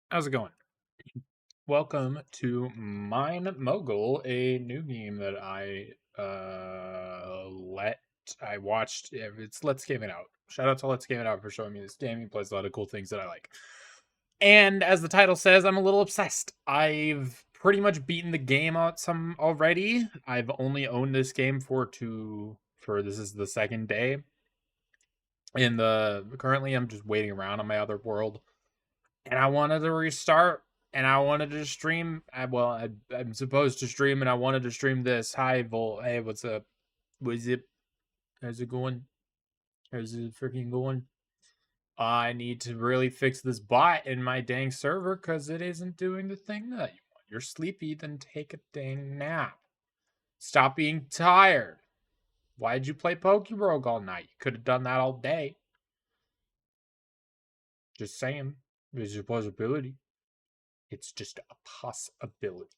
How's it going? Welcome to Mine Mogul, a new game that I watched. It's Let's Game It Out. Shout out to Let's Game It Out for showing me this game. He plays a lot of cool things that I like. And as the title says, I'm a little obsessed. I've pretty much beaten the game out some already. I've only owned this game for this is the second day. And currently I'm just waiting around on my other world. And I wanted to restart, and I wanted to stream. I'm supposed to stream, and I wanted to stream this. Hi, Vol. Hey, what's up? What's it? How's it going? How's it freaking going? I need to really fix this bot in my dang server because it isn't doing the thing that you want. You're sleepy, then take a dang nap. Stop being tired. Why'd you play Pokebrogue all night? You could have done that all day. Just saying. There's a possibility. It's just a possibility.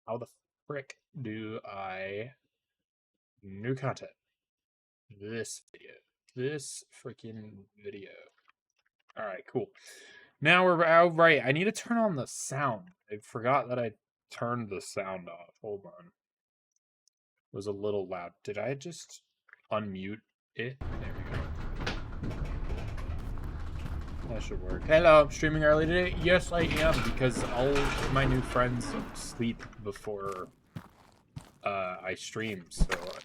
How the frick do I... New content. This video. This freaking video. Alright, cool. Now we're... Oh, right. I need to turn on the sound. I forgot that I turned the sound off. Hold on. It was a little loud. Did I just unmute it? There we go. That should work. Hello, I'm streaming early today. Yes, I am, because all my new friends sleep before I stream.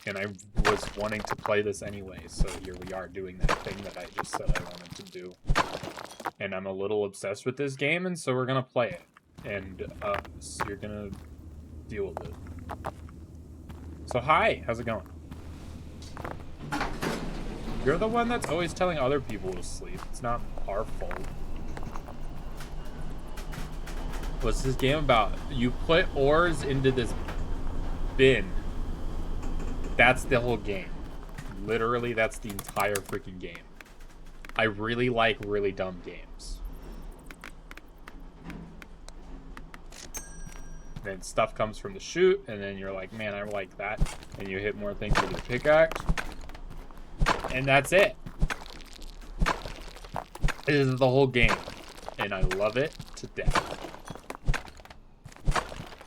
And I was wanting to play this anyway, so here we are doing that thing that I just said I wanted to do. And I'm a little obsessed with this game, and so we're gonna play it. And so you're gonna deal with it. So hi, how's it going? You're the one that's always telling other people to sleep. It's not our fault. What's this game about? You put ores into this bin. That's the whole game. Literally, that's the entire freaking game. I really like really dumb games. Then stuff comes from the chute, and then you're like, man, I like that. And you hit more things with your pickaxe. And that's it. This is the whole game. And I love it to death.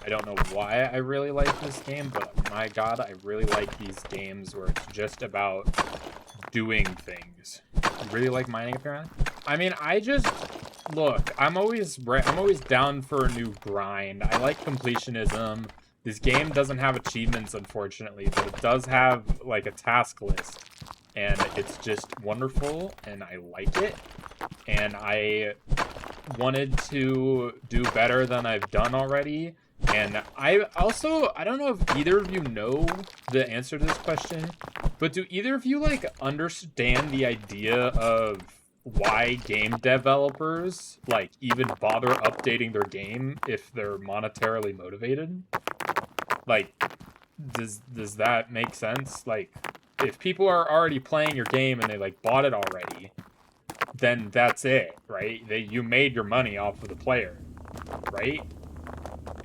I don't know why I really like this game, but my god, I really like these games where it's just about doing things. You really like mining, apparently? I mean, look, I'm always down for a new grind. I like completionism. This game doesn't have achievements, unfortunately, but it does have, like, a task list. And it's just wonderful, and I like it. And I wanted to do better than I've done already. And I don't know if either of you know the answer to this question, but do either of you, like, understand the idea of why game developers, like, even bother updating their game if they're monetarily motivated? Like, does that make sense? Like, if people are already playing your game and they, like, bought it already, then that's it, right? You made your money off of the player, right?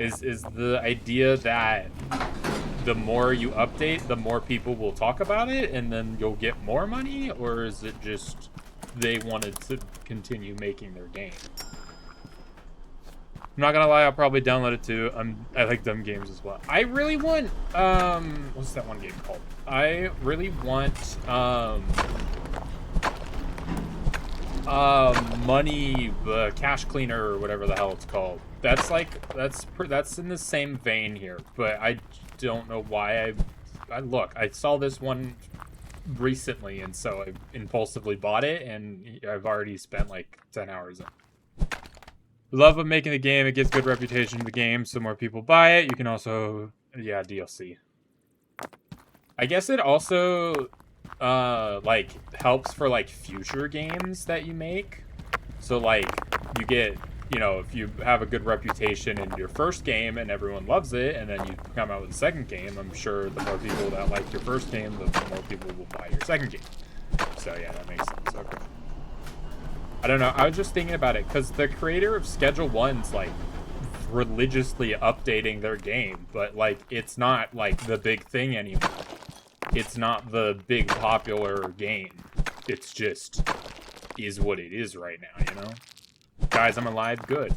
Is the idea that the more you update, the more people will talk about it, and then you'll get more money? Or is it just they wanted to continue making their game? I'm not gonna lie, I'll probably download it too. I like dumb games as well. I really want, what's that one game called? I really want, money, cash cleaner, or whatever the hell it's called. That's like, that's in the same vein here, but I don't know why look, I saw this one recently, and so I impulsively bought it, and I've already spent like 10 hours in it. Love of making the game. It gives good reputation to the game, so more people buy it. You can also, yeah, DLC. I guess it also, like, helps for, like, future games that you make. So, like, you get, you know, if you have a good reputation in your first game and everyone loves it, and then you come out with a second game, I'm sure the more people that like your first game, the more people will buy your second game. So, yeah, that makes sense. Okay. I don't know, I was just thinking about it, because the creator of Schedule 1's, like, religiously updating their game, but, like, it's not, like, the big thing anymore. It's not the big popular game. It's just is what it is right now, you know? Guys, I'm alive. Good.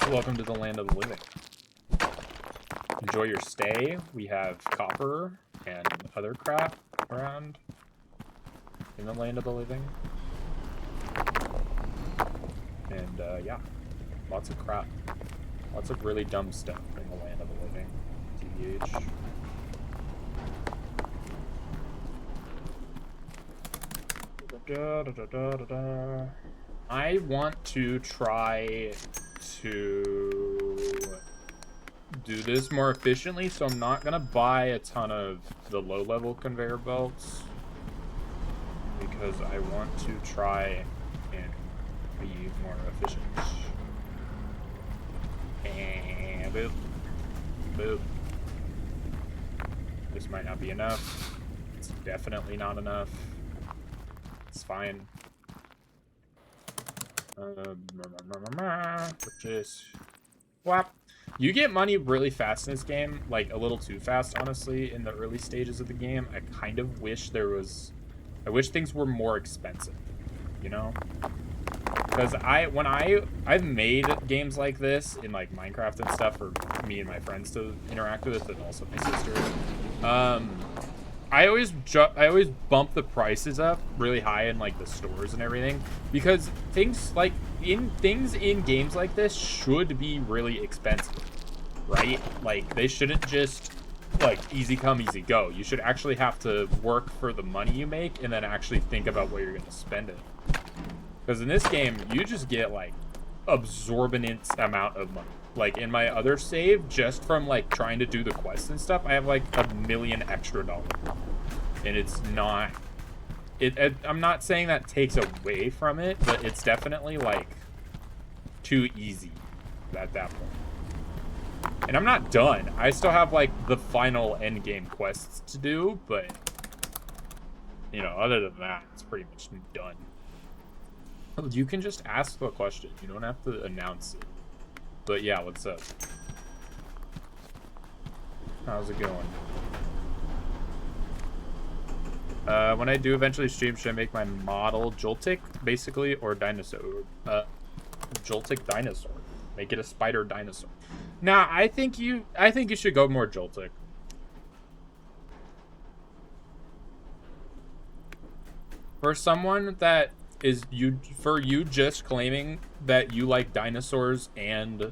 Welcome to the land of the living. Enjoy your stay. We have copper and other crap around in the land of the living. And, yeah. Lots of crap. Lots of really dumb stuff in the land of the living. TBH. I want to try to do this more efficiently, so I'm not gonna buy a ton of the low-level conveyor belts because I want to try and be more efficient. And boop, boop. This might not be enough. It's definitely not enough. It's fine. Purchase. Whap. You get money really fast in this game, like a little too fast, honestly, in the early stages of the game. I kind of wish there was... I wish things were more expensive, you know? Because I've made games like this in like Minecraft and stuff for me and my friends to interact with, and also my sister. I always bump the prices up really high in like the stores and everything, because things in games like this should be really expensive, right? Like they shouldn't just like easy come easy go. You should actually have to work for the money you make and then actually think about where you're going to spend it. Because in this game, you just get like absorbent amount of money. Like in my other save, just from like trying to do the quests and stuff, I have like $1 million extra dollars. And it's not, I'm not saying that takes away from it, but it's definitely like too easy at that point. And I'm not done. I still have like the final end game quests to do, but you know, other than that, it's pretty much done. You can just ask the question. You don't have to announce it. But yeah, what's up? How's it going? When I do eventually stream, should I make my model Joltik, basically, or dinosaur? Joltik dinosaur. Make it a spider dinosaur. Nah, I think you should go more Joltik. For someone that is you just claiming that you like dinosaurs and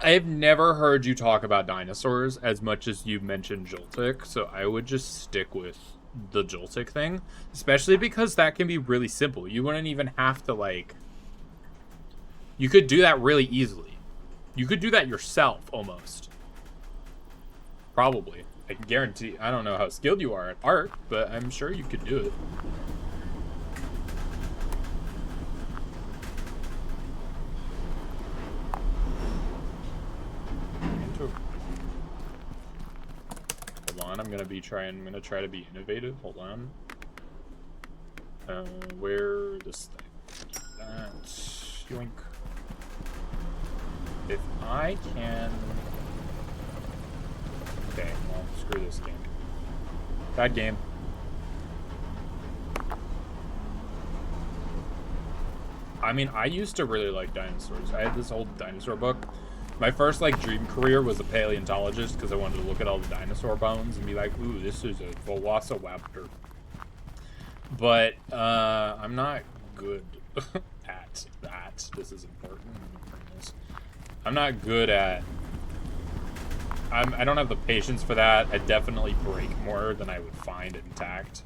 I've never heard you talk about dinosaurs as much as you mentioned Joltik, so I would just stick with the Joltik thing, especially because that can be really simple. You wouldn't even have to like, you could do that really easily. You could do that yourself almost. Probably. I can guarantee, I don't know how skilled you are at art, but I'm sure you could do it. Hold on, I'm gonna try to be innovative. Hold on. Where this thing? That yoink. If I can. Okay, well, screw this game. Bad game. I mean, I used to really like dinosaurs. I had this old dinosaur book. My first, like, dream career was a paleontologist because I wanted to look at all the dinosaur bones and be like, ooh, this is a velociraptor. But, I'm not good at that. This is important. I'm not good at... I don't have the patience for that. I definitely break more than I would find intact.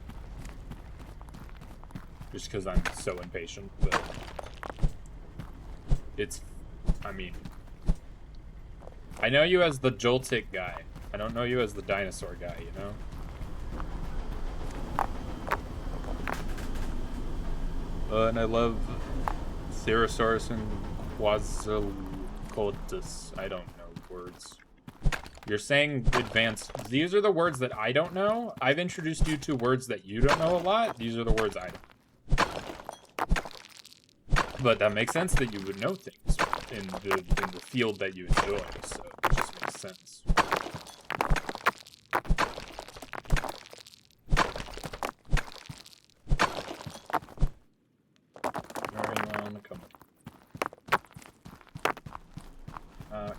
Just because I'm so impatient, but... It's... I mean... I know you as the Joltik guy. I don't know you as the dinosaur guy, you know? And I love Therosaurus and Quetzalcoatlus. I don't know words. You're saying advanced. These are the words that I don't know. I've introduced you to words that you don't know a lot. These are the words I don't. But that makes sense that you would know things in the field that you enjoy, so it just makes sense.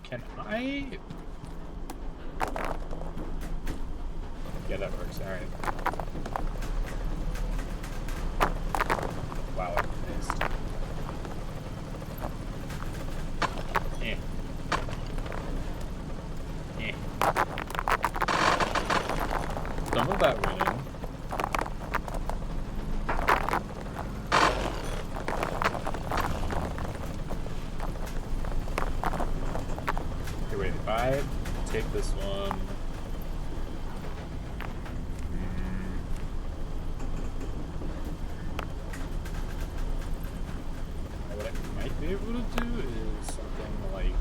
Can I? Yeah, that works. All right. Wow, I missed. Eh. Eh. Some of that went in. Okay, wait, if I take this one. What I might be able to do is something like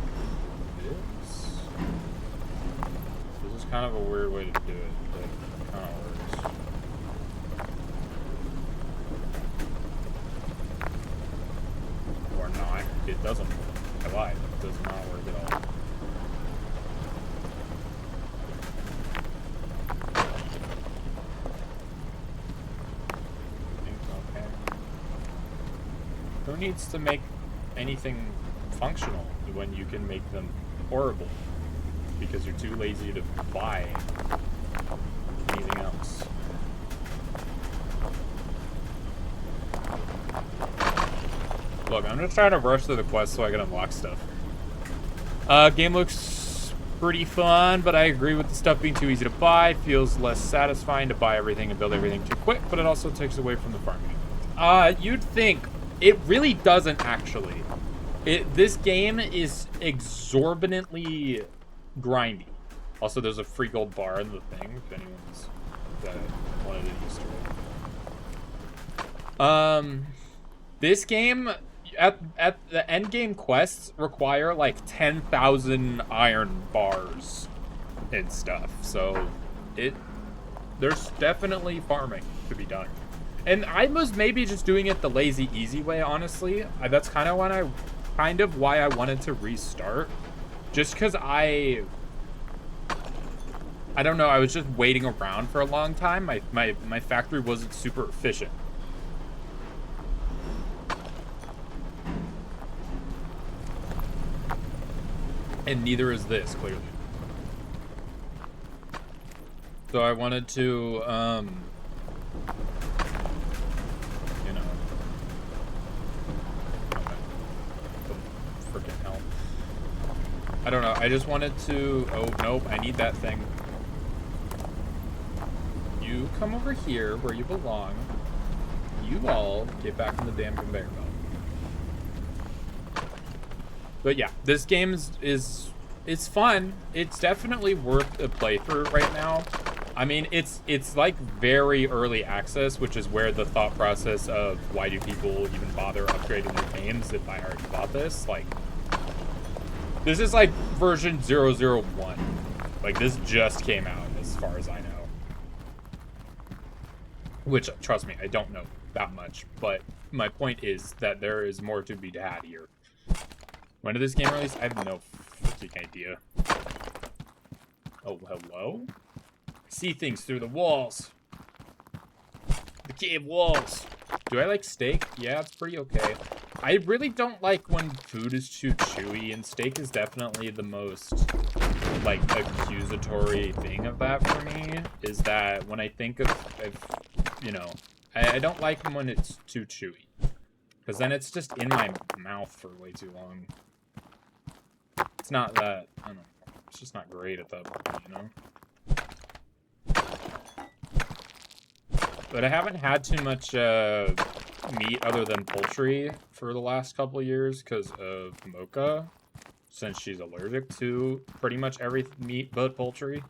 this. This is kind of a weird way to do it, but it kind of works. Or not. It doesn't work. I lied. It does not work at all. Okay. Who needs to make anything functional when you can make them horrible? Because you're too lazy to buy anything else. Look, I'm just trying to rush through the quest so I can unlock stuff. Game looks pretty fun, but I agree with the stuff being too easy to buy. Feels less satisfying to buy everything and build everything too quick, but it also takes away from the farming. You'd think. It really doesn't, actually. This game is exorbitantly grindy. Also, there's a free gold bar in the thing, if anyone's wanted an Easter egg. This game, at the end game quests require like 10,000 iron bars and stuff. So there's definitely farming to be done. And I was maybe just doing it the lazy, easy way, honestly. That's kind of why I wanted to restart. Just because I don't know, I was just waiting around for a long time. My factory wasn't super efficient. And neither is this, clearly. So I wanted to, you know. Freaking hell. I don't know, I just wanted to, oh, nope, I need that thing. You come over here where you belong. You all get back in the damn conveyor belt. But yeah, this game it's fun. It's definitely worth a playthrough right now. I mean, it's like very early access, which is where the thought process of why do people even bother upgrading their games if I already bought this? Like, this is like version 001. Like, this just came out as far as I know. Which, trust me, I don't know that much. But my point is that there is more to be had here. When did this game release? I have no freaking idea. Oh, hello? I see things through the walls. The cave walls. Do I like steak? Yeah, it's pretty okay. I really don't like when food is too chewy, and steak is definitely the most, like, accusatory thing of that for me, is that when I think of you know, I don't like when it's too chewy. Because then it's just in my mouth for way too long. It's not that, I don't know, it's just not great at that point, you know? But I haven't had too much meat other than poultry for the last couple of years because of Mocha, since she's allergic to pretty much every meat but poultry.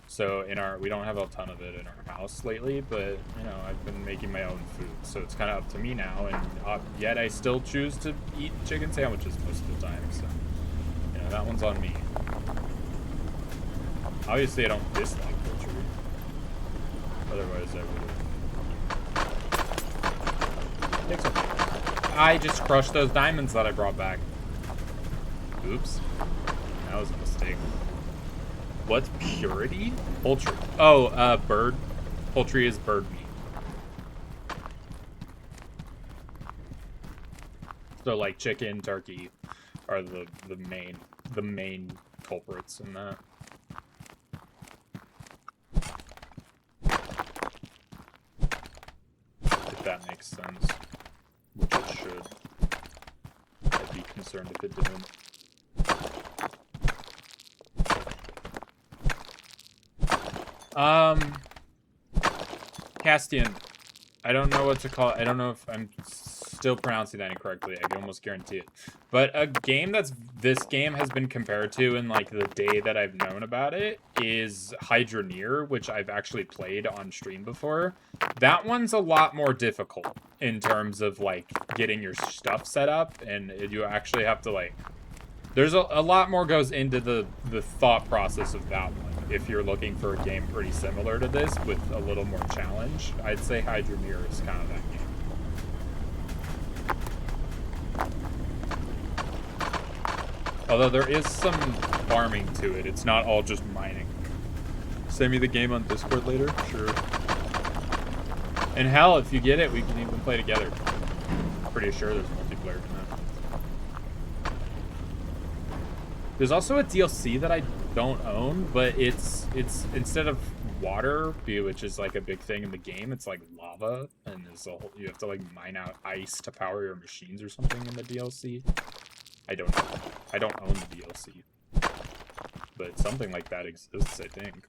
So we don't have a ton of it in our house lately, but, you know, I've been making my own food, so it's kind of up to me now, and yet I still choose to eat chicken sandwiches most of the time, so, you know, that one's on me. Obviously, I don't dislike poultry. Otherwise, I would. I just crushed those diamonds that I brought back. Oops. That was a mistake. What's purity? Poultry. Oh, bird. Poultry is bird meat. So, like, chicken, turkey are the main. the main culprits in that. If that makes sense. Which it should. I'd be concerned if it didn't. Castian. I don't know what to call it. I don't know if I'm still pronouncing that incorrectly. I can almost guarantee it. But a game that's this game has been compared to in like the day that I've known about it is Hydroneer, which I've actually played on stream before. That one's a lot more difficult in terms of like getting your stuff set up, and you actually have to like there's a lot more goes into the thought process of that one. If you're looking for a game pretty similar to this with a little more challenge, I'd say Hydroneer is kind of that game. Although there is some farming to it. It's not all just mining. Send me the game on Discord later? Sure. And hell, if you get it, we can even play together. I'm pretty sure there's multiplayer in that. There's also a DLC that I don't own, but it's instead of water, which is like a big thing in the game, it's like lava, and there's a whole, you have to like mine out ice to power your machines or something in the DLC. I don't know. I don't own the DLC, but something like that exists, I think.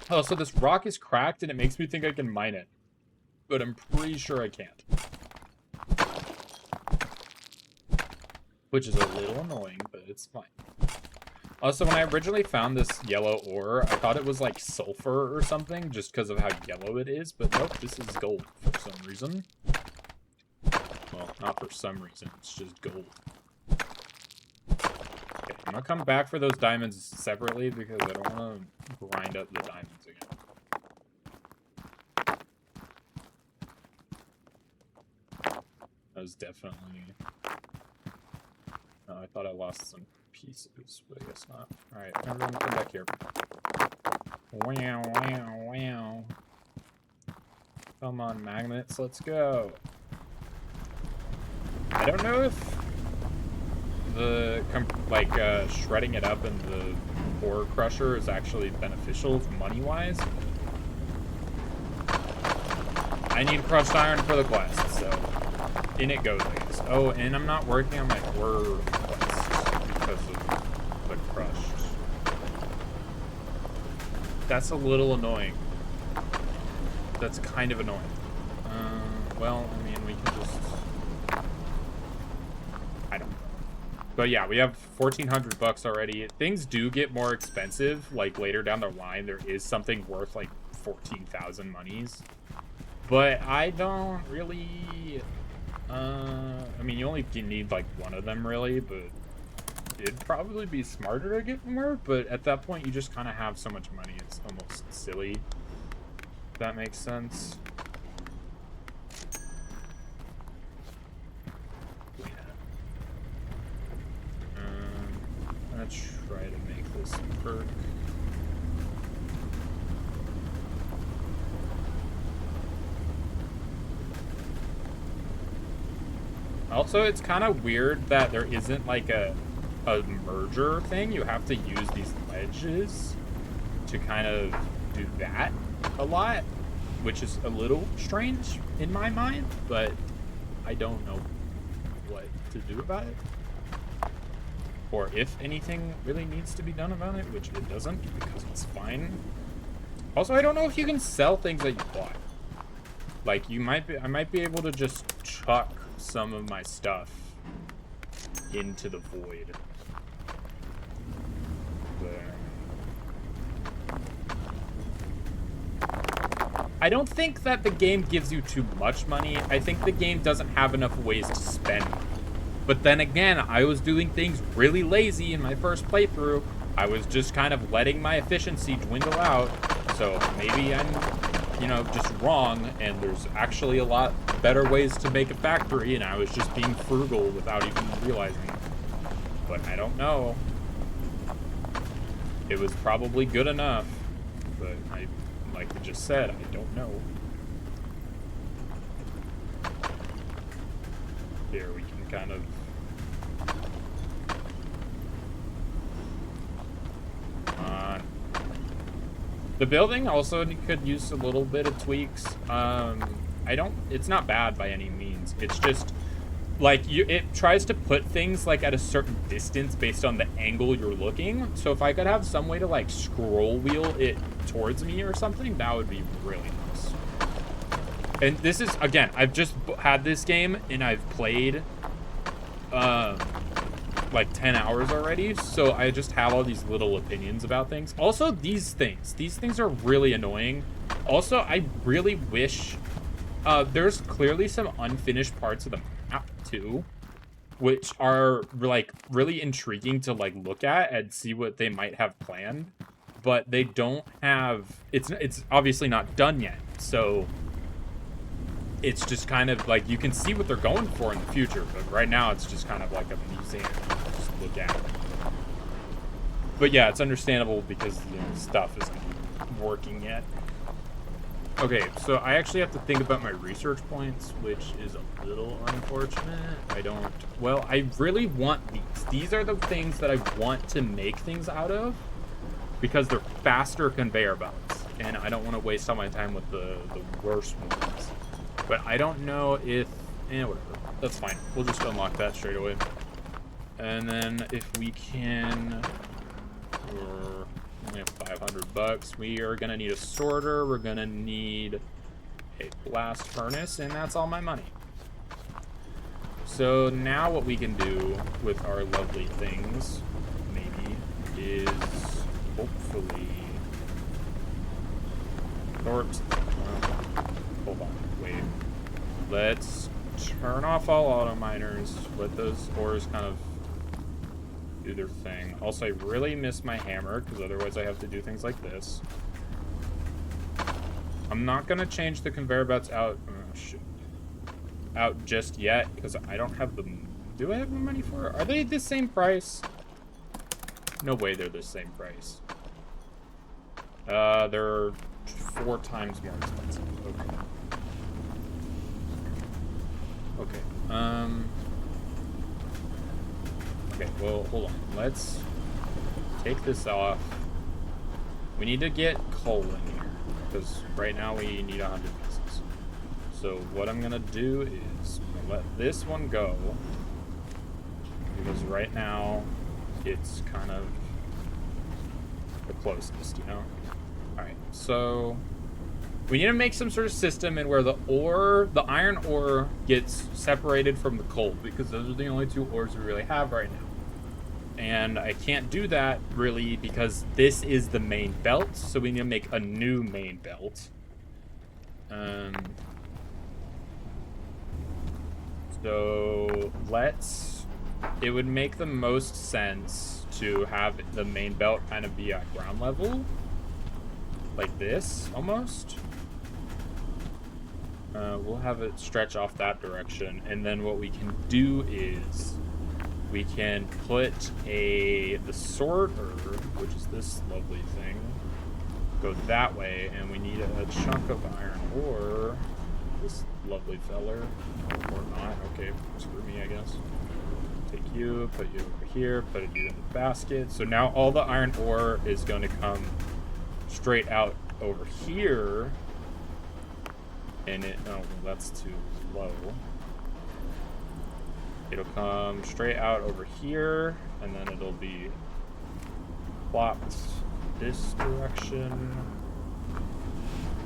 Oh, so this rock is cracked and it makes me think I can mine it, but I'm pretty sure I can't. Which is a little annoying, but it's fine. Also, when I originally found this yellow ore, I thought it was like sulfur or something, just because of how yellow it is, but nope, this is gold for some reason. Well, not for some reason, it's just gold. Okay, I'm gonna come back for those diamonds separately, because I don't want to grind up the diamonds again. That was definitely... I thought I lost some pieces, but I guess not. Alright, everyone come back here. Wow, wow, wow. Come on, magnets, let's go. I don't know if the, shredding it up in the ore crusher is actually beneficial money-wise. I need crushed iron for the quest, so in it goes, I guess. Oh, and I'm not working on my ore quest because of the crushed. That's a little annoying. That's kind of annoying. Well, I mean, we can just... I don't know. But yeah, we have 1,400 bucks already. Things do get more expensive. Like, later down the line, there is something worth, like, 14,000 monies. But I don't really... I mean, you only need, like, one of them, really, but it'd probably be smarter to get more, but at that point, you just kind of have so much money, it's almost silly. If that makes sense. I'm gonna try to make this perk. Also, it's kind of weird that there isn't like a merger thing. You have to use these ledges to kind of do that a lot, which is a little strange in my mind, but I don't know what to do about it. Or if anything really needs to be done about it, which it doesn't, because it's fine. Also, I don't know if you can sell things that you bought. Like, I might be able to just chuck some of my stuff into the void. I don't think that the game gives you too much money. I think the game doesn't have enough ways to spend. But then again, I was doing things really lazy in my first playthrough. I was just kind of letting my efficiency dwindle out. So maybe I'm, you know, just wrong, and there's actually a lot better ways to make a factory, and I was just being frugal without even realizing it. But I don't know. It was probably good enough, but like I just said, I don't know. Here, we can kind of... The building also could use a little bit of tweaks. It's not bad by any means. It's just, like, it tries to put things, like, at a certain distance based on the angle you're looking. So if I could have some way to, like, scroll wheel it towards me or something, that would be really nice. And this is, again, I've just had this game, and I've played, like 10 hours already, so I just have all these little opinions about things. Also, these things are really annoying. Also, I really wish there's clearly some unfinished parts of the map too, which are like really intriguing to like look at and see what they might have planned, but they don't have, it's obviously not done yet, so it's just kind of like you can see what they're going for in the future, but right now it's just kind of like a museum to just look at. But yeah, it's understandable because, you know, stuff isn't working yet. Okay, so I actually have to think about my research points, which is a little unfortunate. Well, I really want these. These are the things that I want to make things out of because they're faster conveyor belts, and I don't want to waste all my time with the worst ones. But I don't know if... whatever. That's fine. We'll just unlock that straight away. And then if we can... We're only have 500 bucks. We are going to need a sorter. We're going to need a blast furnace. And that's all my money. So now what we can do with our lovely things, maybe, is hopefully... Hold on. Wait. Let's turn off all auto miners. Let those ores kind of do their thing. Also, I really miss my hammer because otherwise I have to do things like this. I'm not gonna change the conveyor belts out. Out just yet because I don't have the. Do I have the money for it? Are they the same price? No way, they're the same price. They're 4 times more expensive. Okay. Okay, okay, well, hold on. Let's take this off. We need to get coal in here, because right now we need 100 pieces. So what I'm gonna do is I'm gonna let this one go, because right now it's kind of the closest, you know? Alright, so... we need to make some sort of system in where the iron ore gets separated from the coal, because those are the only 2 ores we really have right now. And I can't do that, really, because this is the main belt, so we need to make a new main belt. So, it would make the most sense to have the main belt kind of be at ground level. Like this, almost. We'll have it stretch off that direction, and then what we can do is we can put the sorter, which is this lovely thing, go that way, and we need a chunk of iron ore. This lovely feller, or not. Okay, screw me, I guess. Take you, put you over here, put you in the basket. So now all the iron ore is going to come straight out over here. And oh, that's too low. It'll come straight out over here, and then it'll be plopped this direction.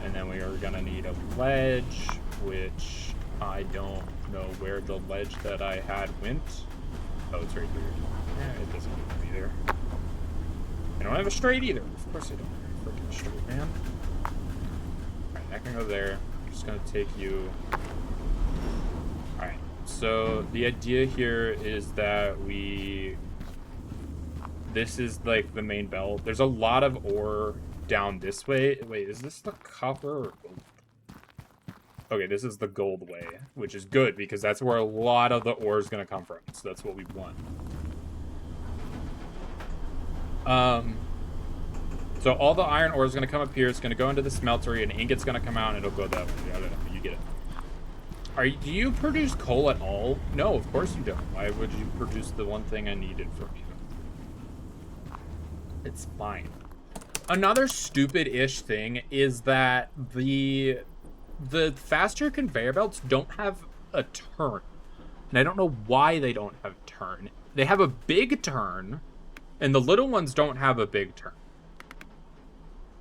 And then we are gonna need a ledge, which I don't know where the ledge that I had went. Oh, it's right there. Yeah, it doesn't need to be there. I don't have a straight either. Of course I don't have a freaking straight, man. Alright, that can go there. Just gonna take you. Alright, so the idea here is that this is like the main belt. There's a lot of ore down this way. Wait, is this the copper or gold? Okay, this is the gold way, which is good because that's where a lot of the ore is gonna come from. So that's what we want. So all the iron ore is going to come up here. It's going to go into the smeltery, and ingot's going to come out, and it'll go that way. You get it. Do you produce coal at all? No, of course you don't. Why would you produce the one thing I needed from you? It's fine. Another stupid-ish thing is that the faster conveyor belts don't have a turn. And I don't know why they don't have a turn. They have a big turn, and the little ones don't have a big turn.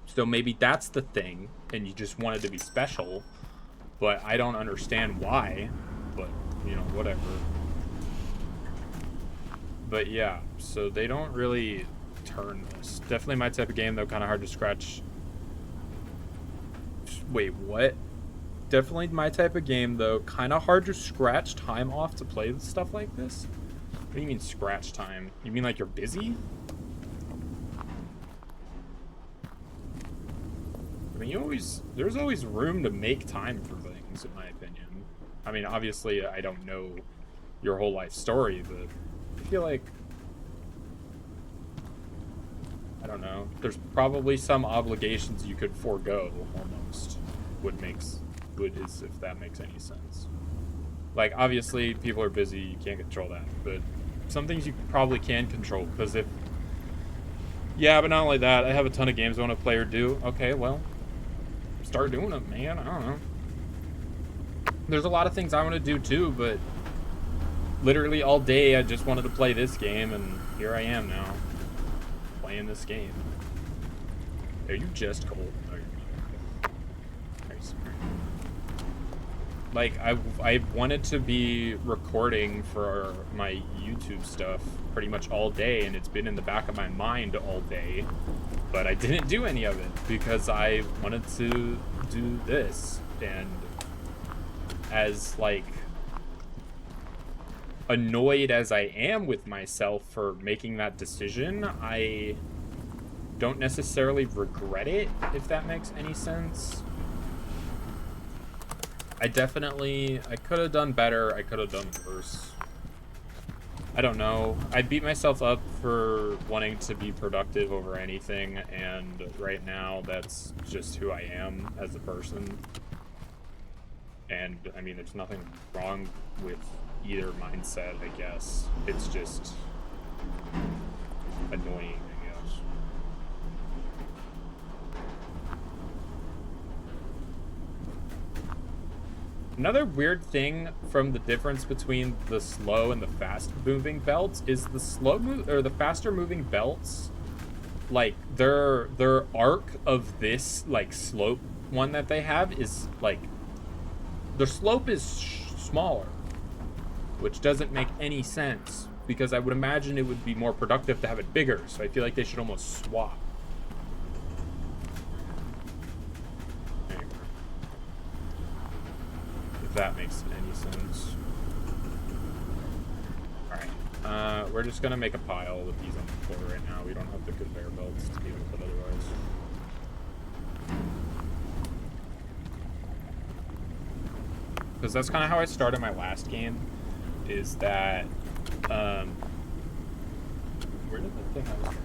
So maybe that's the thing, and you just want it to be special. But I don't understand why. But, you know, whatever. But yeah, so they don't really turn this. Definitely my type of game, though, kind of hard to scratch. Wait, what? Definitely my type of game, though. Kind of hard to scratch time off to play stuff like this. What do you mean scratch time? You mean like you're busy? I mean, there's always room to make time for things, in my opinion. I mean, obviously, I don't know your whole life story, but I feel like, I don't know, there's probably some obligations you could forego, almost, if that makes any sense. Like, obviously, people are busy, you can't control that, but some things you probably can control, because if, yeah, but not only that, I have a ton of games I want to play or do. Okay, well, start doing them, man. I don't know. There's a lot of things I want to do too, but literally all day I just wanted to play this game, and here I am now playing this game. Are you just cold? Like, I wanted to be recording for my YouTube stuff pretty much all day, and it's been in the back of my mind all day, but I didn't do any of it because I wanted to do this. And as, like, annoyed as I am with myself for making that decision, I don't necessarily regret it, if that makes any sense. I could have done better, I could have done worse. I don't know. I beat myself up for wanting to be productive over anything, and right now that's just who I am as a person. And, I mean, there's nothing wrong with either mindset, I guess. It's just annoying, I guess. Another weird thing from the difference between the slow and the fast moving belts is the faster moving belts, like their arc of this like slope one that they have is like their slope is smaller, which doesn't make any sense because I would imagine it would be more productive to have it bigger. So I feel like they should almost swap. That makes any sense. Alright, we're just gonna make a pile with these on the floor right now. We don't have the conveyor belts to deal with it otherwise. Because that's kind of how I started my last game, is that, where did the thing I was trying to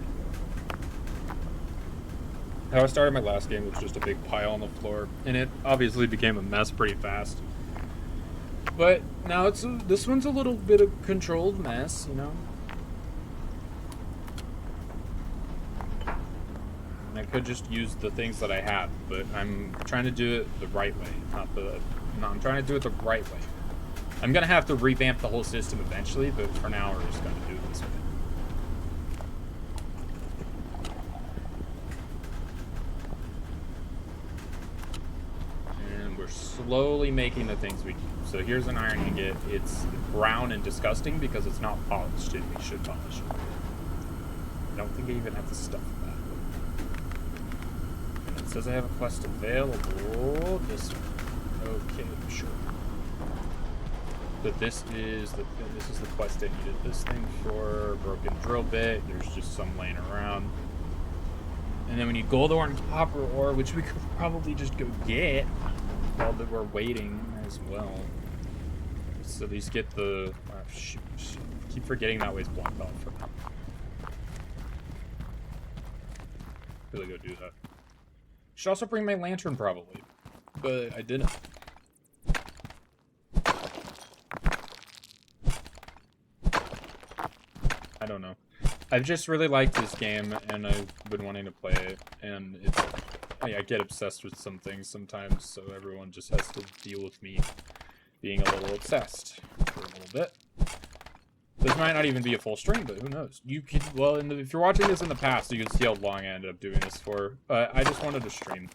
go? How I started my last game was just a big pile on the floor, and it obviously became a mess pretty fast. But now this one's a little bit of controlled mess, you know? And I could just use the things that I have, but I'm trying to do it the right way. I'm trying to do it the right way. I'm gonna have to revamp the whole system eventually, but for now we're just gonna do it this way. Slowly making the things we do. So here's an iron ingot. It's brown and disgusting because it's not polished, and we should polish it. I don't think I even have the stuff for that. And it says I have a quest available. This one. Okay, sure. But this is the quest I needed this thing for. Broken drill bit. There's just some laying around. And then we need gold ore and copper ore, which we could probably just go get while that we're waiting as well. Let's at least get the... Oh, shoot. Keep forgetting that way's blocked off for now. Really go do that. Should also bring my lantern probably, but I didn't. I've just really liked this game, and I've been wanting to play it, and it's... I get obsessed with some things sometimes, so everyone just has to deal with me being a little obsessed for a little bit. This might not even be a full stream, but who knows? You could, well, if you're watching this in the past, you can see how long I ended up doing this for. I just wanted to stream.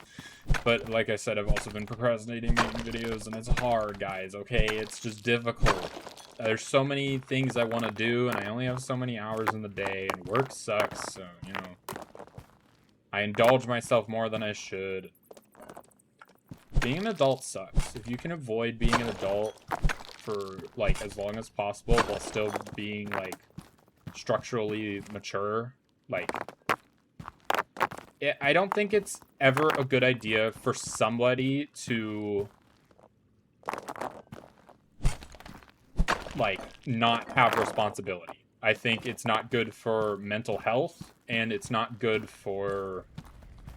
But like I said, I've also been procrastinating making videos, and it's hard, guys, okay? It's just difficult. There's so many things I want to do, and I only have so many hours in the day, and work sucks, so, you know. I indulge myself more than I should. Being an adult sucks. If you can avoid being an adult for, like, as long as possible while still being, like, structurally mature, like, I don't think it's ever a good idea for somebody to, like, not have responsibility. I think it's not good for mental health, and it's not good for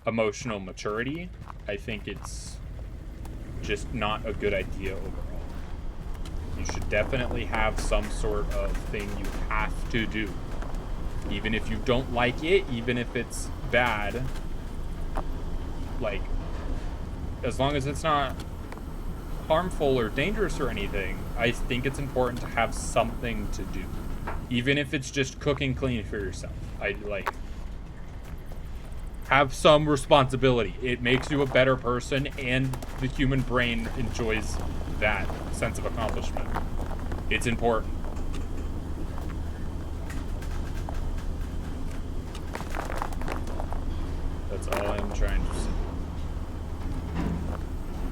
emotional maturity. I think it's just not a good idea overall. You should definitely have some sort of thing you have to do. Even if you don't like it, even if it's bad, like, as long as it's not harmful or dangerous or anything, I think it's important to have something to do. Even if it's just cooking clean for yourself. Have some responsibility. It makes you a better person, and the human brain enjoys that sense of accomplishment. It's important. That's all I'm trying to say.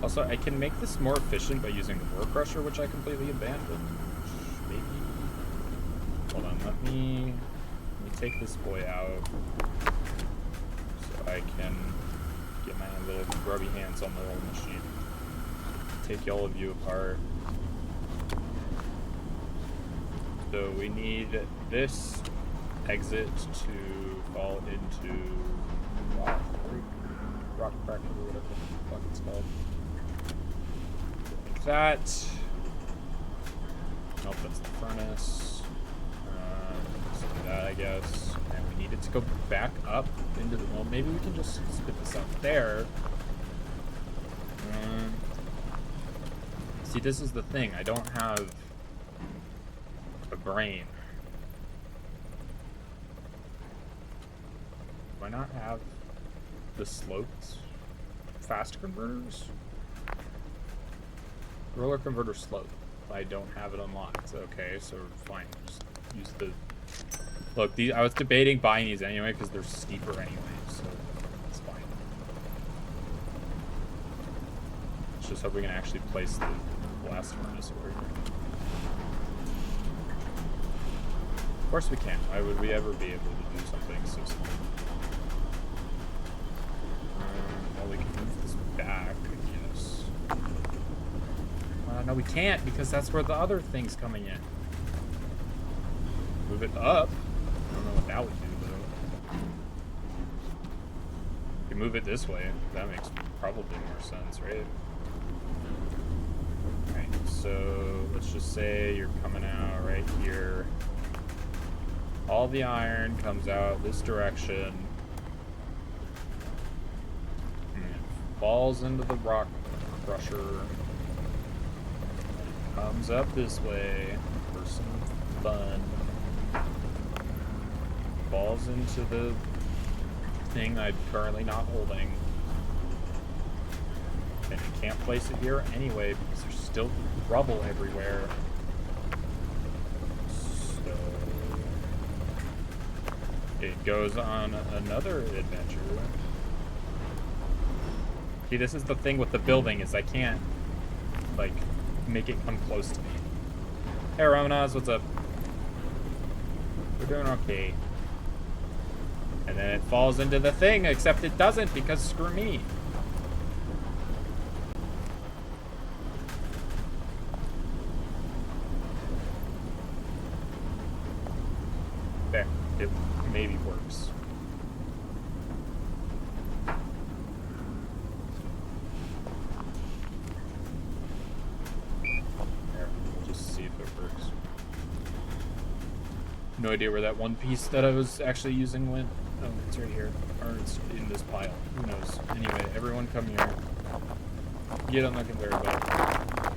Also, I can make this more efficient by using the War Crusher, which I completely abandoned. Maybe. Hold on, let me take this boy out so I can get my little grubby hands on the old machine. Take all of you apart. So we need this exit to fall into rock cracker or whatever the fuck it's called. Like that. Nope, that's the furnace. So that, I guess. And we need it to go back up into the... Well, maybe we can just spit this out there. See, this is the thing. I don't have a brain. Do I not have the sloped fast converters? Roller converter slope. I don't have it unlocked. Okay, so fine. Just use the... Look, I was debating buying these anyway because they're steeper anyway, so it's fine. Let's just hope we can actually place the blast furnace over here. Of course we can. Why would we ever be able to do something so simple? Well, we can move this back, I guess. No, we can't, because that's where the other thing's coming in. Move it up. I don't know what that would do, though. You can move it this way. That makes probably more sense, right? Alright, so let's just say you're coming out right here. All the iron comes out this direction. And it falls into the rock crusher. Comes up this way for some fun. Falls into the thing I'm currently not holding. And you can't place it here anyway because there's still rubble everywhere. So it goes on another adventure. See, this is the thing with the building, is I can't, like, make it come close to me. Hey, Ramanas, what's up? We're doing okay. And then it falls into the thing, except it doesn't, because screw me. There. It maybe works. No idea where that one piece that I was actually using went. Oh, it's right here. Or it's in this pile. Who knows? Anyway, everyone come here. Get on the conveyor belt.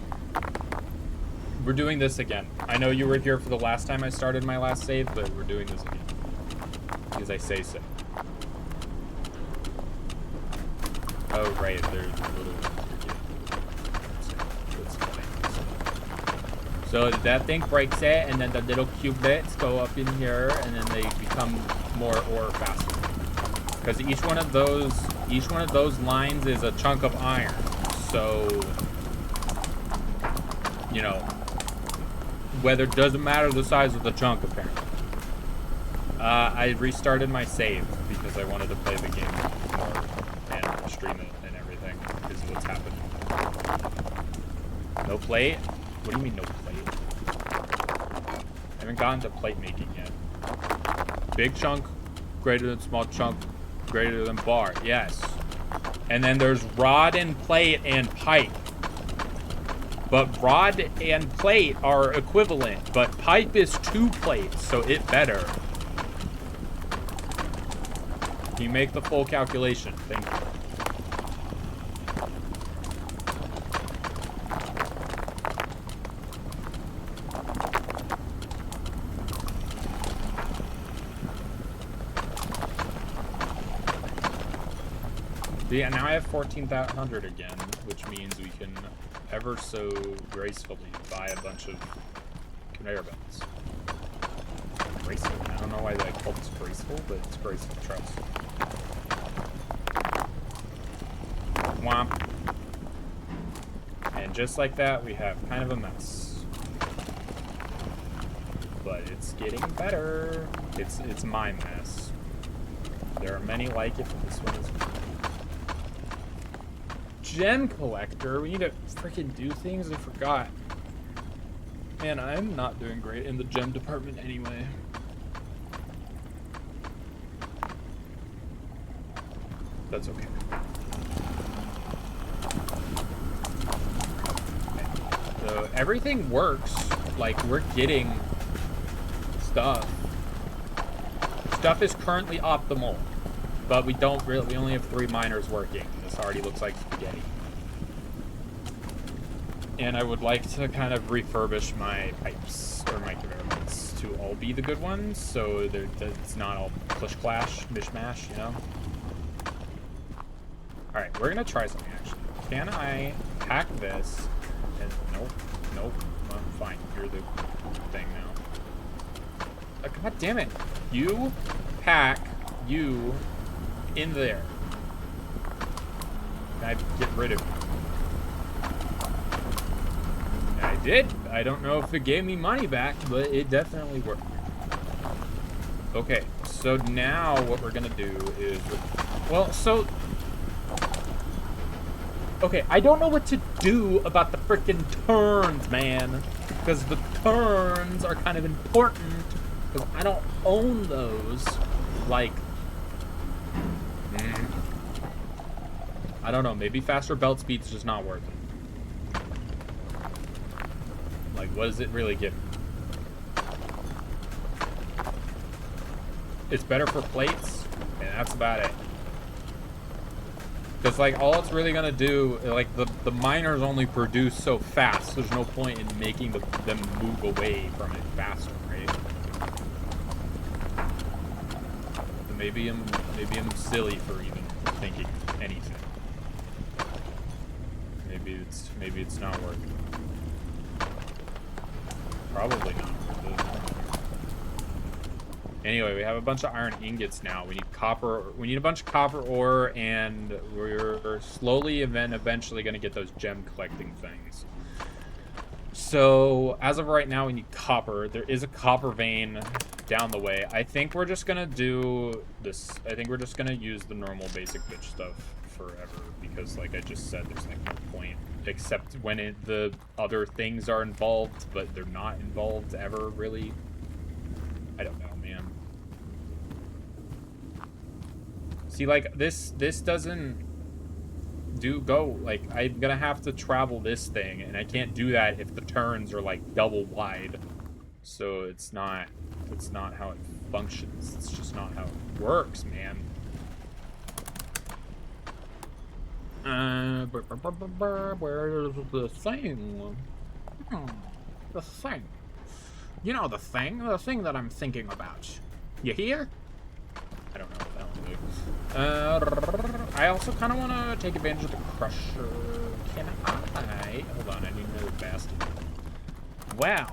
We're doing this again. I know you were here for the last time I started my last save, but we're doing this again. Because I say so. Oh, right. There's a little... So that thing breaks it, and then the little cubits go up in here, and then they become more ore faster. Because each one of those lines is a chunk of iron. So, you know, whether doesn't matter the size of the chunk apparently. I restarted my save because I wanted to play the game more and stream it and everything. Is what's happening. No plate? What do you mean no plate? I haven't gotten to plate making yet. Big chunk, greater than small chunk, greater than bar. Yes. And then there's rod and plate and pipe. But rod and plate are equivalent, but pipe is 2 plates, so it better. Can you make the full calculation? Thank you. Yeah, now I have 14,000 again, which means we can ever so gracefully buy a bunch of conveyor belts. Graceful. I don't know why they call this graceful, but it's graceful, trust. Womp. And just like that, we have kind of a mess. But it's getting better. It's my mess. There are many like it, but this one is... Gem collector. We need to freaking do things. I forgot. Man, I'm not doing great in the gem department anyway. That's okay. So everything works. Like, we're getting stuff. Stuff is currently optimal. But we don't really, we only have 3 miners working. This already looks like spaghetti. And I would like to kind of refurbish my pipes, or my conveyor belts, to all be the good ones, so it's not all clash, mishmash, you know? Alright, we're gonna try something, actually. Can I hack this? And, nope. Well, fine, you're the thing now. God damn it. You hack, you... in there. Can I get rid of you? I did. I don't know if it gave me money back, but it definitely worked. Okay, so now what we're gonna do is... Well, so... Okay, I don't know what to do about the frickin' turns, man. Because the turns are kind of important. Because I don't own those. Like... I don't know, maybe faster belt speed's just not worth it. Like, what does it really give me? It's better for plates, and that's about it. Because, like, all it's really gonna do, like, the miners only produce so fast, there's no point in making them move away from it faster, right? So maybe I'm silly for even thinking anything. Maybe it's not working. Probably not. Anyway, we have a bunch of iron ingots now. We need copper. We need a bunch of copper ore, and we're slowly eventually going to get those gem collecting things. So as of right now, we need copper. There is a copper vein down the way. I think we're just going to do this. I think we're just going to use the normal basic bitch stuff forever, because like I just said, there's like no point, except when the other things are involved, but they're not involved ever, really. I don't know, man. See, like, this doesn't go, like, I'm gonna have to travel this thing, and I can't do that if the turns are, like, double wide. So it's not That's not how it functions. It's just not how it works, man. Where's the thing? The thing. You know the thing that I'm thinking about. You hear? I don't know what that one is. I also kind of want to take advantage of the crusher. Can I? Hold on, I need another basket. Wow.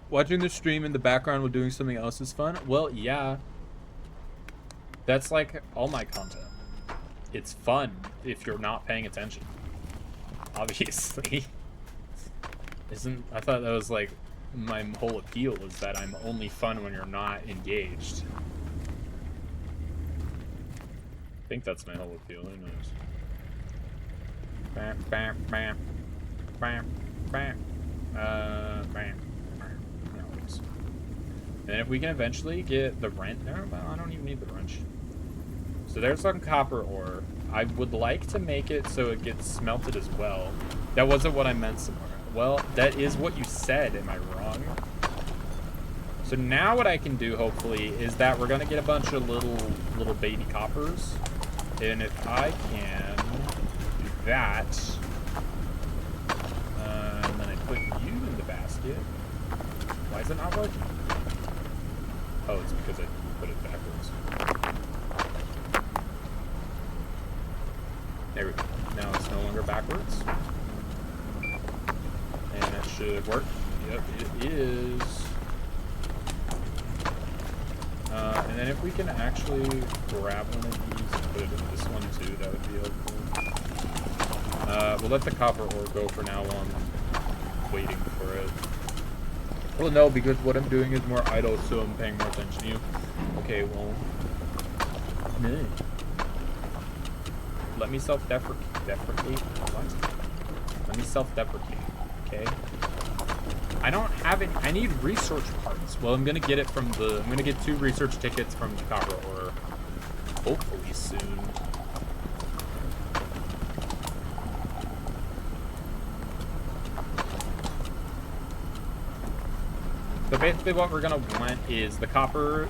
Watching the stream in the background while doing something else is fun? Well, yeah. That's like all my content. It's fun if you're not paying attention. Obviously. I thought that was like my whole appeal, is that I'm only fun when you're not engaged. I think that's my whole appeal. Who knows? Bam, bam, bam, bam, bam, bam. And if we can eventually get the wrench, no, well, I don't even need the wrench. So there's some copper ore. I would like to make it so it gets smelted as well. That wasn't what I meant somewhere. Well, that is what you said. Am I wrong? So now what I can do, hopefully, is that we're gonna get a bunch of little baby coppers, and if I can do that, and then I put you in the basket. Why is it not working? Oh, it's because I put it backwards. There we go. Now it's no longer backwards. And that should work. Yep, it is. And then if we can actually grab one of these and put it in this one too, that would be helpful. We'll let the copper ore go for now while I'm waiting for it. Well, no, because what I'm doing is more idle, so I'm paying more attention to you. Okay, well... No. Let me self-deprecate. What? Let me self-deprecate, okay? I don't have it. I need research parts. Well, I'm gonna get it from the... I'm gonna get 2 research tickets from the copper ore. Hopefully soon. So basically what we're gonna want is the copper's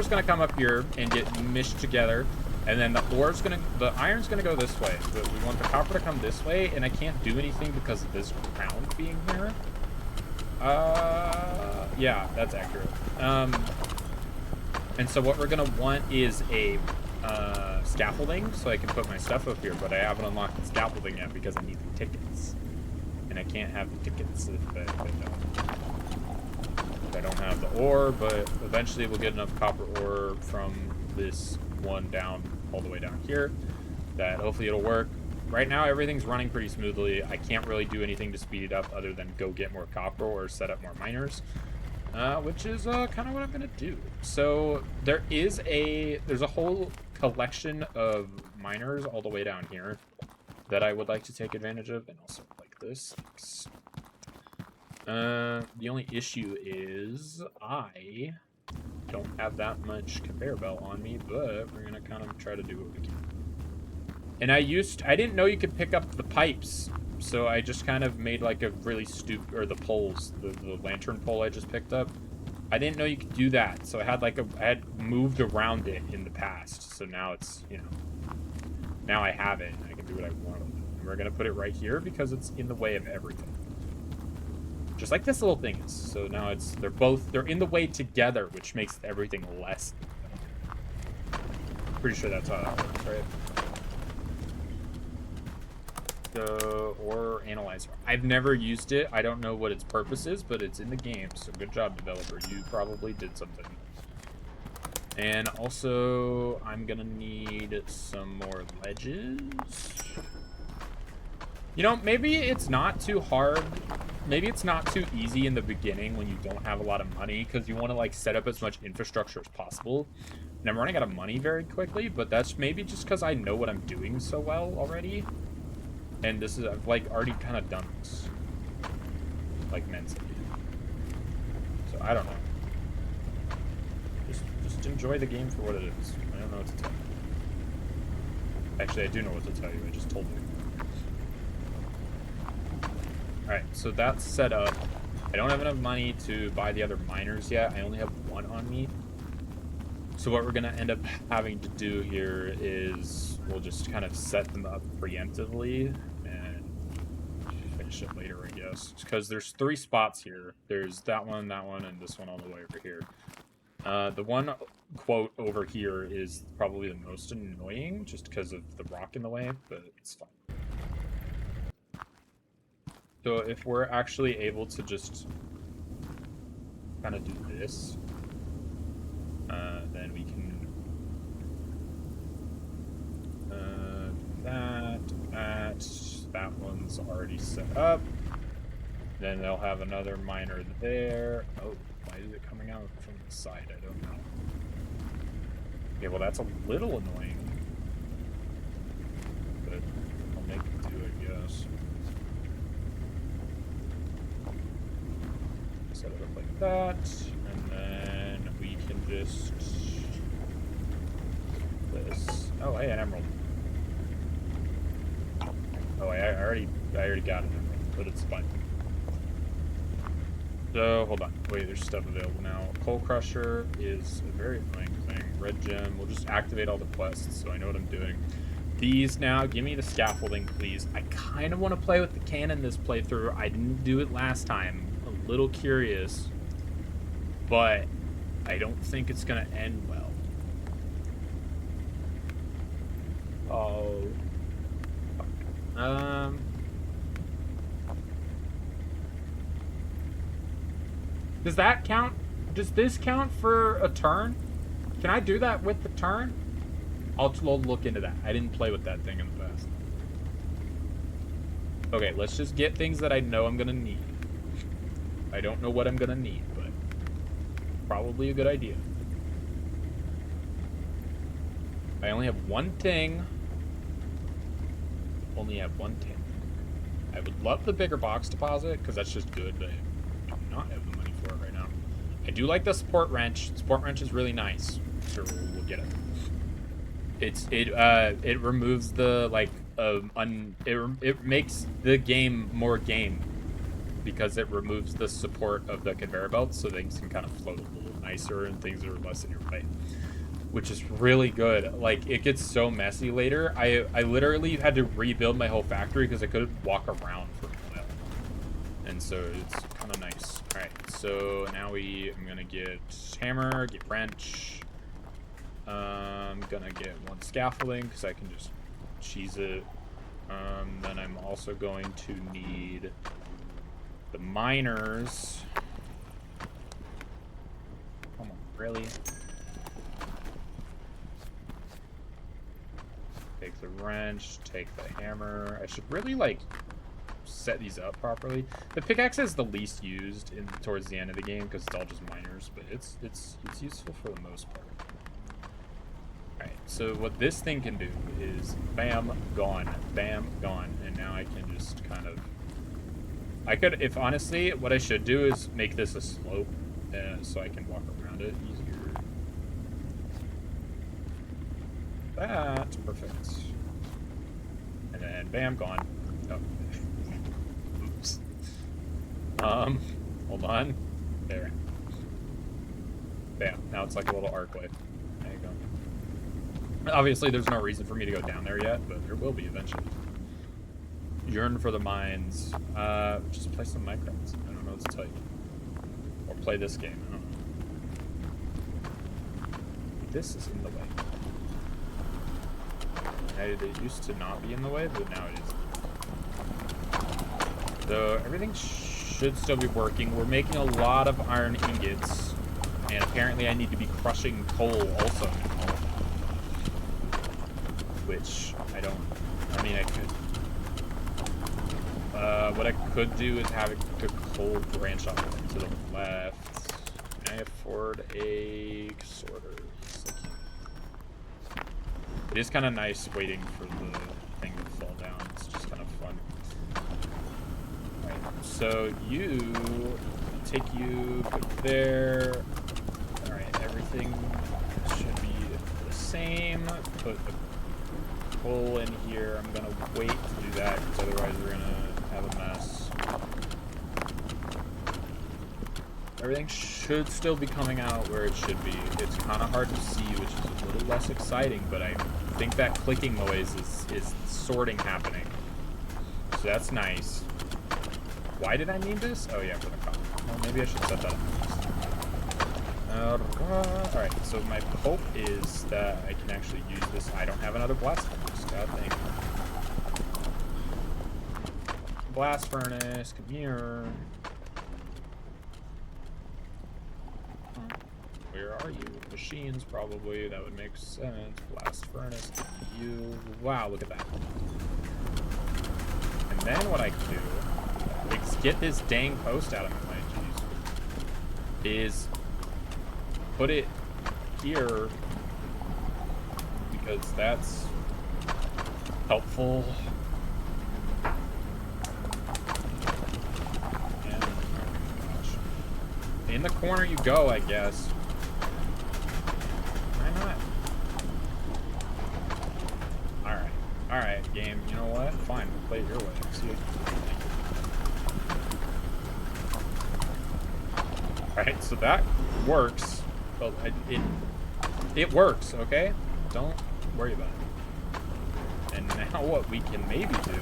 gonna come up here and get mished together, and then the iron's gonna go this way. But we want the copper to come this way, and I can't do anything because of this ground being here. Yeah, that's accurate. And so what we're gonna want is a scaffolding, so I can put my stuff up here, but I haven't unlocked the scaffolding yet because I need the tickets. And I can't have the tickets if I don't have the ore, but eventually we'll get enough copper ore from this one down all the way down here that hopefully it'll work. Right now everything's running pretty smoothly. I can't really do anything to speed it up other than go get more copper or set up more miners, which is kind of what I'm gonna do. So there's a whole collection of miners all the way down here that I would like to take advantage of, and also like this. The only issue is I don't have that much conveyor belt on me, but we're gonna kind of try to do what we can. And I didn't know you could pick up the pipes, so I just kind of made like a really or the poles, the lantern pole I just picked up. I didn't know you could do that, so I had moved around it in the past, so now it's, you know, now I have it and I can do what I want with it. And we're gonna put it right here because it's in the way of everything. Just like this little thing is. So now they're in the way together, which makes everything less. Pretty sure that's how that works, right? The ore analyzer. I've never used it. I don't know what its purpose is, but it's in the game. So good job, developer. You probably did something. And also, I'm gonna need some more ledges. You know, maybe it's not too hard. Maybe it's not too easy in the beginning when you don't have a lot of money, because you want to like set up as much infrastructure as possible. And I'm running out of money very quickly, but that's maybe just because I know what I'm doing so well already. And I've like already kind of done this, like mentally. So I don't know. Just enjoy the game for what it is. I don't know what to tell you. Actually, I do know what to tell you. I just told you. Alright, so that's set up. I don't have enough money to buy the other miners yet. I only have one on me. So what we're going to end up having to do here is we'll just kind of set them up preemptively and finish it later, I guess. Because there's 3 spots here. There's that one, and this one all the way over here. The one quote over here is probably the most annoying just because of the rock in the way, but it's fine. So if we're actually able to just kind of do this, then we can that one's already set up. Then they'll have another miner there. Oh, why is it coming out from the side? I don't know. Okay, well that's a little annoying, but I'll make it do, I guess. Set it up like that, and then we can just this. Oh, hey, an emerald. Oh, I already got an emerald, but it's fine. So hold on, wait, there's stuff available now. Coal crusher is a very annoying thing. Red gem. We'll just activate all the quests, so I know what I'm doing. These now, give me the scaffolding, please. I kind of want to play with the cannon this playthrough. I didn't do it last time. A little curious, but I don't think it's gonna end well. Oh. Does that count? Does this count for a turn? Can I do that with the turn? I'll look into that. I didn't play with that thing in the past. Okay, let's just get things that I know I'm gonna need. I don't know what I'm gonna need, but probably a good idea. I only have one thing. Only have one thing. I would love the bigger box deposit, because that's just good, but I do not have the money for it right now. I do like the support wrench. Support wrench is really nice. Sure, we'll get it. It removes the, like, it makes the game more game, because it removes the support of the conveyor belt, so things can kind of float a little nicer and things are less in your way, which is really good. Like, it gets so messy later. I literally had to rebuild my whole factory because I couldn't walk around for a while, and so it's kind of nice. All right, so now I'm gonna get hammer, get wrench. I'm gonna get one scaffolding because I can just cheese it. Then I'm also going to need the miners. Come on, really? Take the wrench, take the hammer. I should really, like, set these up properly. The pickaxe is the least used towards the end of the game because it's all just miners, but it's useful for the most part. Alright, so what this thing can do is bam, gone, and now I can just kind of... I could, if honestly, what I should do is make this a slope so I can walk around it easier. That's perfect. And then bam, gone. Oh. Oops. Hold on. There. Bam. Now it's like a little arcway. There you go. Obviously, there's no reason for me to go down there yet, but there will be eventually. Yearn for the mines. Just play some Minecraft. I don't know what to tell you. Or play this game. I don't know. This is in the way. It used to not be in the way, but now it is. So everything should still be working. We're making a lot of iron ingots, and apparently I need to be crushing coal also now. Which I don't. I mean, I could. What I could do is have a coal branch off to the left. Can I afford a sorter? It is kind of nice waiting for the thing to fall down. It's just kind of fun. Alright, so put it there. Alright, everything should be the same. Put the coal in here. I'm gonna wait to do that because otherwise we're gonna have a mess. Everything should still be coming out where it should be. It's kind of hard to see, which is a little less exciting, but I think that clicking noise is sorting happening. So that's nice. Why did I need this? Oh yeah, for the cop. Well, maybe I should set that up. Alright, so my hope is that I can actually use this. I don't have another blast furnace. God dang it. Blast furnace, come here. Where are you? Machines, probably. That would make sense. Blast furnace, you. Wow, look at that. And then what I can do is get this dang post out of my way, jeez. Is put it here because that's helpful. And, oh gosh. In the corner you go, I guess. Alright, game, you know what? Fine, we'll play it your way. See you. Alright, so that works. Well, it works, okay? Don't worry about it. And now what we can maybe do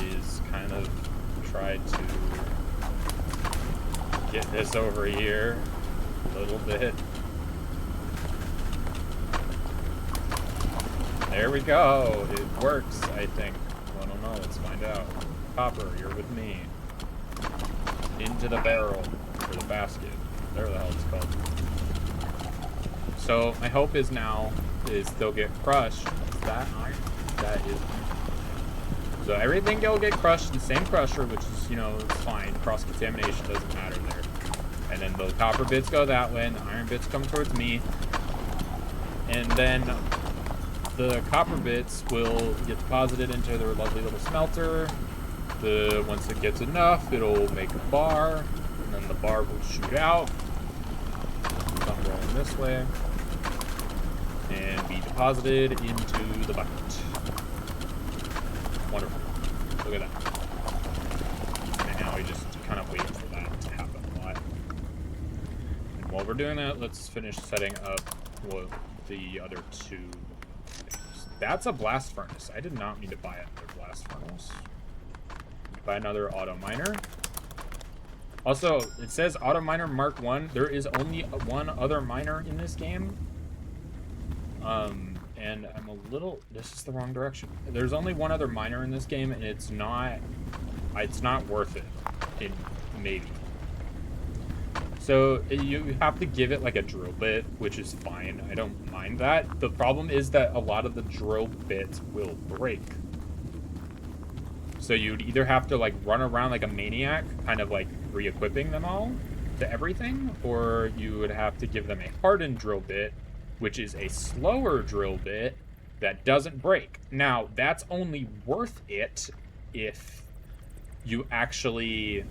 is kind of try to get this over here a little bit. There we go. It works, I think. I don't know. Let's find out. Copper, you're with me. Into the barrel. Or the basket. Whatever the hell it's called. So, my hope is now is they'll get crushed. Is that iron? That is. So, everything will get crushed in the same crusher, which is, you know, it's fine. Cross-contamination doesn't matter there. And then the copper bits go that way, and the iron bits come towards me. And then the copper bits will get deposited into their lovely little smelter. Once it gets enough, it'll make a bar, and then the bar will shoot out, come rolling this way, and be deposited into the bucket. Wonderful. Look at that. And now we just kind of wait for that to happen a lot. And while we're doing that, let's finish setting up the other two. That's a blast furnace. I did not mean to buy another blast furnace. Buy another auto miner. Also, it says auto miner Mark 1. There is only one other miner in this game. And I'm a little... This is the wrong direction. There's only one other miner in this game, and it's not worth it. Maybe. So you have to give it like a drill bit, which is fine. I don't mind that. The problem is that a lot of the drill bits will break. So you'd either have to like run around like a maniac, kind of like re-equipping them all to everything, or you would have to give them a hardened drill bit, which is a slower drill bit that doesn't break. Now, that's only worth it if you actually...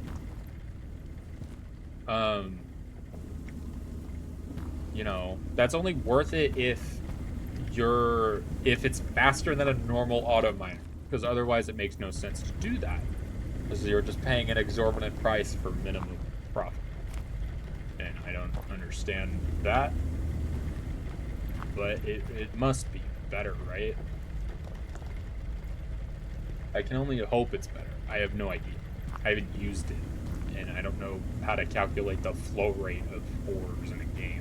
you know, that's only worth it if it's faster than a normal auto miner, because otherwise it makes no sense to do that, because you're just paying an exorbitant price for minimum profit, and I don't understand that, but it must be better, right? I can only hope it's better. I have no idea. I haven't used it, and I don't know how to calculate the flow rate of ores in a game.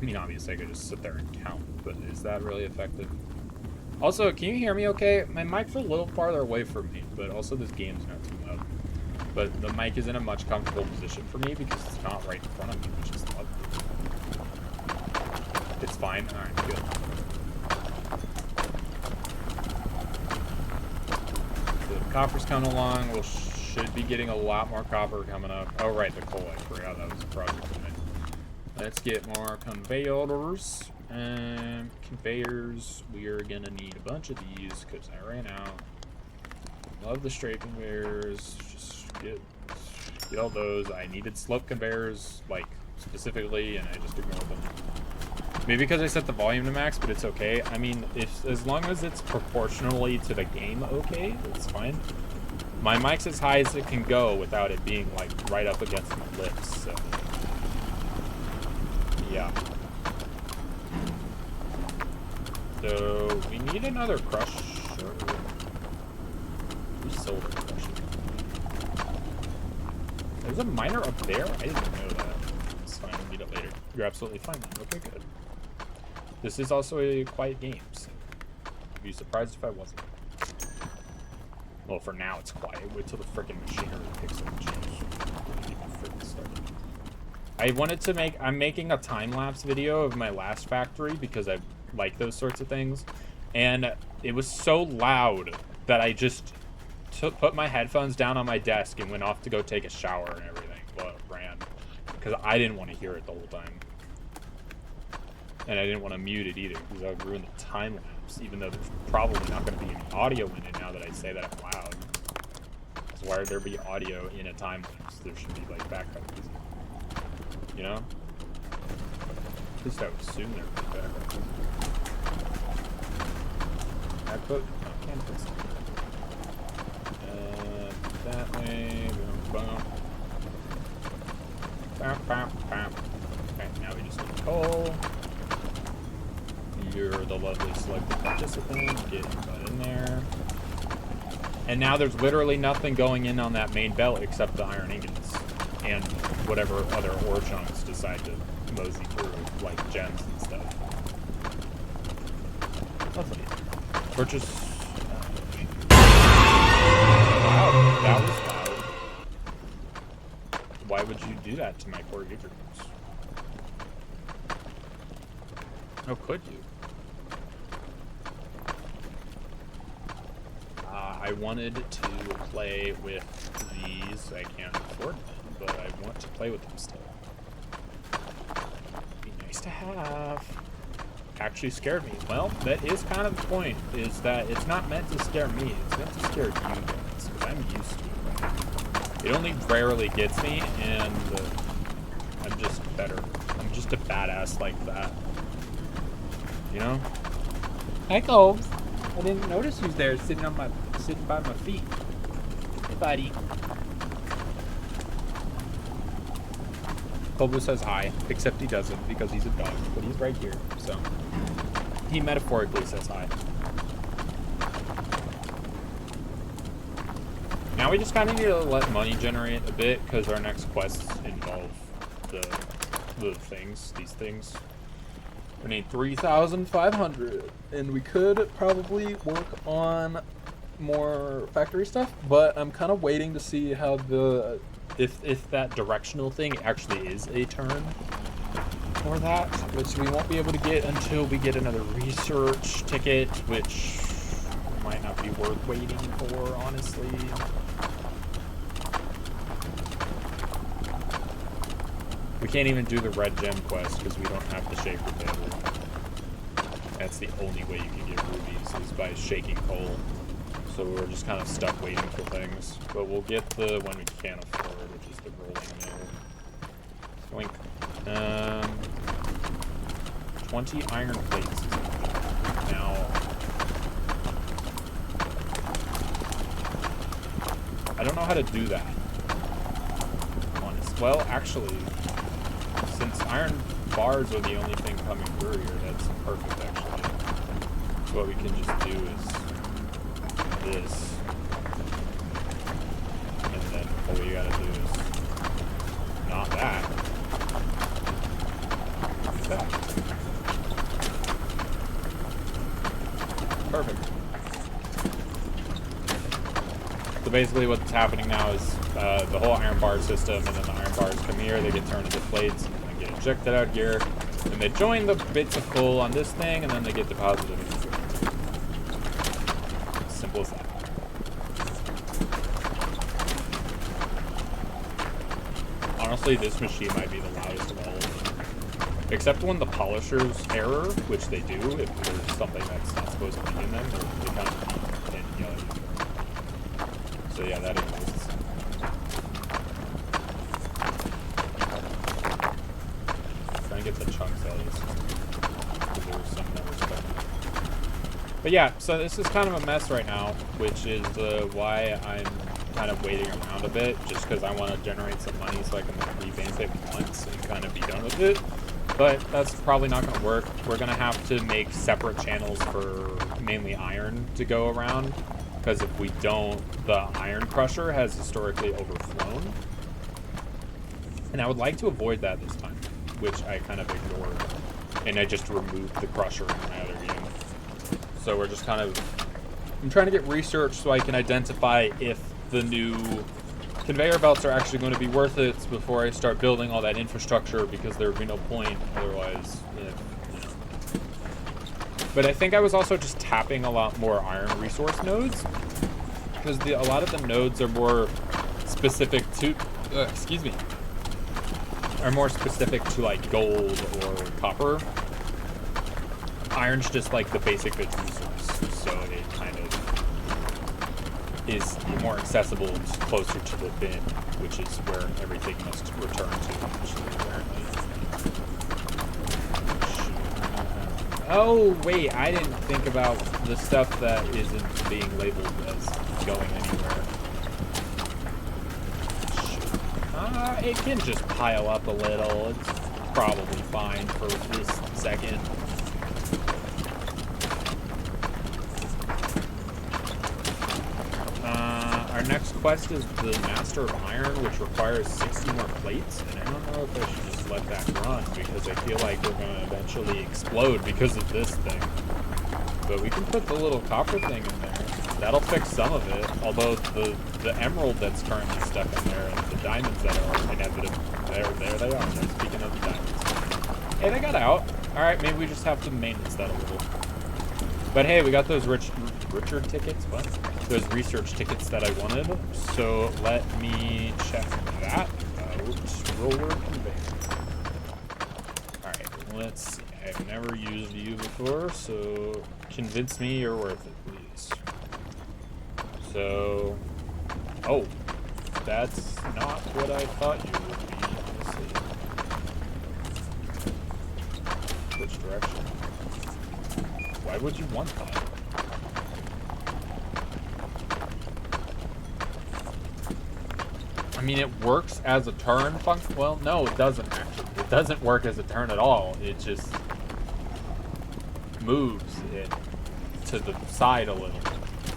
I mean, obviously I could just sit there and count, but is that really effective? Also, can you hear me okay? My mic's a little farther away from me, but also this game's not too loud. But the mic is in a much comfortable position for me because it's not right in front of me, which is lovely. It's fine. Alright, good. The copper's coming along. We should be getting a lot more copper coming up. Oh, right, the coal. I forgot that was a project tonight. Let's get more conveyors. Conveyors. We are gonna need a bunch of these because I ran out. Love the straight conveyors. Just get all those. I needed slope conveyors, like, specifically, and I just ignored them. Maybe because I set the volume to max, but it's okay. I mean, as long as it's proportionally to the game, okay, it's fine. My mic's as high as it can go without it being like right up against my lips, so yeah. So we need another crusher. We sold a crusher. There's a miner up there? I didn't know that. It's fine, we'll meet it later. You're absolutely fine then. Okay, good. This is also a quiet game, so I'd be surprised if I wasn't. Well, for now it's quiet. Wait till the frickin' machinery picks up and changes. I wanted to make... I'm making a time-lapse video of my last factory because I like those sorts of things. And it was so loud that I just put my headphones down on my desk and went off to go take a shower and everything while it ran. Because I didn't want to hear it the whole time. And I didn't want to mute it either because I would ruin the time-lapse, even though there's probably not going to be any audio in it now that I say that out loud. Because why would there be audio in a time-lapse? There should be, like, background music. You know? At least I would assume there would be background music. I put... I can't put something. That way. Boom, boom. Bam, bam, bam. Okay, now we just need coal. You're the lovely selected participant. Get your butt in there. And now there's literally nothing going in on that main belt except the iron ingots. And whatever other ore chunks decide to mosey through, like gems and stuff. Lovely. Purchase... wow, that was loud. Why would you do that to my poor gigahertz? Oh, could you? I wanted to play with these. I can't afford them, but I want to play with them still. Be nice to have. Actually scared me. Well, that is kind of the point, is that it's not meant to scare me. It's meant to scare you guys, because I'm used to it. It only rarely gets me, and I'm just better. I'm just a badass like that. You know? Hi, Colbs. I didn't notice you was there sitting by my feet. Hey, buddy. Colbus says hi, except he doesn't because he's a dog, but he's right here, so he metaphorically says hi. Now we just kind of need to let money generate a bit because our next quests involve the things, these things. We need 3,500, and we could probably work on more factory stuff, but I'm kind of waiting to see how if that directional thing actually is a turn for that, which we won't be able to get until we get another research ticket, which might not be worth waiting for, honestly. We can't even do the red gem quest because we don't have the shaker table. That's the only way you can get rubies is by shaking coal. So we're just kind of stuck waiting for things. But we'll get the one we can't afford, which is the rolling mill. 20 iron plates. Now, I don't know how to do that. Honest. Well, actually, since iron bars are the only thing coming through here, that's perfect, actually. So what we can just do is this, and then all we gotta do is not that. That. Perfect. So basically what's happening now is the whole iron bar system, and then the iron bars come here, they get turned into plates, and get ejected out here, and they join the bits of coal on this thing, and then they get deposited into this. Simple as that. Honestly, this machine might be the loudest of all of them. Except when the polishers error, which they do, if there's something that's not supposed to be in them, they kind of beep and yell at you. So yeah, that exists. Trying to get the chunks at least. Because there was some that were stuck. But yeah, so this is kind of a mess right now, which is why I'm kind of waiting around a bit just because I want to generate some money so I can revamp it once and kind of be done with it. But that's probably not going to work. We're going to have to make separate channels for mainly iron to go around, because if we don't, the iron crusher has historically overflown. And I would like to avoid that this time, which I kind of ignored. And I just removed the crusher in my other game. So we're just kind of... I'm trying to get research so I can identify if the new conveyor belts are actually going to be worth it before I start building all that infrastructure, because there would be no point otherwise. You know. But I think I was also just tapping a lot more iron resource nodes, because a lot of the nodes are more specific to, are more specific to like gold or copper. Iron's just like the basic bits resource, so it kind of is more accessible and closer to the bin, which is where everything must return to eventually, apparently. Oh, wait, I didn't think about the stuff that isn't being labeled as going anywhere. It can just pile up a little. It's probably fine for this second. Our next quest is the Master of Iron, which requires 60 more plates, and I don't know if I should just let that run, because I feel like we're going to eventually explode because of this thing. But we can put the little copper thing in there. That'll fix some of it, although the emerald that's currently stuck in there and the diamonds that are inevitable, there they are. Speaking of the diamonds. Hey, they got out. Alright, maybe we just have to maintenance that a little. But hey, we got those richer tickets, what? Those research tickets that I wanted, so let me check that out. Roller conveyor. Alright, let's see. I've never used you before, so convince me you're worth it, please. So, oh, that's not what I thought you would be, honestly. Which direction? Why would you want that? I mean, it works as a turn function. Well, no, it doesn't actually. It doesn't work as a turn at all. It just moves it to the side a little.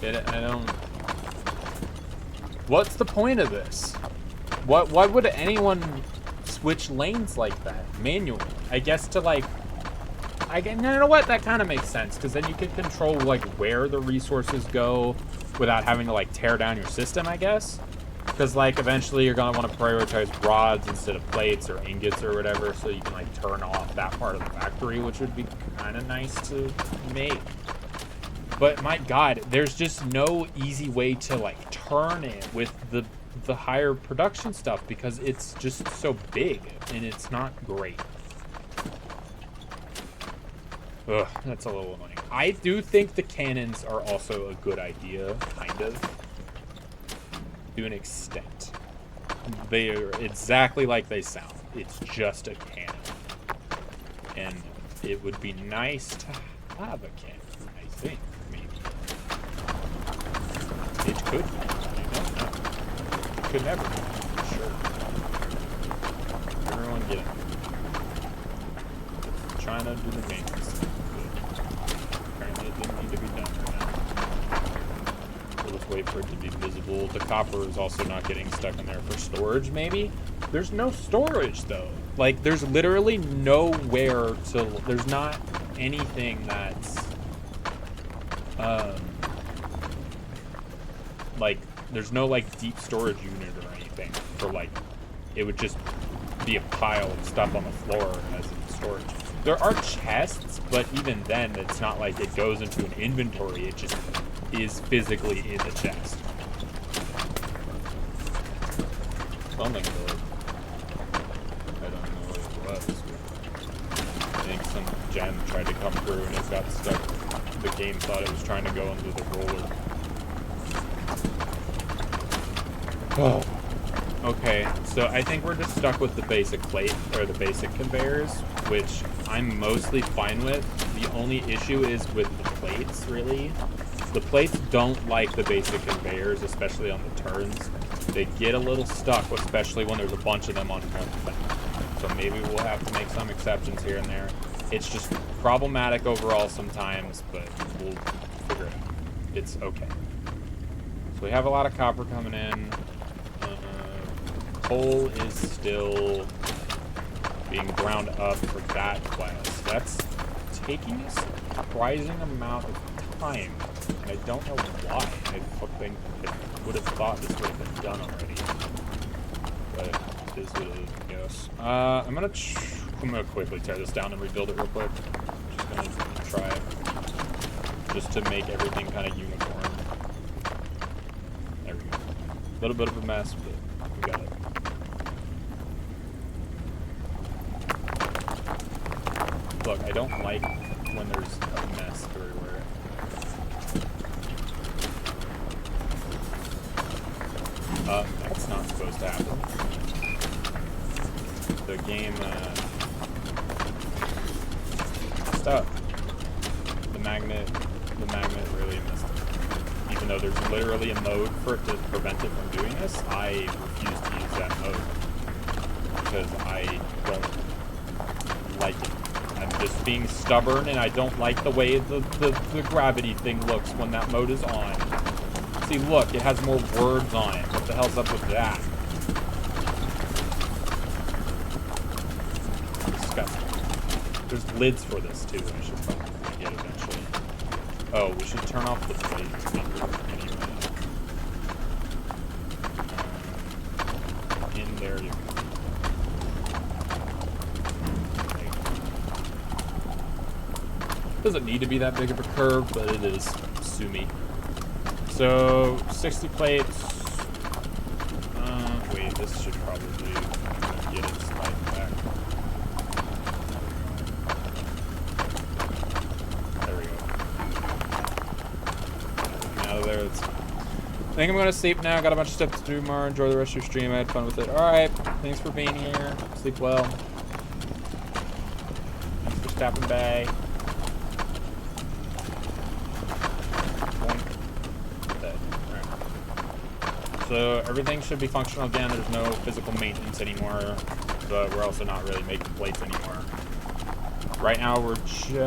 I don't... What's the point of this? Why would anyone switch lanes like that manually? I guess to like... you know what? That kind of makes sense, because then you can control like where the resources go without having to like tear down your system, I guess. Because, like, eventually you're going to want to prioritize rods instead of plates or ingots or whatever, so you can, like, turn off that part of the factory, which would be kind of nice to make. But, my God, there's just no easy way to, like, turn it with the higher production stuff, because it's just so big, and it's not great. Ugh, that's a little annoying. I do think the cannons are also a good idea, kind of. To an extent. They are exactly like they sound. It's just a cannon. And it would be nice to have a cannon, I think, maybe. It could be. I don't know. It could never be, for sure. Everyone get it. Trying to do the maintenance thing. Apparently it didn't need to be done right now. We'll just wait for it to be visible. The copper is also not getting stuck in there for storage, maybe? There's no storage, though. Like, there's literally nowhere to... There's not anything that's... like, there's no, like, deep storage unit or anything for, like... It would just be a pile of stuff on the floor as in storage. There are chests, but even then, it's not like it goes into an inventory. It just... is physically in the chest. Something good. I don't know what it was. I think some gem tried to come through and it got stuck. The game thought it was trying to go into the roller. Oh. Okay, so I think we're just stuck with the basic plate, or the basic conveyors, which I'm mostly fine with. The only issue is with the plates, really. The plates don't like the basic conveyors, especially on the turns. They get a little stuck, especially when there's a bunch of them on one thing. So maybe we'll have to make some exceptions here and there. It's just problematic overall sometimes, but we'll figure it out. It's okay. So we have a lot of copper coming in. Coal is still being ground up for that quest. That's taking a surprising amount of time, and I don't know why. I would have thought this would have been done already, but it is what it is, I guess. I'm gonna quickly tear this down and rebuild it real quick. Just gonna try it, just to make everything kind of uniform. There we go. A little bit of a mess, but we got it. Look, I don't like when there's a mess everywhere. That's not supposed to happen. The game, messed up. The magnet really messed up. Even though there's literally a mode for it to prevent it from doing this, I refuse to use that mode. Because I don't like it. I'm just being stubborn, and I don't like the way the gravity thing looks when that mode is on. See, look, it has more words on it. What the hell's up with that? Disgusting. There's lids for this, too. I should probably get eventually. Oh, we should turn off the plate speaker anyway. In there you go. Doesn't need to be that big of a curve, but it is. Sue me. So 60 plates. Wait, this should probably get it slide back. There we go. Out of there. I think I'm gonna sleep now. Got a bunch of stuff to do tomorrow. Enjoy the rest of your stream. I had fun with it. All right. Thanks for being here. Sleep well. Thanks for stopping by. So everything should be functional again. There's no physical maintenance anymore, but we're also not really making plates anymore. Right now we're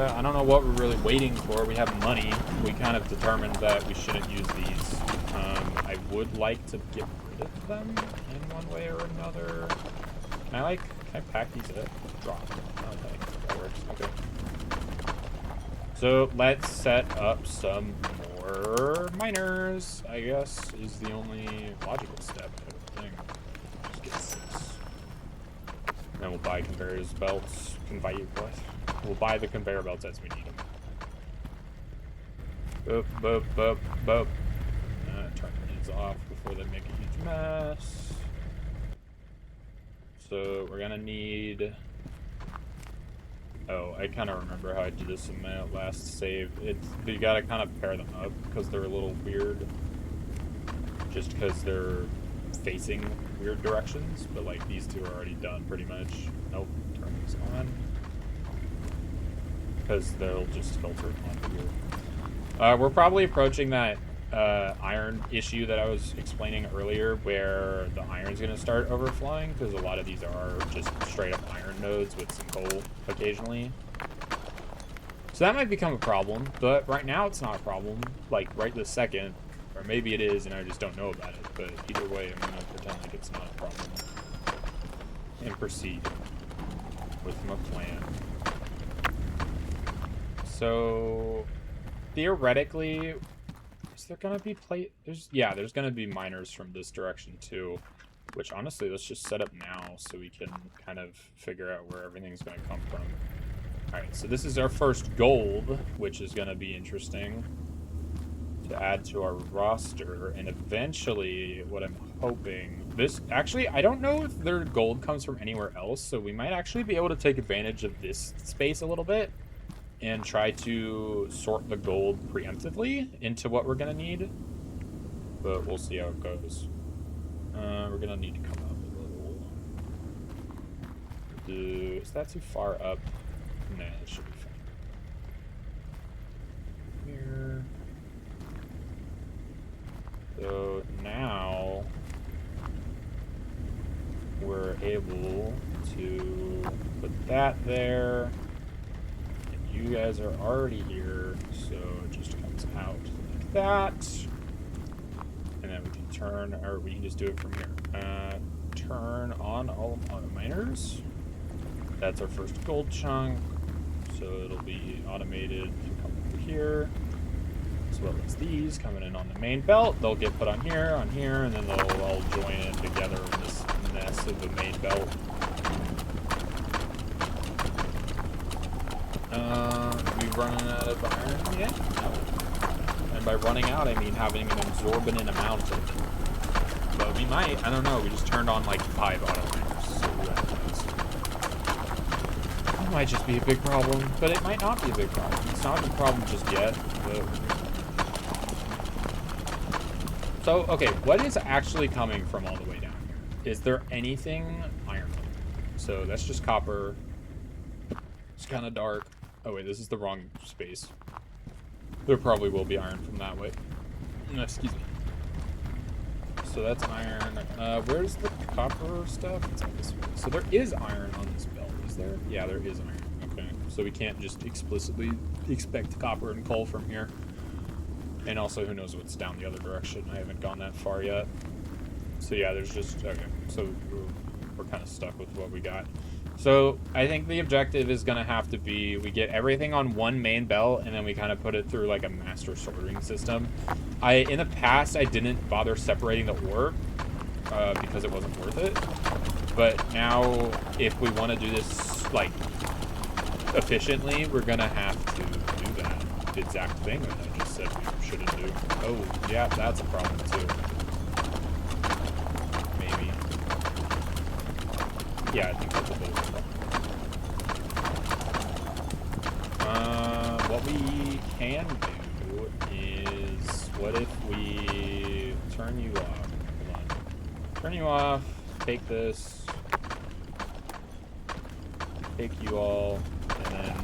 I don't know what we're really waiting for. We have money. We kind of determined that we shouldn't use these. I would like to get rid of them in one way or another. Can I pack these up? Drop. Okay, that works. Okay. So let's set up some more miners, I guess, is the only logical step, I would think. Just get 6. And then we'll buy conveyor belts. We'll buy the conveyor belts as we need them. Boop, boop, boop, boop. Turn these off before they make a huge mess. So we're gonna need... Oh, I kind of remember how I did this in my last save. You gotta kind of pair them up because they're a little weird. Just because they're facing weird directions, but like these two are already done pretty much. Nope, turn these on. Because they'll just filter on here. We're probably approaching that iron issue that I was explaining earlier, where the iron's going to start overflowing, because a lot of these are just straight up iron nodes with some coal occasionally. So that might become a problem, but right now it's not a problem, like right this second, or maybe it is and I just don't know about it, but either way I'm going to pretend like it's not a problem and proceed with my plan. So theoretically, is there gonna be there's gonna be miners from this direction too, which honestly let's just set up now so we can kind of figure out where everything's gonna come from. Alright, so this is our first gold, which is gonna be interesting to add to our roster, and eventually what I'm hoping actually I don't know if their gold comes from anywhere else, so we might actually be able to take advantage of this space a little bit and try to sort the gold preemptively into what we're gonna need, but we'll see how it goes. We're gonna need to come up a little. Is that too far up? Nah, it should be fine. Here. So now we're able to put that there. And you guys are already here, so it just comes out like that. And then we can turn, or we can just do it from here. Turn on all auto miners. That's our first gold chunk. So it'll be automated to come over here. As well as these coming in on the main belt. They'll get put on here, and then they'll all join in together in this mess of the main belt. We running out of iron yet? No. And by running out, I mean having an absorbent amount of it. But we might, I don't know, we just turned on like 5 auto miners, so who knows. It might just be a big problem, but it might not be a big problem. It's not a big problem just yet, but... So, okay, what is actually coming from all the way down here? Is there anything iron? So that's just copper. It's kind of dark. Oh wait, this is the wrong space. There probably will be iron from that way. Excuse me. So that's iron. Where's the copper stuff? It's on this way. So there is iron on this belt, is there? Yeah, there is iron. Okay. So we can't just explicitly expect copper and coal from here. And also, who knows what's down the other direction. I haven't gone that far yet. So yeah, there's just... Okay, so we're kind of stuck with what we got. So I think the objective is going to have to be we get everything on one main belt, and then we kind of put it through like a master sorting system. In the past, I didn't bother separating the ore because it wasn't worth it. But now, if we want to do this like efficiently, we're going to have to do that exact thing that I just said we shouldn't do. Oh, yeah, that's a problem too. Maybe. Yeah, I think that's a bit of a problem. What we can do is, what if we turn you off? Hold on. Turn you off, take this, take you all, and then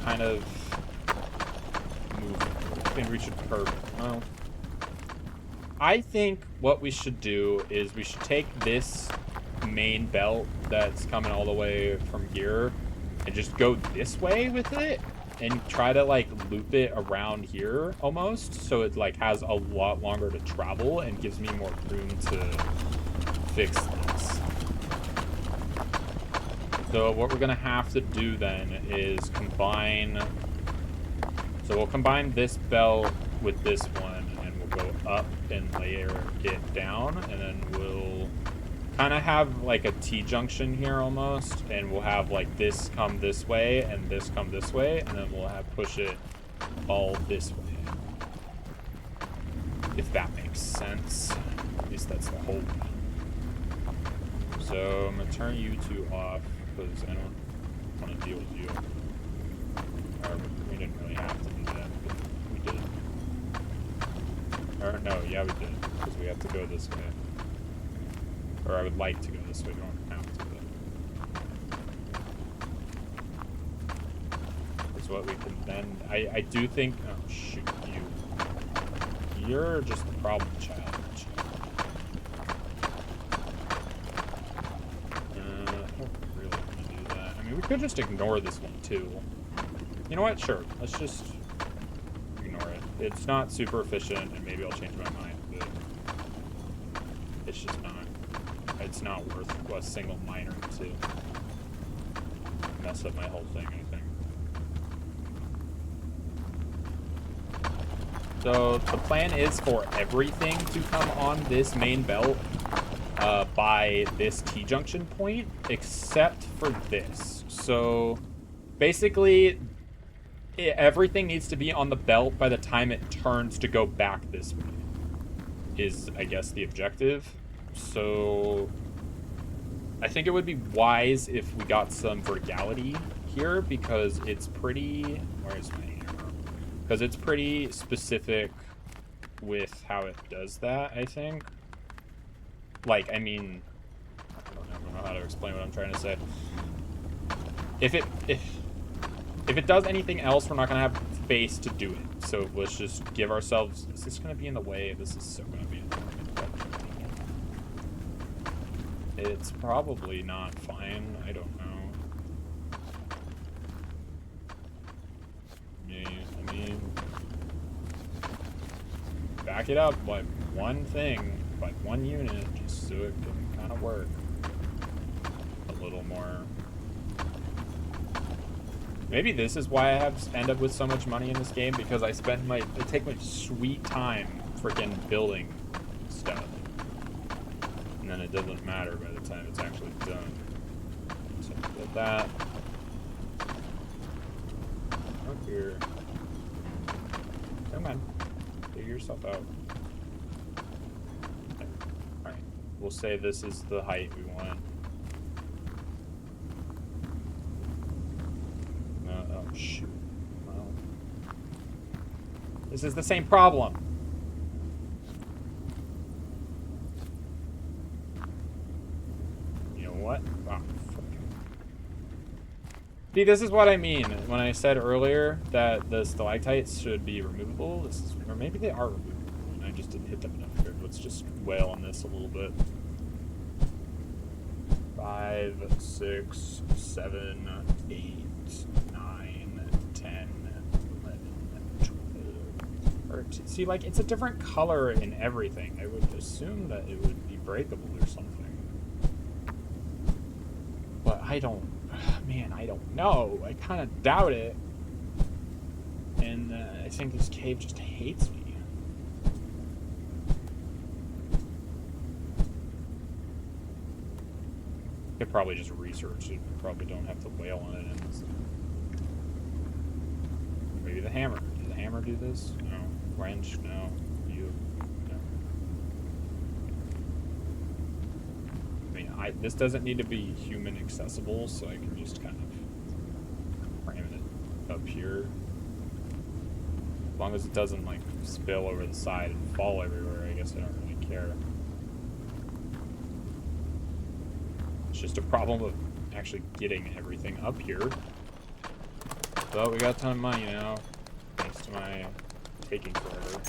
kind of move and reach a curve. Well, I think what we should do is we should take this main belt that's coming all the way from here and just go this way with it and try to like loop it around here almost, so it like has a lot longer to travel and gives me more room to fix this. So what we're gonna have to do then is combine, so we'll combine this belt with this one, and we'll go up and layer it down, and then we'll kind of have like a T-junction here almost, and we'll have like this come this way and this come this way, and then we'll have push it all this way. If that makes sense. At least that's the hope. So I'm gonna turn you two off because I don't want to deal with you. Or we didn't really have to do that, but we did. Or no, yeah, we did, because we have to go this way. Or I would like to go this way, don't have to. Is what we can then... I do think... Oh, shoot, you. You're just the problem child. We could just ignore this one too. You know what? Sure. Let's just ignore it. It's not super efficient, and maybe I'll change my mind, but it's just not. It's not worth a single miner to mess up my whole thing, I think. So the plan is for everything to come on this main belt by this T-junction point, except for this. So basically, everything needs to be on the belt by the time it turns to go back this way, is, I guess, the objective. So I think it would be wise if we got some verticality here, because it's pretty... Where's my arrow? Because it's pretty specific with how it does that, I think. Like, I mean... I don't know how to explain what I'm trying to say. If If it does anything else, we're not going to have space to do it. So let's just give ourselves... Is this going to be in the way? This is so going to be in the way. It's probably not fine. I don't know. I mean... Back it up by one thing, by one unit, just so it can kind of work a little more. Maybe this is why I end up with so much money in this game, because I take my sweet time freaking building stuff. And then it doesn't matter by the time it's actually done. So build that. Up here. Come on. Figure yourself out. Alright. We'll say this is the height we want. Oh, shoot. Well. This is the same problem. You know what? Wow. See, this is what I mean when I said earlier that the stalactites should be removable. Or maybe they are removable, and I just didn't hit them enough here. Let's just wail on this a little bit. 5, 6, 7, 8, 9, 10, 11, 12. See, like, it's a different color in everything. I would assume that it would be breakable or something. But I don't... Man, I don't know. I kind of doubt it. And I think this cave just hates me. I could probably just research it. Probably don't have to wail on it. Maybe the hammer. Does the hammer do this? No. Wrench? No. You? No. I mean, this doesn't need to be human accessible, so I can just kind of frame it up here. As long as it doesn't, like, spill over the side and fall everywhere, I guess I don't really care. It's just a problem of actually getting everything up here. But we got a ton of money now, thanks to my taking forever.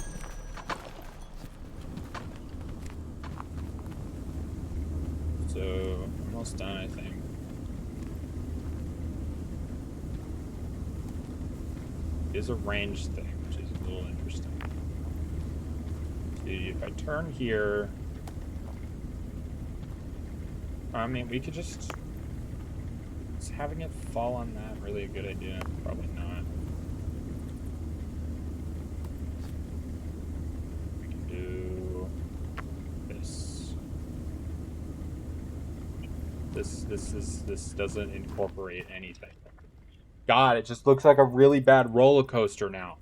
So, almost done, I think. It is a range thing, which is a little interesting. See, if I turn here... I mean, we could just... Is having it fall on that really a good idea? Probably not. We can do... this. This doesn't incorporate anything. God, it just looks like a really bad roller coaster now.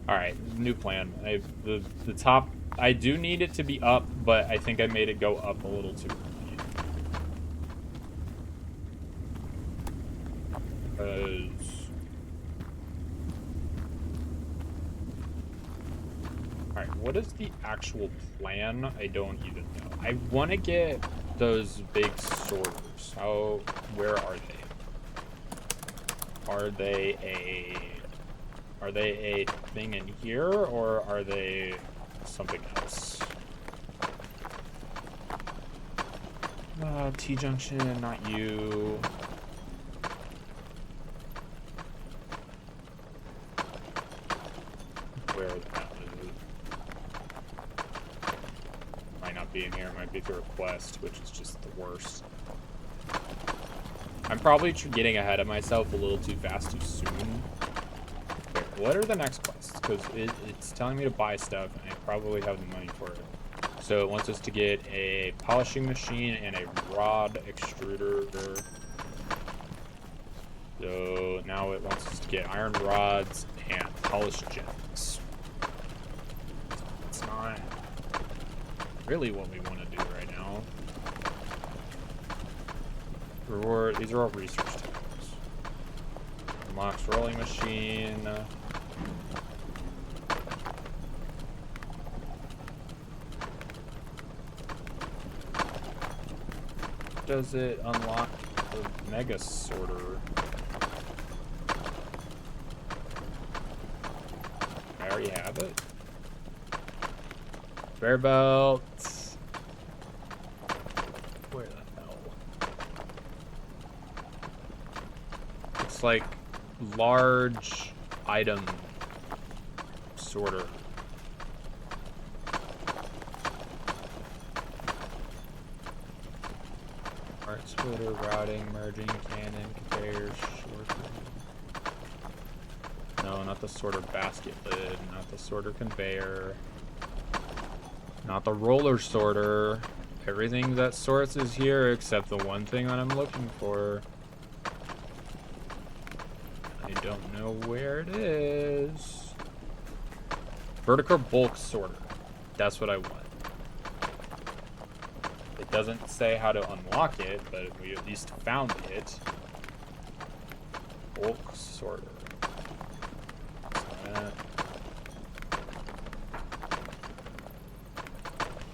Alright, new plan. The top... I do need it to be up, but I think I made it go up a little too early. Alright, what is the actual plan? I don't even know. I want to get those big sorters. Where are they? Are they a thing in here, or are they something else? T-junction, not you. Where the hell is it? Might not be in here. It might be through a quest, which is just the worst. I'm probably getting ahead of myself a little too fast too soon. Okay, what are the next quests? Because it's telling me to buy stuff, and I probably have the money for it. So it wants us to get a polishing machine and a rod extruder. So now it wants us to get iron rods and polished gems. It's not really what we want to do right now. Reward, these are all research tokens. Unlocks rolling machine. Does it unlock the mega sorter? already have it. Conveyor belt. Where the hell? It's like large item sorter. Part splitter, routing, merging, cannon, conveyor, sorter. No, not the sorter basket lid, not the sorter conveyor, not the roller sorter. Everything that sorts is here except the one thing that I'm looking for. I don't know where it is. Vertical bulk sorter. That's what I want. It doesn't say how to unlock it, but we at least found it. Bulk sorter.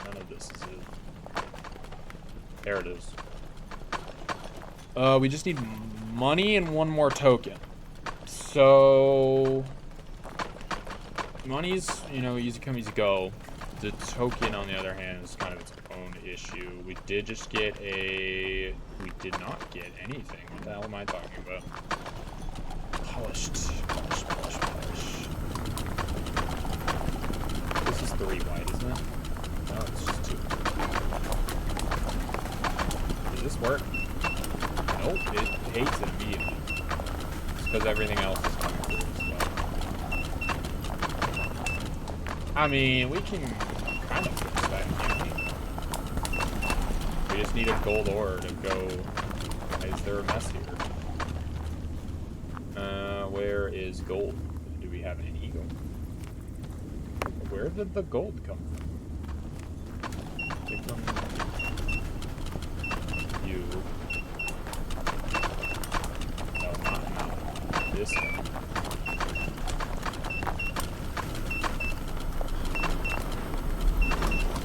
None of this is it. There it is. We just need money and one more token. So money's, you know, easy come, easy go. The token, on the other hand, is kind of its own issue. We did just get a... We did not get anything. What the hell am I talking about? Polished. This is 3 wide, isn't it? No, it's just 2. Does this work? Nope, it hates it immediately. It's because everything else is coming through as well. I mean, we can kind of fix that, can't we? We just need a gold ore to go. Why is there a mess here? Where is gold? Do we have any gold? Where did the gold come from? Came from you. No, not this one.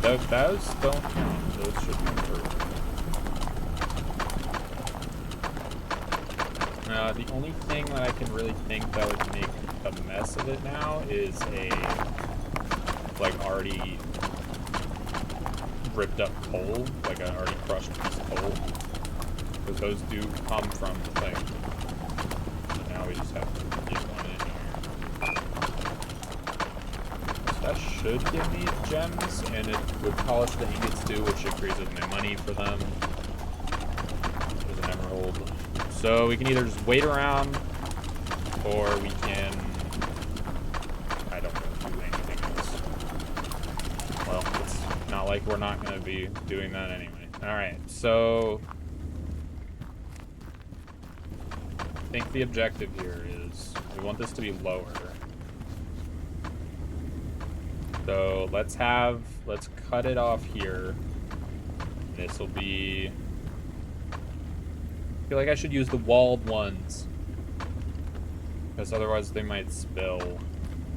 Those don't count. Those should come through. The only thing that I can really think that would make a mess of it now is a, like, already ripped up coal, like an already crushed piece of coal. Because those do come from the thing. So now we just have to get one in here. So that should give me gems, and it would polish the ingots too, which increases my money for them. There's an emerald. So we can either just wait around, or we can, I don't know, do anything else. Well, it's not like we're not going to be doing that anyway. Alright, so I think the objective here is we want this to be lower. So let's cut it off here. This will be, I feel like I should use the walled ones, because otherwise they might spill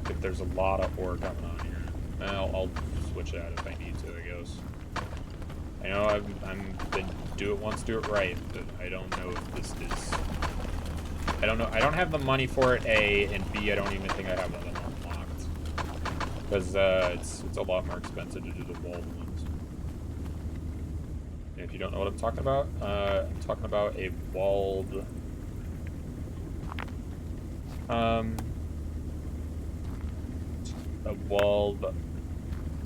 if there's a lot of ore coming on here. I'll switch it out if I need to, I guess. I know I'm been do it once, do it right, but I don't know if this is, I don't know. I don't have the money for it, A, and B, I don't even think I have them unlocked, because it's a lot more expensive to do the walled ones. If you don't know what I'm talking about a walled,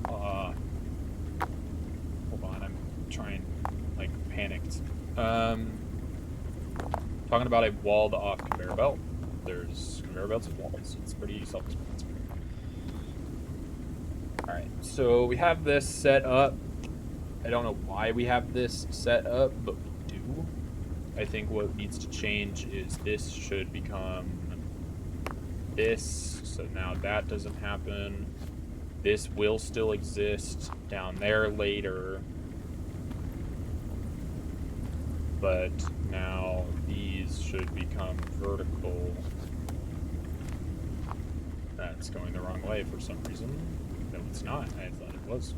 hold on, I'm trying, like, panicked. Talking about a walled off conveyor belt. There's conveyor belts and walls. It's pretty self-explanatory. Alright, so we have this set up. I don't know why we have this set up, but we do. I think what needs to change is this should become this, so now that doesn't happen. This will still exist down there later, but now these should become vertical. That's going the wrong way for some reason. No, it's not. I thought it was.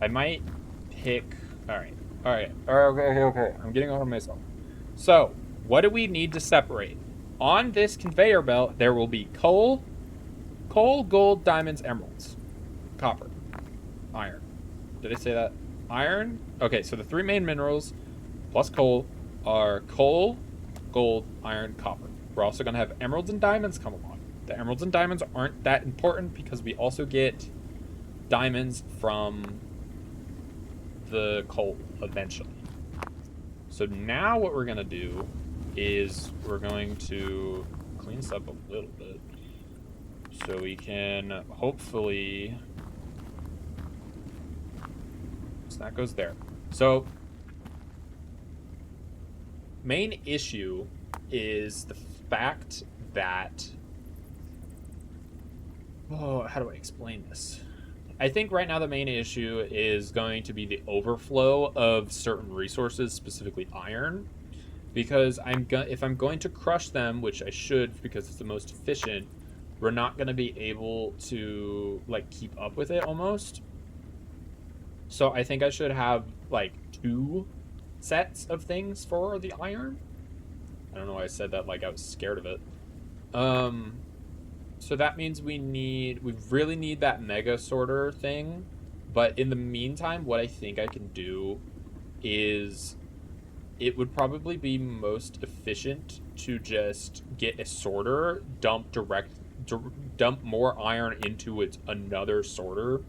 I might pick. All right. Okay. I'm getting over myself. So What do we need to separate? On this conveyor belt, there will be coal, gold, diamonds, emeralds, copper, iron. Did I say that? Iron? Okay, so the 3 main minerals plus coal are coal, gold, iron, copper. We're also going to have emeralds and diamonds come along. The emeralds and diamonds aren't that important because we also get diamonds from the coal eventually. So now what we're going to do is we're going to clean this up a little bit so we can hopefully... So that goes there. So main issue is the fact that... Oh, how do I explain this? I think right now the main issue is going to be the overflow of certain resources, specifically iron. Because if I'm going to crush them, which I should because it's the most efficient, we're not going to be able to like keep up with it almost. So I think I should have like 2 sets of things for the iron. I don't know why I said that like I was scared of it. So that means we really need that mega sorter thing. But in the meantime, what I think I can do is it would probably be most efficient to just get a sorter, dump more iron into another sorter.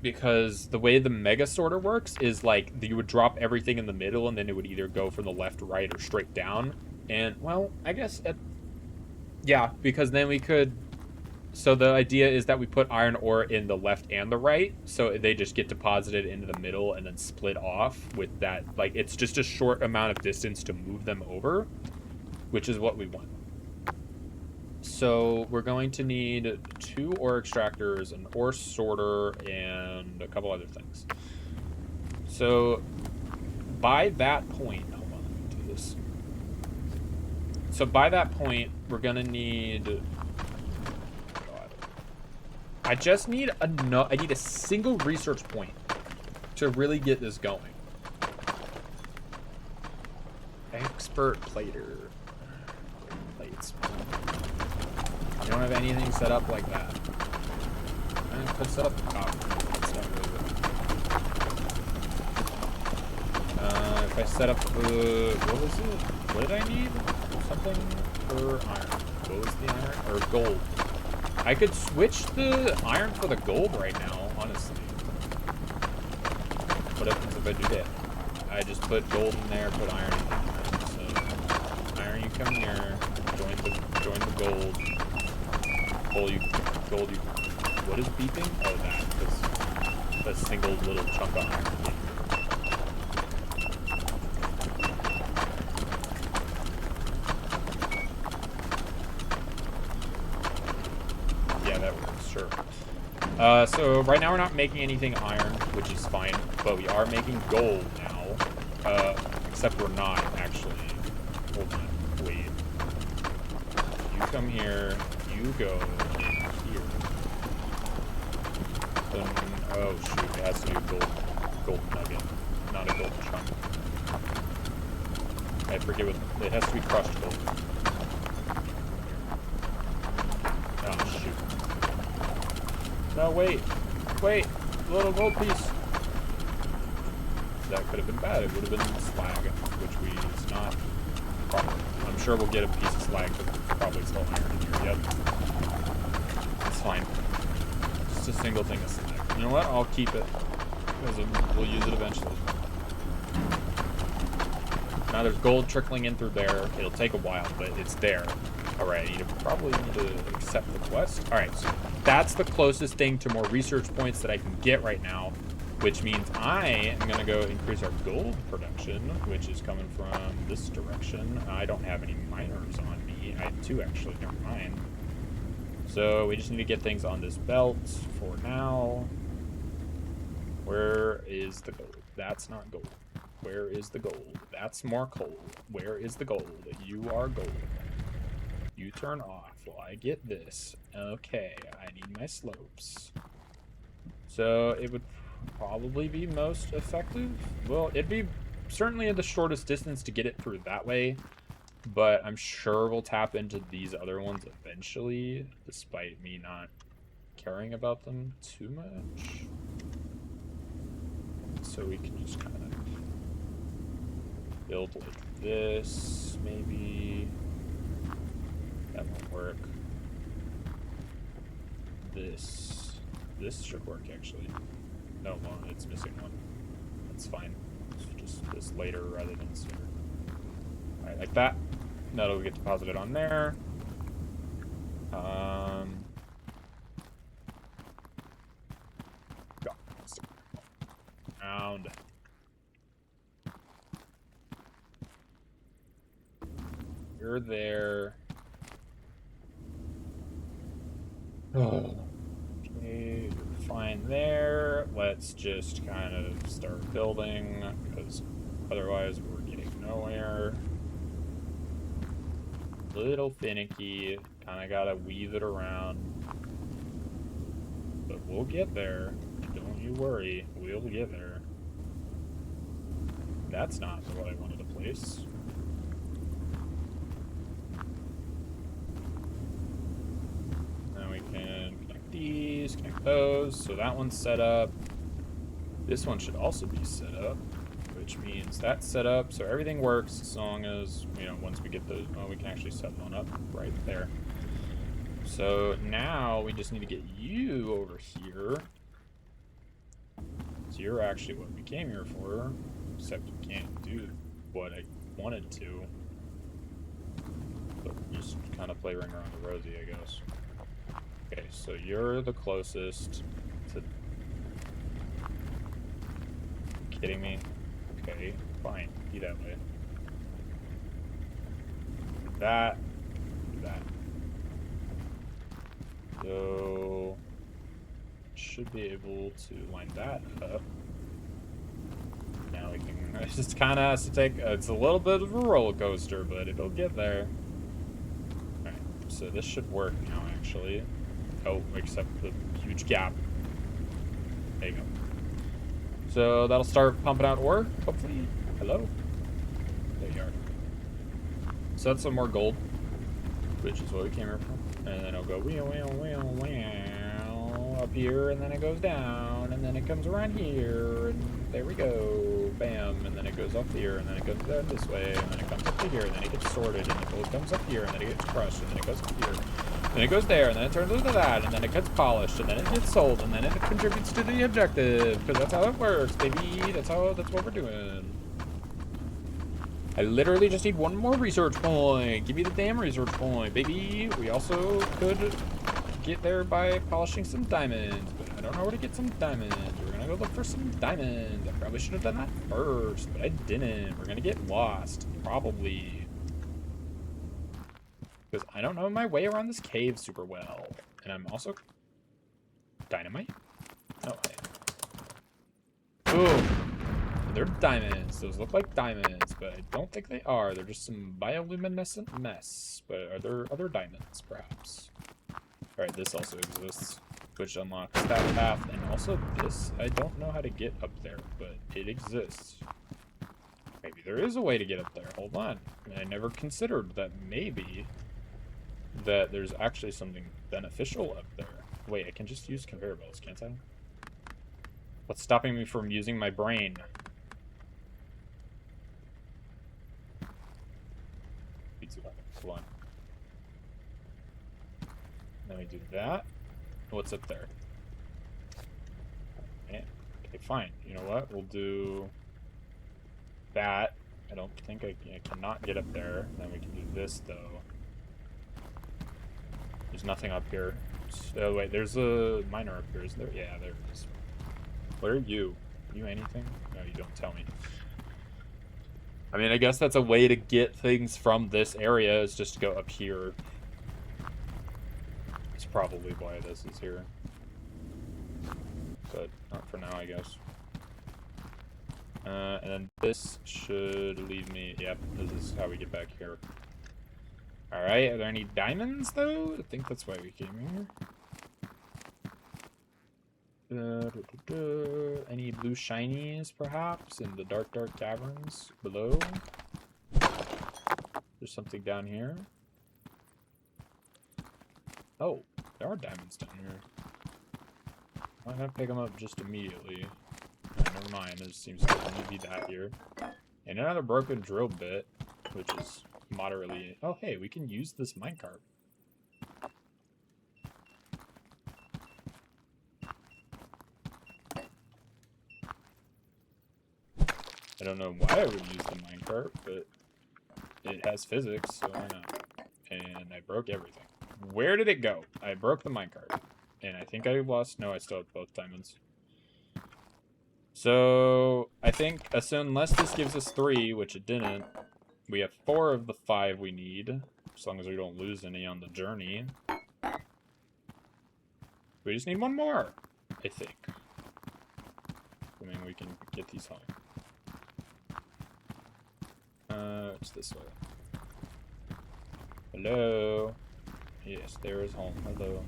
Because the way the mega sorter works is like you would drop everything in the middle and then it would either go from the left, right, or straight down. And, well, I guess... yeah, because then we could... So the idea is that we put iron ore in the left and the right, so they just get deposited into the middle and then split off with that. Like, it's just a short amount of distance to move them over, which is what we want. So we're going to need 2 ore extractors, an ore sorter, and a couple other things. So by that point... Hold on, let me do this. So by that point, we're going to need... I just need I need a single research point to really get this going. Expert plater. Plates. You don't have anything set up like that. I could set up the top. That's not really good. If I set up what was it? What did I need? Something for iron. What was the iron? Or gold. I could switch the iron for the gold right now, honestly. What happens if I do that? I just put gold in there, put iron in there. So, iron, you come here. Join the gold. Gold, you. What is beeping? Oh, that. Because that single little chunk of iron. So right now we're not making anything iron, which is fine, but we are making gold now. Except we're not, actually. Hold on, wait. You come here, you go here. Then, oh shoot, it has to be a gold nugget, not a gold chunk. I forget what, it has to be crushed gold. Oh shoot. No, wait, little gold piece. That could have been bad. It would have been slag, which is not proper. I'm sure we'll get a piece of slag, but there's probably still iron in here. Yep. It's fine. Just a single thing of slag. You know what? I'll keep it, because we'll use it eventually. Now there's gold trickling in through there. It'll take a while, but it's there. Alright, I probably need to accept the quest. Alright, so that's the closest thing to more research points that I can get right now, which means I am going to go increase our gold production, which is coming from this direction. I don't have any miners on me. I have 2, actually. Never mind. So we just need to get things on this belt for now. Where is the gold? That's not gold. Where is the gold? That's more coal. Where is the gold? You are gold. You turn off while I get this. Okay, I need my slopes. So it would probably be most effective. Well, it'd be certainly the shortest distance to get it through that way. But I'm sure we'll tap into these other ones eventually, despite me not caring about them too much. So we can just kind of build like this, maybe. That won't work. This should work, actually. No, well, it's missing one. That's fine. It's just this later rather than sooner. Alright, like that. That'll get deposited on there. Go. Round. You're there. Oh. Okay, you're fine there. Let's just kind of start building, because otherwise we're getting nowhere. Little finicky, kind of gotta weave it around, but we'll get there. Don't you worry, we'll get there. That's not what I wanted to place. Now we can connect these, connect those. So that one's set up. This one should also be set up, which means that's set up, so everything works as long as, you know, once we get the, well, we can actually set one up right there. So now we just need to get you over here. So you're actually what we came here for, except we can't do what I wanted to. But just kind of play ring around the rosy, I guess. Okay, so you're the closest to... Kidding me? Okay, fine. Be that way. That. That. So... should be able to line that up. Now we can... It just kind of has to take... it's a little bit of a roller coaster, but it'll get there. Alright, so this should work now, actually. Oh, except the huge gap. There you go. So that'll start pumping out ore, hopefully. Hello? There you are. So that's some more gold, which is what we came here from. And then it'll go wheel, wheel, wheel, wheel, up here, and then it goes down, and then it comes around here, and there we go. Bam. And then it goes up here, and then it goes down this way, and then it comes up to here, and then it gets sorted, and it comes up here, and then it gets crushed, and then it goes up here. Then it goes there, and then it turns into that, and then it gets polished, and then it gets sold, and then it contributes to the objective, because that's how it works, baby. That's what we're doing. I literally just need one more research point. Give me the damn research point, baby. We also could get there by polishing some diamonds, but I don't know where to get some diamonds. We're gonna go look for some diamonds. I probably should have done that first, but I didn't. We're gonna get lost, probably. Because I don't know my way around this cave super well. And I'm also... Dynamite? No. Ooh. They're diamonds. Those look like diamonds, but I don't think they are. They're just some bioluminescent mess. But are there other diamonds, perhaps? Alright, this also exists, which unlocks that path. And also this, I don't know how to get up there, but it exists. Maybe there is a way to get up there. Hold on. I never considered that maybe... that there's actually something beneficial up there. Wait, I can just use conveyor belts, can't I? What's stopping me from using my brain? Hold on. Then we do that. What's up there? Okay, fine. You know what? We'll do that. I don't think I cannot get up there. Then we can do this, though. There's nothing up here. Oh, wait, there's a miner up here, isn't there? Yeah, there it is. What are you? Are you anything? No, you don't tell me. I mean, I guess that's a way to get things from this area, is just to go up here. That's probably why this is here. But not for now, I guess. And then this should leave me... Yep, this is how we get back here. Alright, are there any diamonds, though? I think that's why we came here. Any blue shinies, perhaps, in the dark caverns below? There's something down here. Oh, there are diamonds down here. I'm not gonna pick them up just immediately. Never mind, there seems to only be that here. And another broken drill bit, which is moderately... Oh, hey, we can use this minecart. I don't know why I would use the minecart, but it has physics, so why not? And I broke everything. Where did it go? I broke the minecart. And I think I lost... No, I still have both diamonds. So, I think, unless this gives us 3, which it didn't, we have 4 of the 5 we need, as long as we don't lose any on the journey. We just need 1 more, I think. Assuming we can get these home. It's this way. Hello? Yes, there is home. Hello.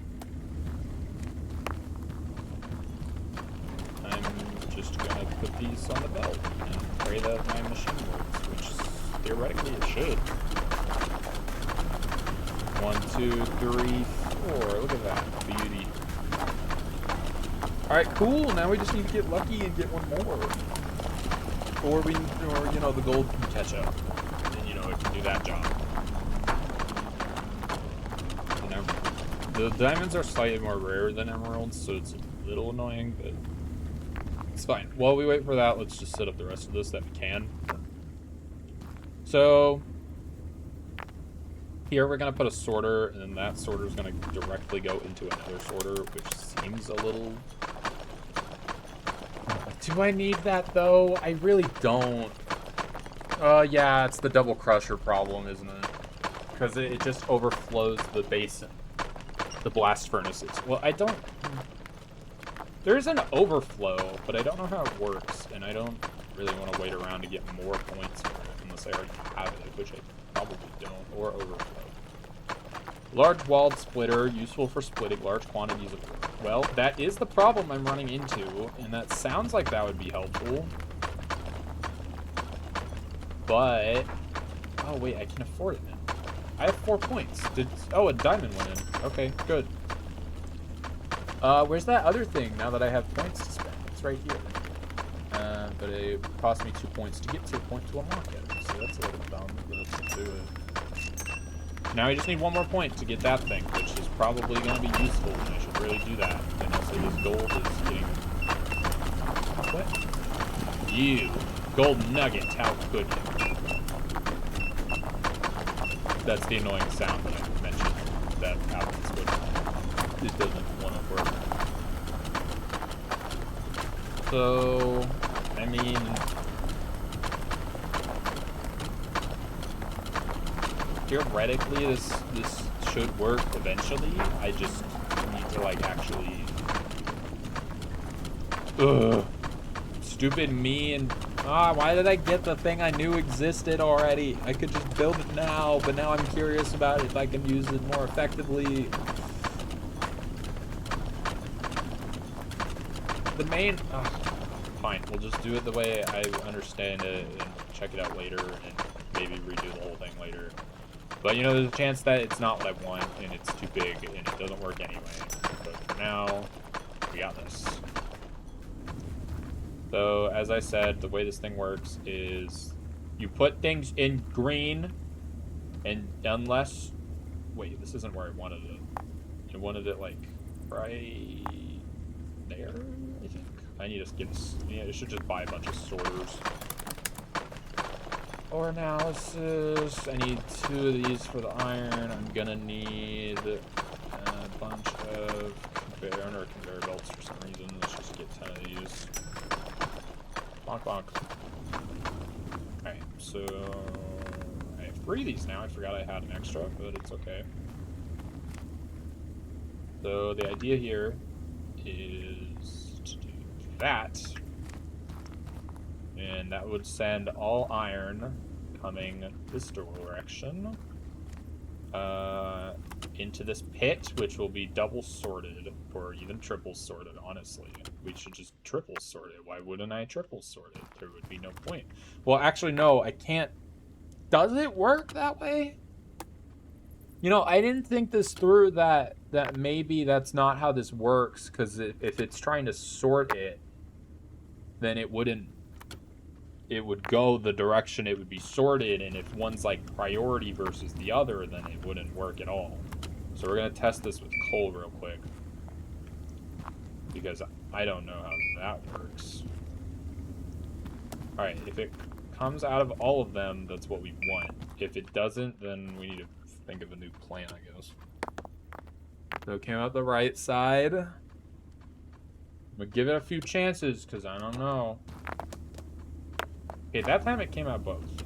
I'm just gonna put these on the belt and pray that my machine works, which theoretically it should. 1, 2, 3, 4. Look at that beauty. All right, cool. Now we just need to get lucky and get 1 more, or you know, the gold can catch up, and you know it can do that job. The diamonds are slightly more rare than emeralds, so it's a little annoying, but it's fine. While we wait for that, let's just set up the rest of this that we can. So here we're going to put a sorter, and then that sorter is going to directly go into another sorter, which seems a little... Do I need that, though? I really don't. Yeah, it's the double crusher problem, isn't it? Because it just overflows the basin. The blast furnaces. Well, I don't... There's an overflow, but I don't know how it works, and I don't really want to wait around to get more points for it, unless I already have it, which I probably don't, or overflow. Large walled splitter, useful for splitting large quantities of wood. Well, that is the problem I'm running into, and that sounds like that would be helpful. But... Oh, wait, I can afford it now. I have 4 points. Oh, a diamond went in. Okay, good. Where's that other thing now that I have points to spend? It's right here. But it cost me 2 points to get to a point to unlock it. So that's a little dumb, but let's do it. Now I just need 1 more point to get that thing, which is probably going to be useful, and I should really do that. And also this gold is getting... What? You. Gold nugget. How good. That's the annoying sound that I mentioned that happens when it doesn't want to work. So, I mean, theoretically this should work eventually. I just need to like actually stupid me and why did I get the thing I knew existed already? I could just build it now, but now I'm curious about if I can use it more effectively. The main... fine, we'll just do it the way I understand it and check it out later and maybe redo the whole thing later. But, you know, there's a chance that it's not what I want and it's too big and it doesn't work anyway. But for now, we got this. So, as I said, the way this thing works is you put things in green, and unless... Wait, this isn't where I wanted it. I wanted it, like, right there, I think? I need to get... Yeah, I should just buy a bunch of sorters. Or analysis. I need 2 of these for the iron. I'm gonna need a bunch of conveyor belts for some reason. Let's just get 10 of these. Bonk, bonk. Alright, so I have 3 of these now. I forgot I had an extra, but it's okay. So the idea here is to do that. And that would send all iron coming this direction. into this pit, which will be double sorted, or even triple sorted, honestly. We should just triple sort it. Why wouldn't I triple sort it? There would be no point. Well, actually, no, I can't. Does it work that way? You know, I didn't think this through, that maybe that's not how this works, because if it's trying to sort it, then it wouldn't, it would go the direction it would be sorted, and if one's like priority versus the other, then it wouldn't work at all. So we're going to test this with coal real quick, because I don't know how that works. Alright, if it comes out of all of them, that's what we want. If it doesn't, then we need to think of a new plan, I guess. So it came out the right side. I'm gonna give it a few chances, because I don't know. Okay, that time it came out both.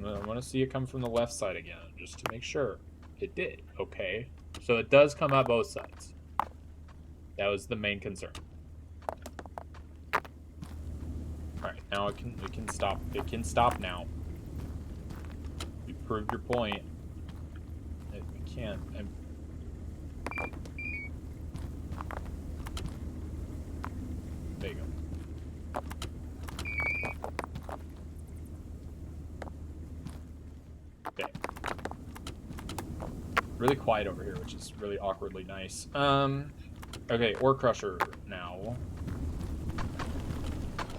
I want to see it come from the left side again, just to make sure. It did. Okay. So it does come out both sides. That was the main concern. Alright, now it can stop. It can stop now. You proved your point. It can't. There you go. Okay. Really quiet over here, which is really awkwardly nice. Okay, ore crusher now,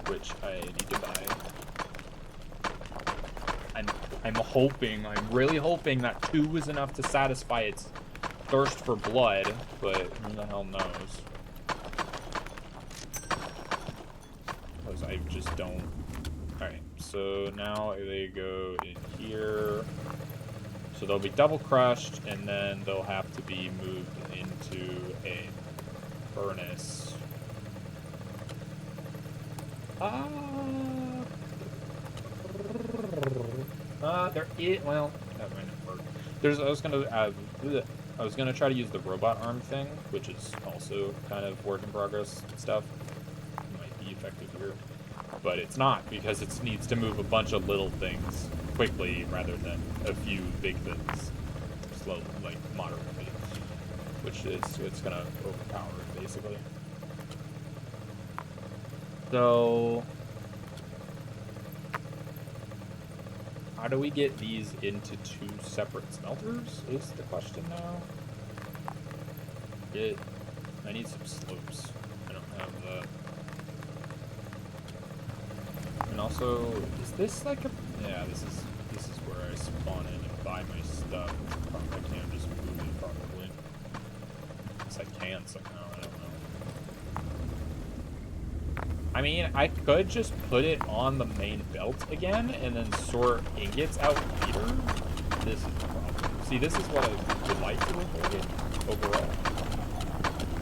which I need to buy. I'm really hoping that 2 is enough to satisfy its thirst for blood, but who the hell knows? Because I just don't. Alright, so now they go in here. So they'll be double crushed, and then they'll have to be moved into a furnace. There is, well, that might not work. I was gonna try to use the robot arm thing, which is also kind of work in progress stuff. It might be effective here, but it's not, because it needs to move a bunch of little things quickly rather than a few big things slowly, like moderately, which is, it's gonna overpower it basically. So how do we get these into 2 separate smelters is the question now. I need some slopes. I don't have that. And also, is this like a, yeah, this is where I spawn in and buy my stuff. I can't just move it probably. Yes, I can somehow, I don't know. I mean, I could just put it on the main belt again and then sort ingots out later. This is the problem. See, this is what I would like to avoid overall.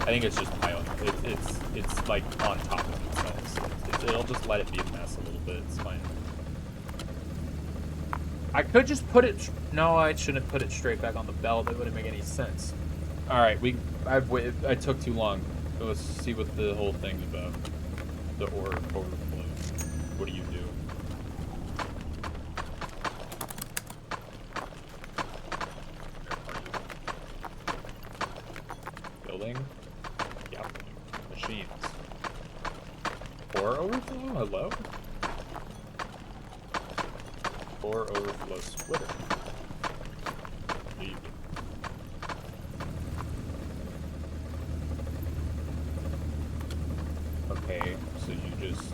I think it's just pile. It's like on top of itself. It'll just let it be a mess a little bit. It's fine. I could just put it. No, I shouldn't put it straight back on the belt. That wouldn't make any sense. All right, I took too long. Let's see what the whole thing's about. The ore overflow. What do you do? Building? Yep. Machines. Ore overflow? Hello? Ore overflow splitter. Leave. Okay, so you just...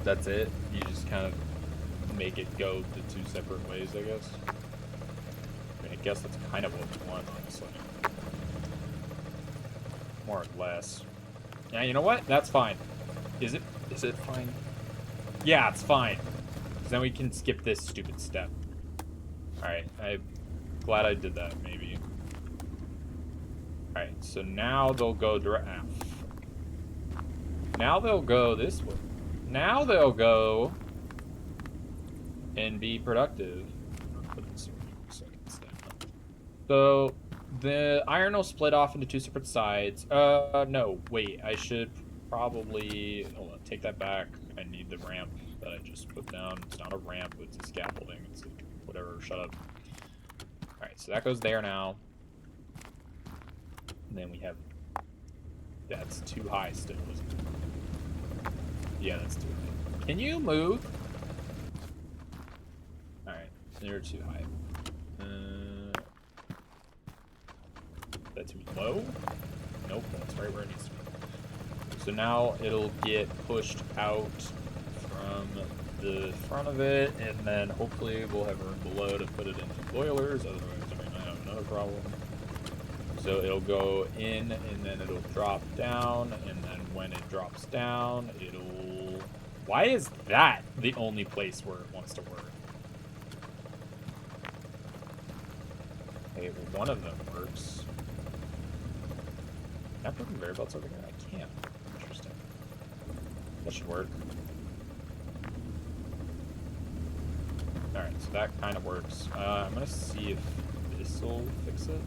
That's it? You just kind of make it go the 2 separate ways, I guess? I mean, I guess that's kind of what we want, honestly. More or less. Yeah, you know what? That's fine. Is it fine? Yeah, it's fine. Because then we can skip this stupid step. Alright, I'm glad I did that, maybe. Alright, so now they'll go direct. Now they'll go this way. Now they'll go and be productive. So the iron will split off into 2 separate sides. No, wait, I should probably... Hold on, take that back. I need the ramp that I just put down. It's not a ramp, it's a scaffolding. It's a, whatever, shut up. Alright, so that goes there now. And then we have... That's too high still, isn't it? Yeah, that's too high. Can you move? Alright, you're too high. That's too low? Nope, that's right where it needs to be. So now it'll get pushed out from the front of it, and then hopefully we'll have room below to put it into boilers, otherwise we might have another problem. So it'll go in, and then it'll drop down, and then when it drops down, it'll... Why is that the only place where it wants to work? Okay, well, one of them works. Can I put conveyor belts over here? I can't. Interesting. That should work. Alright, so that kind of works. I'm going to see if this will fix it.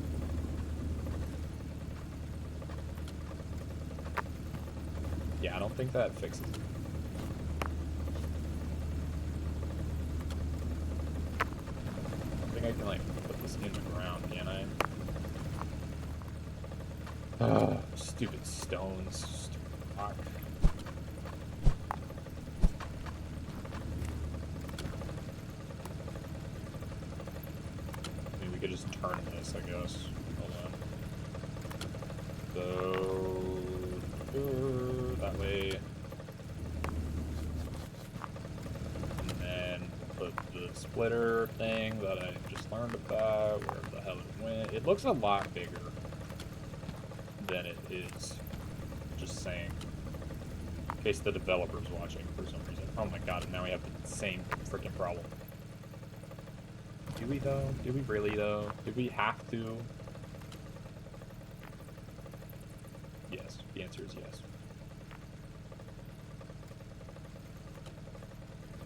Yeah, I don't think that fixes it. I think I can, like, put this in the ground, can I? Stupid stones. Stupid rock. I mean, we could just turn this, I guess. Hold on. So... that way. And then put the splitter thing that I just learned about, where the hell it went. It looks a lot bigger than it is. Just saying. In case the developer's watching for some reason. Oh my god, and now we have the same freaking problem. Do we though? Do we really though? Do we have to? Yes. The answer is yes.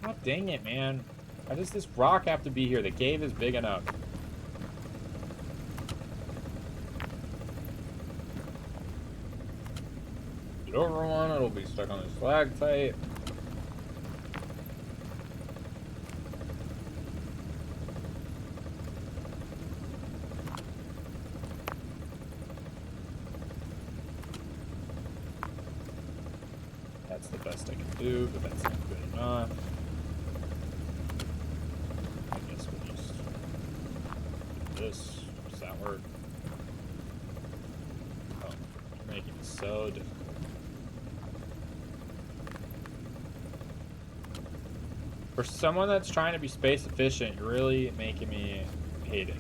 God dang it, man. Why does this rock have to be here? The cave is big enough. Get over one, it'll be stuck on this stalactite. That's the best I can do, but that's not good enough. I guess we'll just do this. Does that work? Oh, you're making it so difficult. For someone that's trying to be space efficient, you're really making me hate it.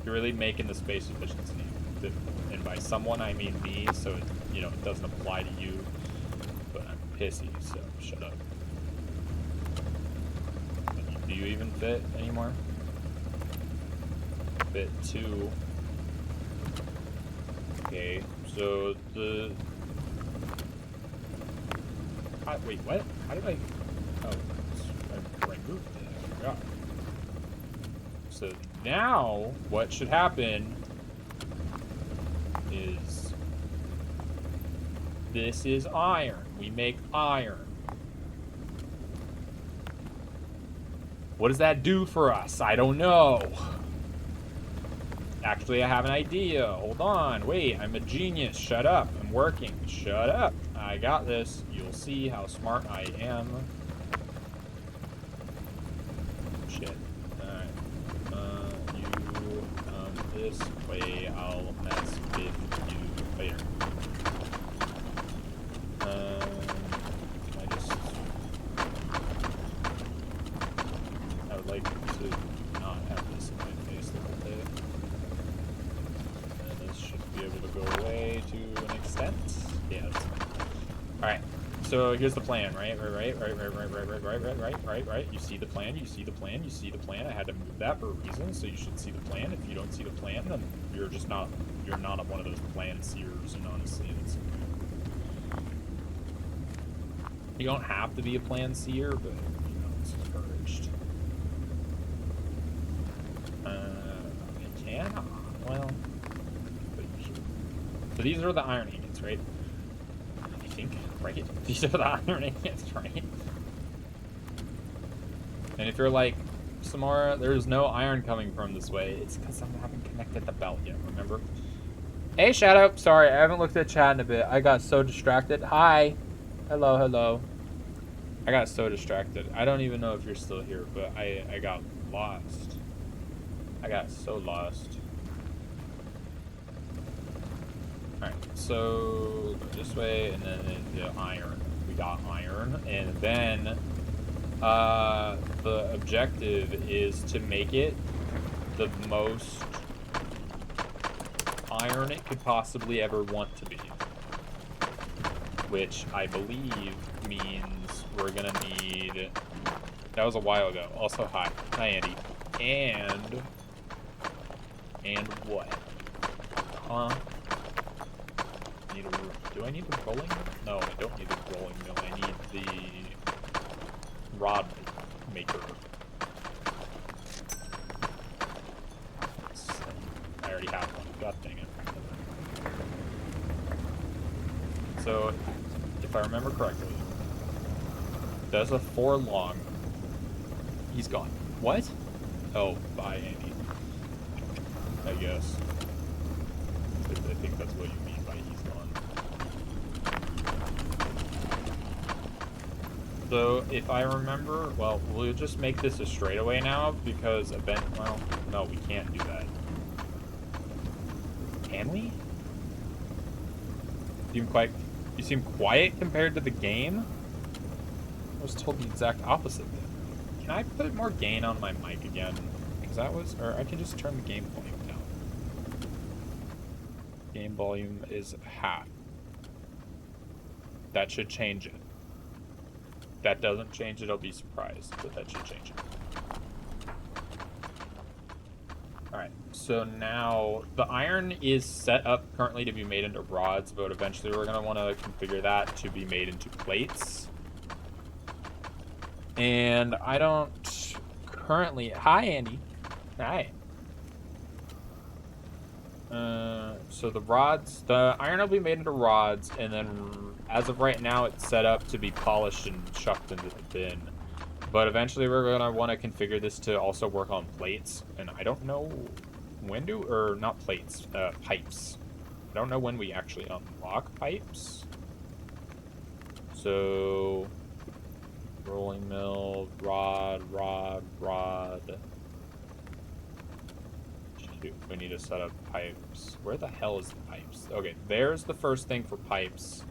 You're really making the space efficiency difficult. And by someone, I mean me, so it, you know, it doesn't apply to you. But I'm pissy, so shut up. Do you even fit anymore? Fit 2. Okay, so the... wait, what? How did I... Oh, I removed it. I forgot. So now, what should happen is... This is iron. We make iron. What does that do for us? I don't know. Actually, I have an idea. Hold on. Wait, I'm a genius. Shut up. I'm working. Shut up. I got this. You'll see how smart I am. Shit. Alright. You come this way. I'll mess with you later. I would like to not have this in my face the whole day. And this should be able to go away to an extent. Yeah, that's fine. Alright, so here's the plan, right? Right. You see the plan, you see the plan, you see the plan. I had to move that for a reason, so you should see the plan. If you don't see the plan, then you're just not, you're not one of those plan seers, and honestly, it's... You don't have to be a plan seer, but, you know, it's encouraged. I can? Well, but you should. So these are the iron ingots, right? I think, right? These are the iron ingots, right? And if you're like, Samara, there's no iron coming from this way, it's because I haven't connected the belt yet, remember? Hey, Shadow. Sorry, I haven't looked at chat in a bit. I got so distracted. Hi. Hello, hello. I got so distracted. I don't even know if you're still here, but I got lost. I got so lost. Alright, so go this way, and then into iron. We got iron, and then the objective is to make it the most iron it could possibly ever want to be. Which I believe means we're gonna need... That was a while ago. Also, hi. Hi, Andy. And what? Huh? Do I need the rolling mill? No, I don't need the rolling mill. I need the rod maker. I already have one. God dang it. So, if I remember correctly, there's a 4 long. He's gone. What? Oh, bye, Andy. I guess. I think that's what you mean by he's gone. So, if I remember, well, we'll just make this a straightaway now, because well, no, we can't do that. Can we? You seem quiet compared to the game? I was told the exact opposite then. Can I put more gain on my mic again? Because that was, or I can just turn the game volume down. Game volume is half. That should change it. If that doesn't change it, I'll be surprised, but that should change it. Alright, so now the iron is set up currently to be made into rods, but eventually we're going to want to configure that to be made into plates. And I don't currently... Hi, Andy. Hi. So the rods, the iron will be made into rods, and then as of right now, it's set up to be polished and chucked into the bin. But eventually we're going to want to configure this to also work on plates. And I don't know when or not plates, pipes. I don't know when we actually unlock pipes. So, rolling mill, rod. Shoot, we need to set up pipes. Where the hell is the pipes? Okay, there's the first thing for pipes.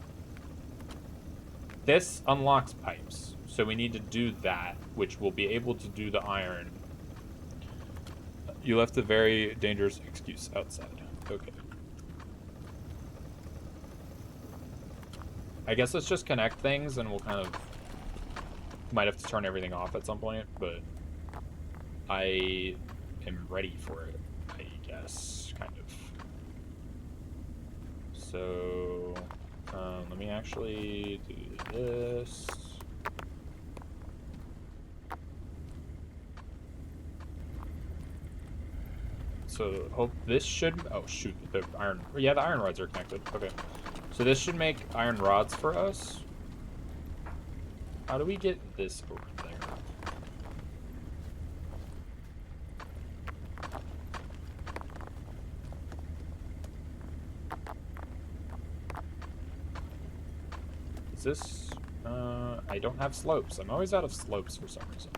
This unlocks pipes. So we need to do that, which will be able to do the iron. You left a very dangerous excuse outside. Okay. I guess let's just connect things and we'll kind of... Might have to turn everything off at some point, but... I am ready for it, I guess, kind of. So... let me actually do this... So hope this should, oh shoot, the iron, yeah, the iron rods are connected. Okay. So this should make iron rods for us. How do we get this over there? Is this, I don't have slopes. I'm always out of slopes for some reason.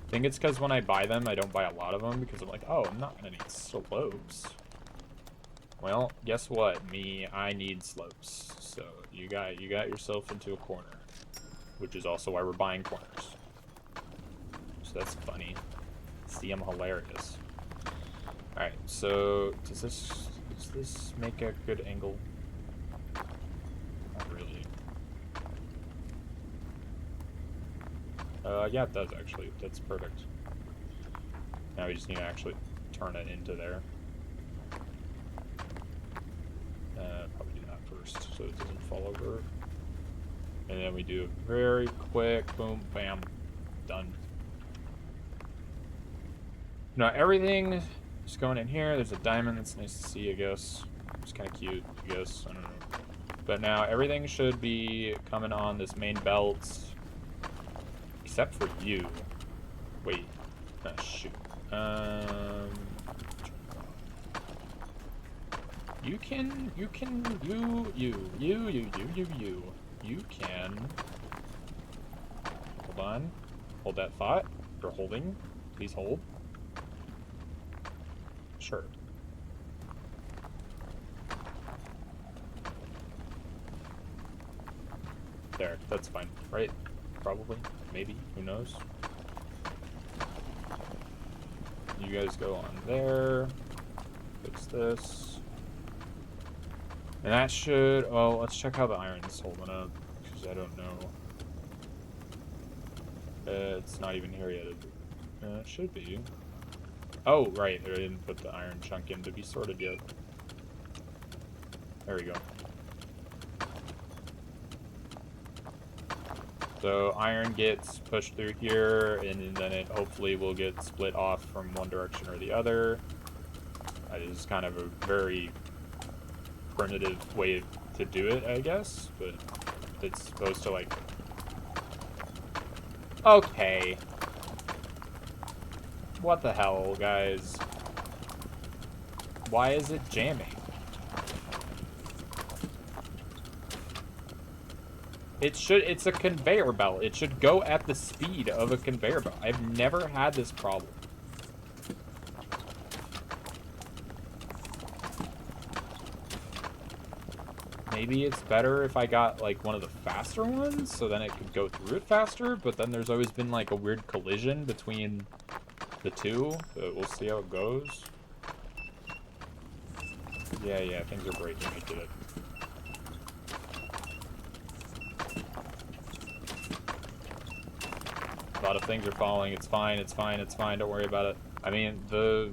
I think it's because when I buy them, I don't buy a lot of them because I'm like, oh, I'm not gonna need slopes. Well, guess what? I need slopes. So you got yourself into a corner, which is also why we're buying corners. So that's funny. See, I'm hilarious. All right, so does this make a good angle? Not really. Yeah, it does actually. That's perfect. Now we just need to actually turn it into there. Probably do that first so it doesn't fall over. And then we do a very quick boom, bam, done. Now everything is going in here. There's a diamond that's nice to see, I guess. It's kind of cute, I guess. I don't know. But now everything should be coming on this main belt. Except for you. Wait. Oh, shoot. You can, you can hold on. Hold that thought. You're holding. Please hold. Sure. There, that's fine, right? Probably, maybe, who knows? You guys go on there. Fix this. And that should, well, let's check how the iron's holding up, because I don't know. It's not even here yet. It should be. Oh, right, I didn't put the iron chunk in to be sorted yet. There we go. So iron gets pushed through here, and then it hopefully will get split off from one direction or the other. That is kind of a very primitive way to do it, I guess, but it's supposed to, like... Okay. What the hell, guys? Why is it jamming? It's a conveyor belt. It should go at the speed of a conveyor belt. I've never had this problem. Maybe it's better if I got, like, one of the faster ones, so then it could go through it faster, but then there's always been, like, a weird collision between the two, but we'll see how it goes. Yeah, things are breaking. I get it. A lot of things are falling. It's fine, it's fine, it's fine. Don't worry about it. I mean, the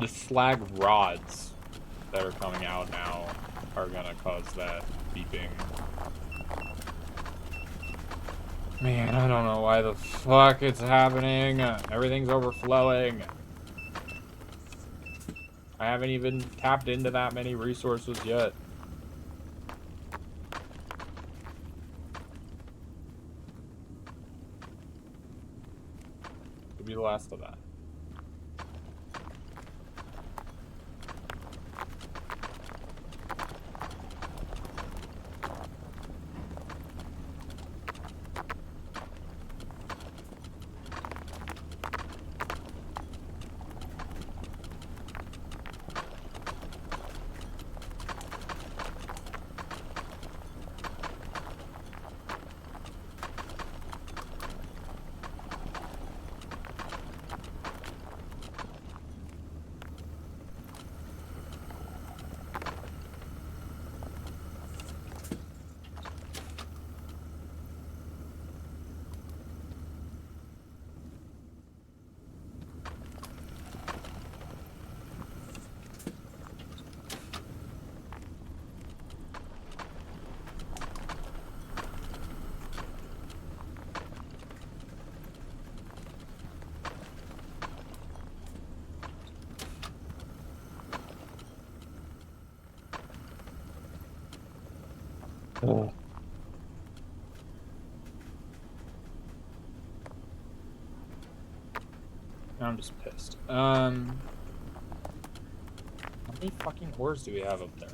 slag rods that are coming out now are gonna cause that beeping. Man, I don't know why the fuck it's happening. Everything's overflowing. I haven't even tapped into that many resources yet. Could be the last of that. Oh. I'm just pissed. How many fucking ores do we have up there?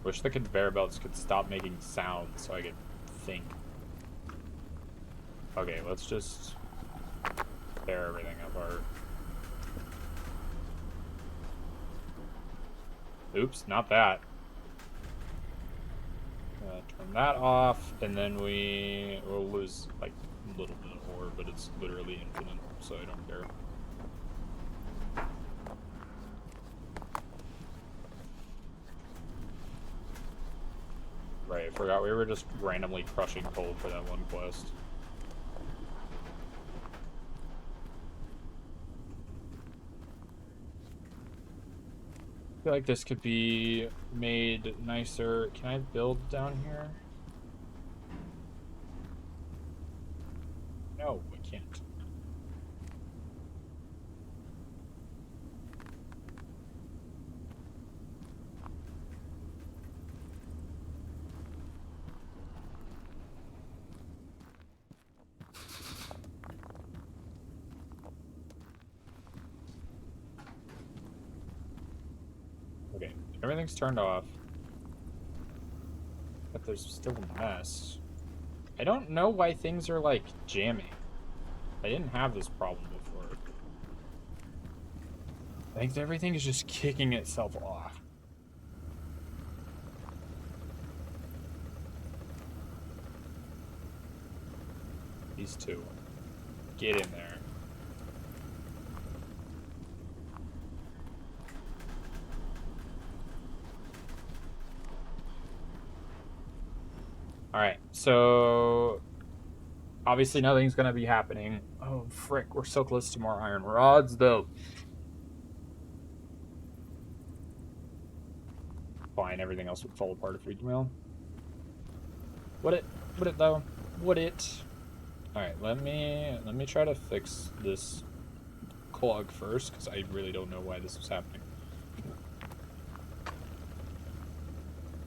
Wish the conveyor belts could stop making sounds so I could think. Okay, let's just tear everything apart. Oops, not that. Turn that off, and then we'll lose like a little bit of ore, but it's literally infinite, so I don't care. Right, I forgot we were just randomly crushing coal for that one quest. I feel like this could be made nicer. Can I build down here? No, I can't. Okay, everything's turned off. But there's still a mess. I don't know why things are, like, jamming. I didn't have this problem before. I think everything is just kicking itself off. These two. Get in there. Alright, so... obviously nothing's gonna be happening. Oh, frick, we're so close to more iron rods, though. Fine, everything else would fall apart if we mill. Would it? Would it, though? Would it? Alright, let me try to fix this clog first, because I really don't know why this was happening.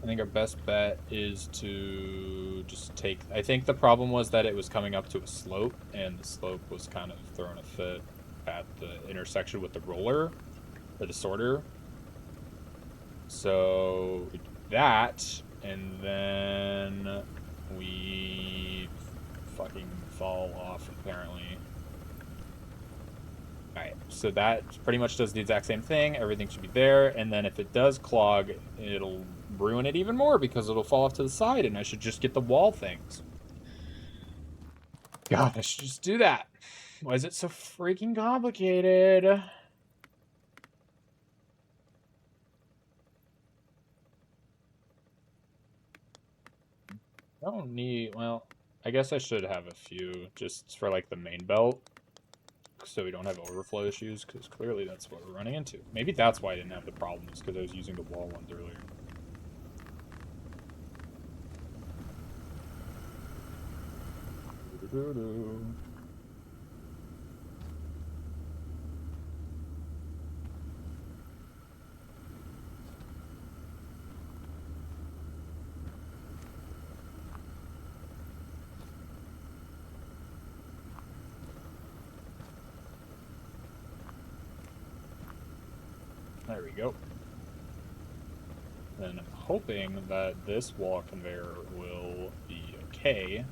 I think our best bet is to just take... I think the problem was that it was coming up to a slope, and the slope was kind of throwing a fit at the intersection with the roller, or the sorter. So, we do that, and then we fucking fall off, apparently. Alright, so that pretty much does the exact same thing. Everything should be there, and then if it does clog, it'll ruin it even more because it'll fall off to the side, and I should just get the wall things. God, I should just do that. Why is it so freaking complicated? I don't need... well, I guess I should have a few just for, like, the main belt, so we don't have overflow issues, because clearly that's what we're running into. Maybe that's why I didn't have the problems, because I was using the wall ones earlier. There we go. And I'm hoping that this wall conveyor will be okay.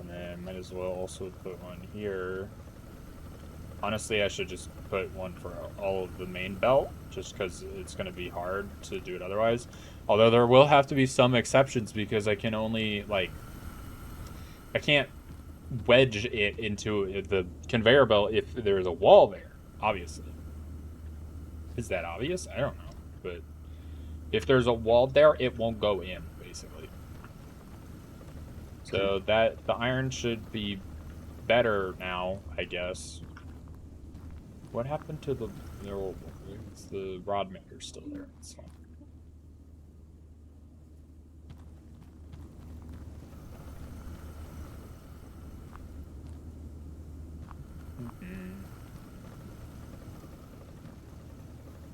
And then might as well also put one here. Honestly, I should just put one for all of the main belt, just because it's going to be hard to do it otherwise. Although there will have to be some exceptions, because I can only, like... I can't wedge it into the conveyor belt if there's a wall there, obviously. Is that obvious? I don't know. But if there's a wall there, it won't go in, basically. So that the iron should be better now, I guess. What happened to the rod maker still there? It's fine.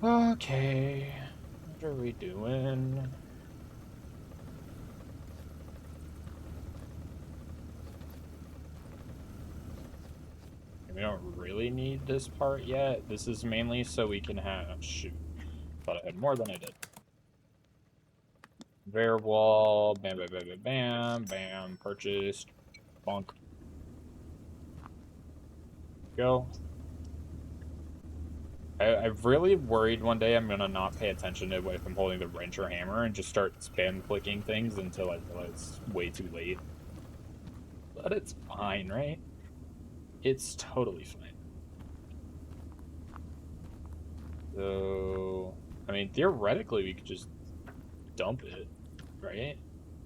Okay, what are we doing? We don't really need this part yet. This is mainly so we can have... shoot. Thought I had more than I did. Conveyor wall. Bam, bam, bam, bam, bam. Bam. Purchased. Bonk. Go. I've really worried one day I'm gonna not pay attention to if I'm holding the wrench or hammer and just start spam clicking things until I realize it's way too late. But it's fine, right? It's totally fine. So, I mean, theoretically we could just dump it, right?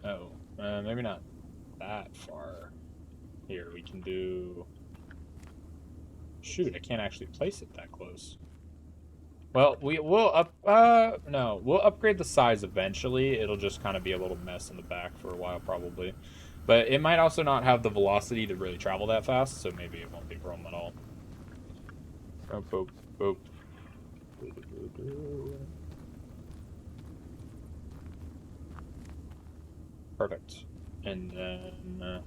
Oh, maybe not that far. Here, we can do... shoot, I can't actually place it that close. Well, we'll upgrade the size eventually. It'll just kind of be a little mess in the back for a while, probably. But it might also not have the velocity to really travel that fast, so maybe it won't be a problem at all. Oh, boop, boop. Perfect. And then...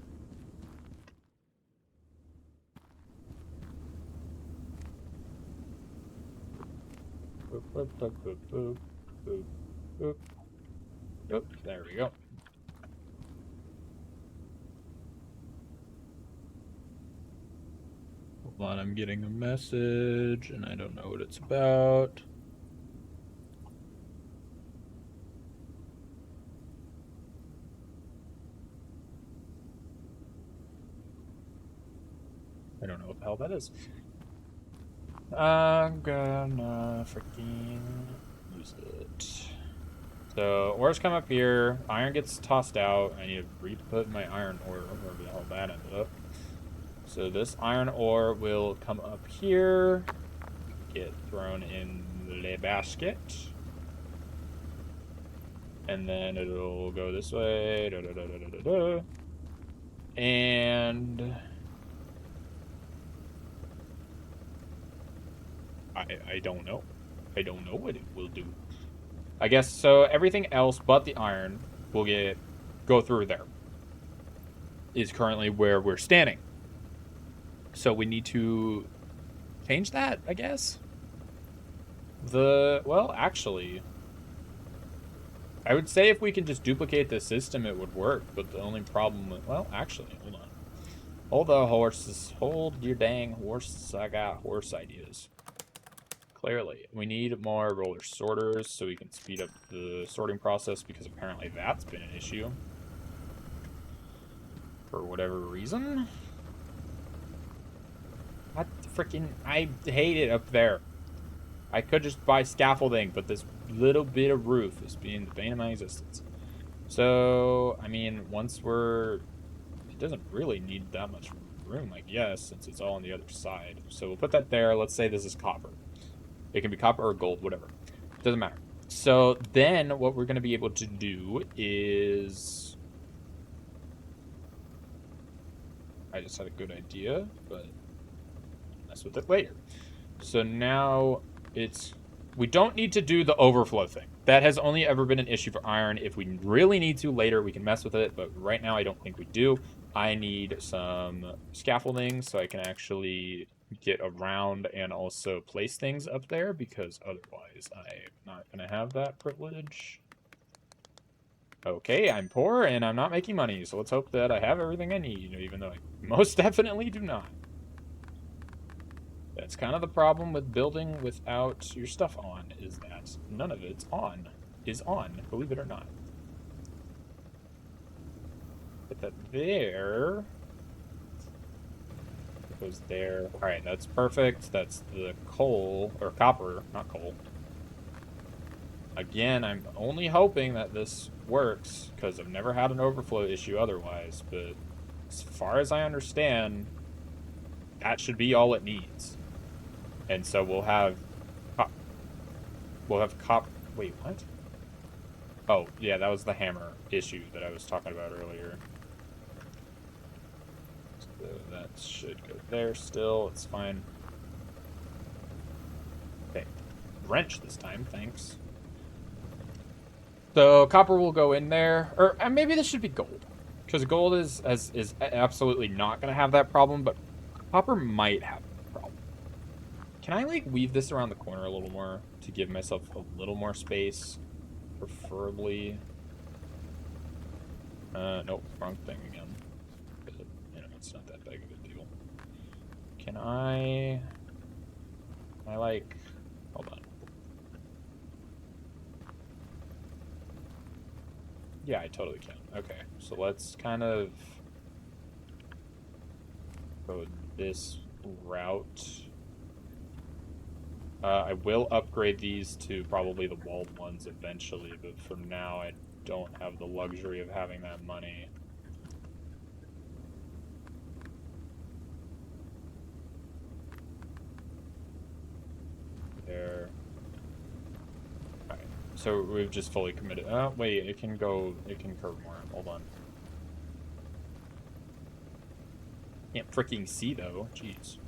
boop, boop, boop, boop, boop, boop, boop. Boop. There we go. Hold on, I'm getting a message, and I don't know what it's about. I don't know what the hell that is. I'm gonna freaking use it. So, ores come up here. Iron gets tossed out. I need to re-put my iron ore wherever the hell that ended up. So this iron ore will come up here, get thrown in the basket, and then it'll go this way. Da, da, da, da, da, da. And I don't know. I don't know what it will do. I guess so. Everything else but the iron will go through there. Is currently where we're standing. So we need to change that, I guess. Well, actually, I would say if we can just duplicate the system, it would work. But the only problem with, well, actually, hold on. Hold the horses. Hold your dang horses. I got horse ideas. Clearly, we need more roller sorters so we can speed up the sorting process because apparently that's been an issue. For whatever reason. What the freaking... I hate it up there. I could just buy scaffolding, but this little bit of roof is being the bane of my existence. So, I mean, once we're... It doesn't really need that much room, I guess, since it's all on the other side. So we'll put that there. Let's say this is copper. It can be copper or gold, whatever. Doesn't matter. So then what we're going to be able to do is... I just had a good idea, but mess with it later. So now it's... We don't need to do the overflow thing. That has only ever been an issue for iron. If we really need to later, we can mess with it, but right now I don't think we do. I need some scaffolding so I can actually get around and also place things up there, because otherwise I'm not going to have that privilege. Okay, I'm poor and I'm not making money, so let's hope that I have everything I need, even though I most definitely do not. That's kind of the problem with building without your stuff on, is that none of it's on. Is on, believe it or not. Put that there. It goes there. Alright, that's perfect. That's the coal, or copper, not coal. Again, I'm only hoping that this works, because I've never had an overflow issue otherwise, but as far as I understand, that should be all it needs. And so we'll have wait, what? Oh, yeah, that was the hammer issue that I was talking about earlier. So that should go there still. It's fine. Okay. Wrench this time, thanks. So copper will go in there. Or maybe this should be gold. Because gold is absolutely not going to have that problem, but copper might have a problem. Can I, like, weave this around the corner a little more to give myself a little more space? Preferably. Nope, wrong thing again. But, it's not that big of a deal. Can I like... Hold on. Yeah, I totally can. Okay, so let's kind of go this route. I will upgrade these to probably the walled ones eventually, but for now I don't have the luxury of having that money. There. So we've just fully committed. Oh, wait, it can curve more. Hold on. Can't freaking see, though. Jeez.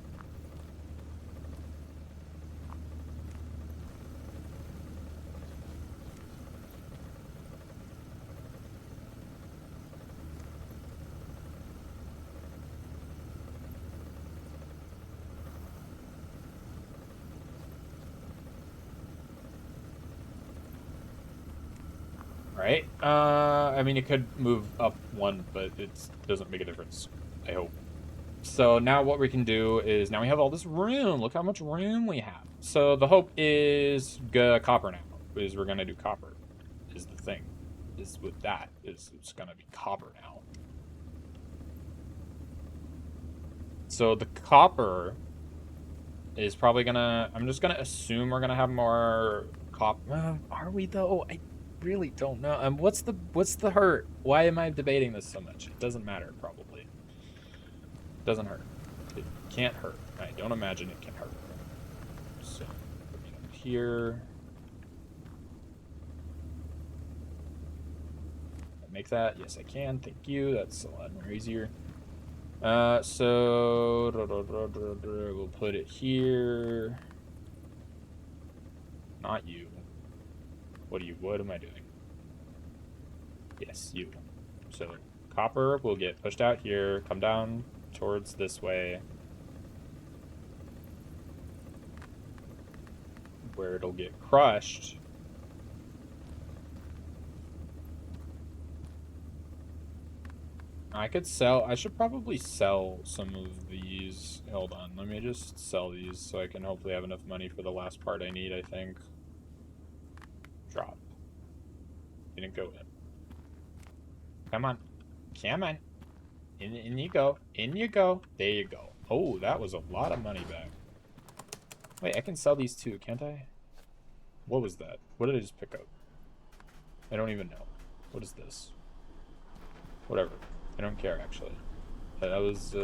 Right. I mean, it could move up one, but it doesn't make a difference. I hope. So now what we can do is, now we have all this room. Look how much room we have. So the hope is copper now. Is we're gonna do copper. Is the thing. Is with that. Is it's gonna be copper now. So the copper is probably gonna. I'm just gonna assume we're gonna have more copper. Are we though? I really don't know. What's the hurt? Why am I debating this so much? It doesn't matter, probably. It doesn't hurt. It can't hurt. I don't imagine it can hurt. So, here. Make that? Yes, I can. Thank you. That's a lot more easier. So we'll put it here. Not you. What am I doing? Yes, you. So copper will get pushed out here, come down towards this way, where it'll get crushed. I should probably sell some of these. Hold on, let me just sell these so I can hopefully have enough money for the last part I need, I think. Drop. Didn't go in. Come on. Come on. In you go. In you go. There you go. Oh, that was a lot of money back. Wait, I can sell these too, can't I? What was that? What did I just pick up? I don't even know. What is this? Whatever. I don't care, actually. That was,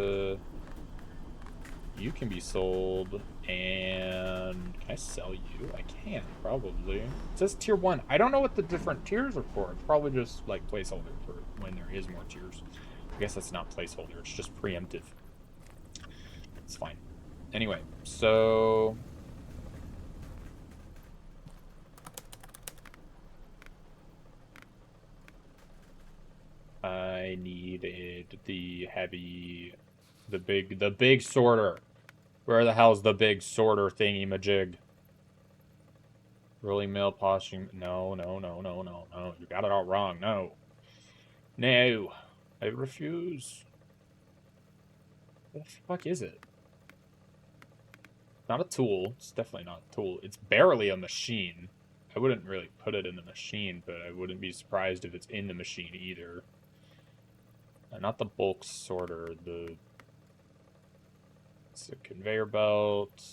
you can be sold, and can I sell you? I can, probably. It says tier 1. I don't know what the different tiers are for. It's probably just, like, placeholder for when there is more tiers. I guess that's not placeholder. It's just preemptive. It's fine. Anyway, so... I needed the heavy... The big sorter. Where the hell's the big sorter thingy-majig? Rolling mill, polishing... No. You got it all wrong. No. No. I refuse. What the fuck is it? Not a tool. It's definitely not a tool. It's barely a machine. I wouldn't really put it in the machine, but I wouldn't be surprised if it's in the machine either. Not the bulk sorter. It's a conveyor belt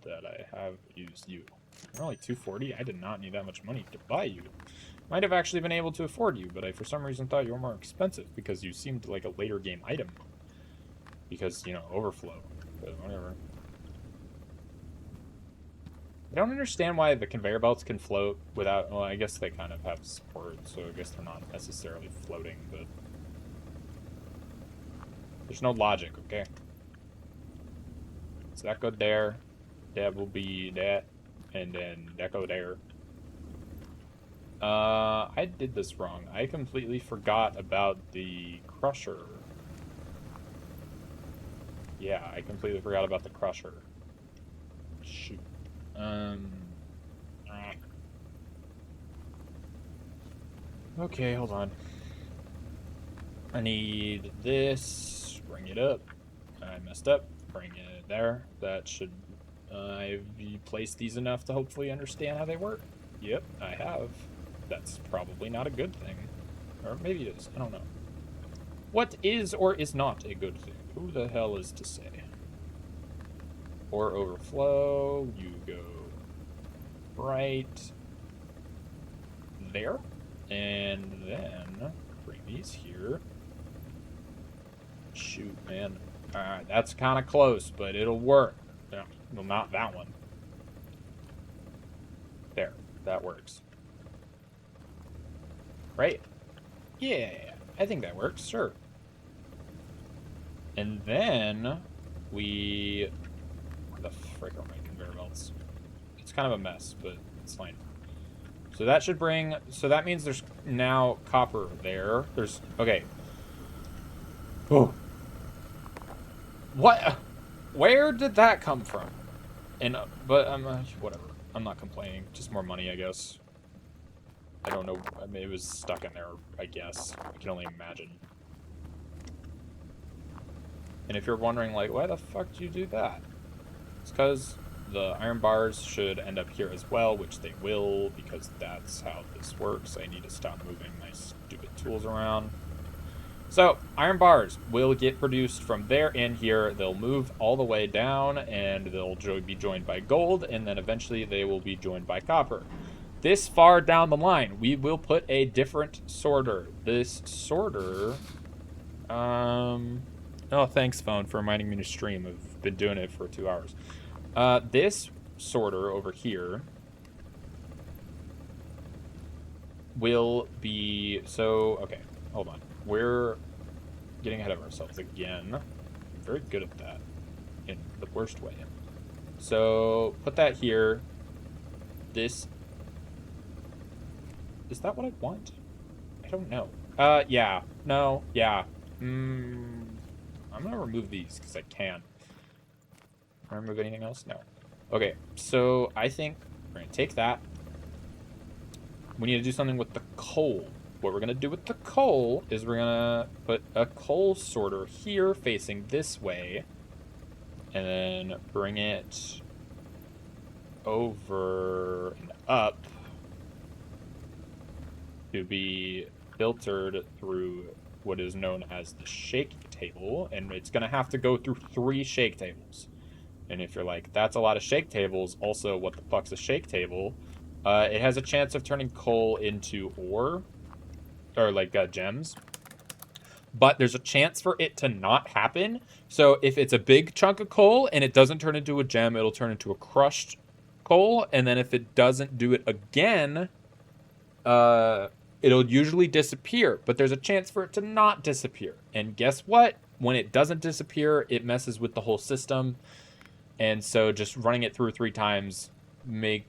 that I have used you. You're only 240. I did not need that much money to buy you. Might have actually been able to afford you, but I for some reason thought you were more expensive because you seemed like a later game item. Because, you know, overflow. But whatever. I don't understand why the conveyor belts can float without... Well, I guess they kind of have support, so I guess they're not necessarily floating, but... There's no logic, okay? So that go there. That will be that. And then that go there. I did this wrong. I completely forgot about the crusher. Yeah, I completely forgot about the crusher. Shoot. Okay, hold on. I need this. Bring it up. I messed up. Bring it there. That should... I've placed these enough to hopefully understand how they work. Yep, I have. That's probably not a good thing. Or maybe it is. I don't know. What is or is not a good thing? Who the hell is to say? Or overflow. You go right there. And then bring these here. Shoot, man. Alright, that's kind of close, but it'll work. No, well, not that one. There. that works. Right? Yeah, I think that works, sure. And then we... Where the frick are my conveyor belts? It's kind of a mess, but it's fine. So that should bring... So that means there's now copper there. There's... Okay. Oh. What? Where did that come from? And but whatever. I'm not complaining. Just more money, I guess. I don't know. I mean, it was stuck in there, I guess. I can only imagine. And if you're wondering, like, why the fuck did you do that? It's because the iron bars should end up here as well, which they will, because that's how this works. I need to stop moving my stupid tools around. So, iron bars will get produced from there and here. They'll move all the way down, and they'll be joined by gold, and then eventually they will be joined by copper. This far down the line, we will put a different sorter. This sorter... Oh, thanks, phone, for reminding me to stream. I've been doing it for 2 hours. This sorter over here will be... So, okay, hold on. We're getting ahead of ourselves again. I'm very good at that in the worst way. So, put that here. This... Is that what I want? I don't know. Yeah. No. Yeah. I'm gonna remove these because I can. Can I remove anything else? No. Okay, so I think we're gonna take that. We need to do something with the coal. What we're gonna do with the coal is we're gonna put a coal sorter here facing this way, and then bring it over and up to be filtered through what is known as the shake table, and it's going to have to go through 3 shake tables. And if you're like, that's a lot of shake tables, also, what the fuck's a shake table? It has a chance of turning coal into ore, or like gems, but there's a chance for it to not happen. So if it's a big chunk of coal and it doesn't turn into a gem, it'll turn into a crushed coal, and then if it doesn't do it again, it'll usually disappear, but there's a chance for it to not disappear. And guess what? When it doesn't disappear, it messes with the whole system. And so just running it through 3 times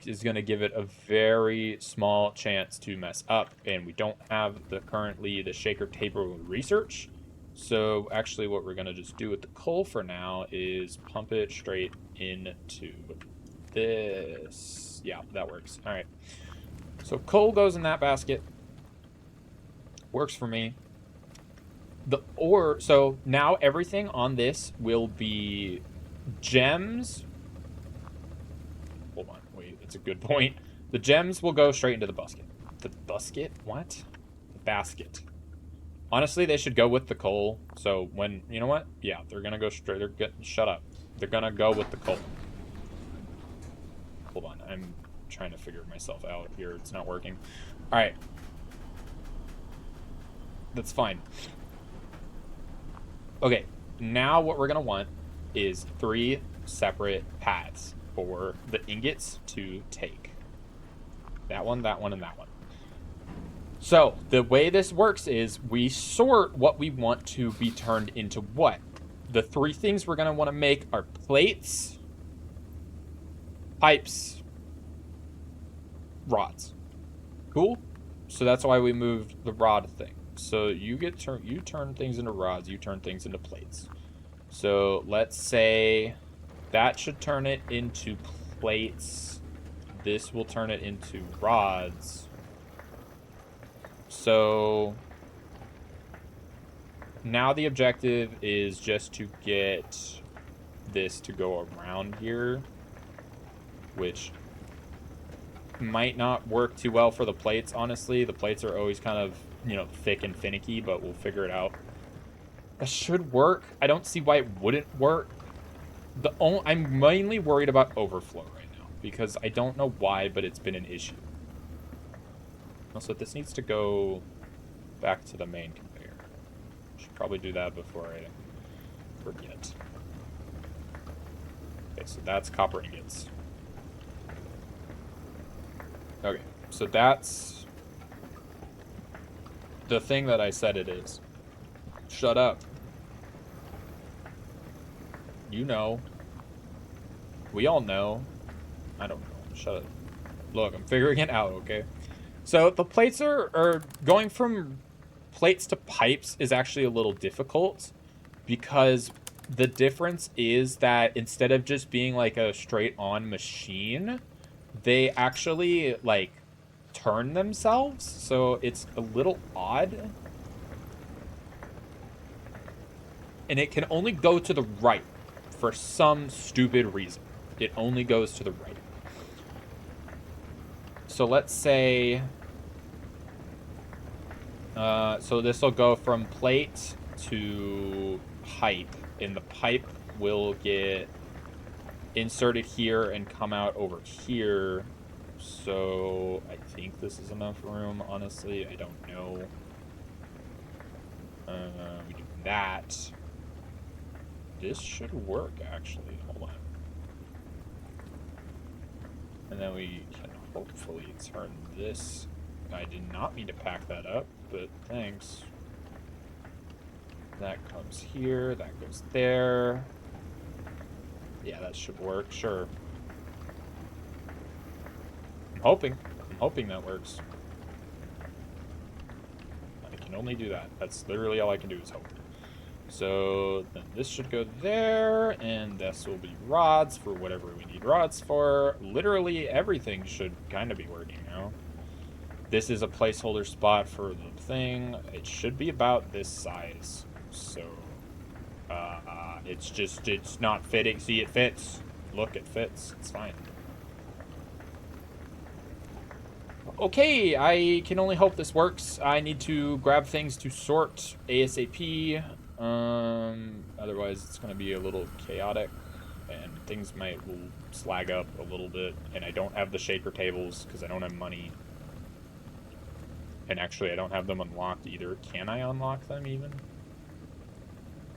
is going to give it a very small chance to mess up. And we don't have currently the shaker table research. So actually what we're going to just do with the coal for now is pump it straight into this. Yeah, that works. All right. So coal goes in that basket. Works for me. So now everything on this will be gems. Hold on, wait, that's a good point. The gems will go straight into the basket. The basket? What? The basket. Honestly, they should go with the coal. So when, you know what? Yeah, they're gonna go straight. Shut up. They're gonna go with the coal. Hold on, I'm trying to figure myself out here. It's not working. All right. That's fine. Okay, now what we're gonna want is 3 separate paths for the ingots to take. That one, and that one. So the way this works is we sort what we want to be turned into what. The 3 things we're gonna want to make are plates, pipes, rods. Cool? So that's why we moved the rod thing. So you turn things into rods, you turn things into plates. So let's say that should turn it into plates. This will turn it into rods. So now the objective is just to get this to go around here, which might not work too well for the plates, honestly. The plates are always kind of, you know, thick and finicky, but we'll figure it out. That should work. I don't see why it wouldn't work. I'm mainly worried about overflow right now, because I don't know why, but it's been an issue. Also, this needs to go back to the main conveyor. Should probably do that before I forget. Okay, so that's copper ingots. Okay, so that's the thing that I said it is. Shut up. You know. We all know. I don't know. Shut up. Look, I'm figuring it out, okay? So the plates are going from plates to pipes is actually a little difficult because the difference is that instead of just being like a straight on machine, they actually like turn themselves. So it's a little odd. And it can only go to the right for some stupid reason. It only goes to the right. So let's say so this will go from plate to pipe, and the pipe will get inserted here and come out over here. So I think this is enough room. Honestly, I don't know. We do that. This should work, actually. Hold on. And then we can hopefully turn this. I did not mean to pack that up, but thanks. That comes here, that goes there. Yeah, that should work, sure. I'm hoping that works. I can only do that. That's literally all I can do is hope. So then this should go there, and this will be rods for whatever we need rods for. Literally everything should kind of be working now. This is a placeholder spot for the thing. It should be about this size. So it's not fitting. See, it fits. Look, it fits. It's fine. Okay, I can only hope this works. I need to grab things to sort ASAP. Otherwise it's going to be a little chaotic, and things will slag up a little bit. And I don't have the shaker tables because I don't have money. And actually, I don't have them unlocked either. Can I unlock them even?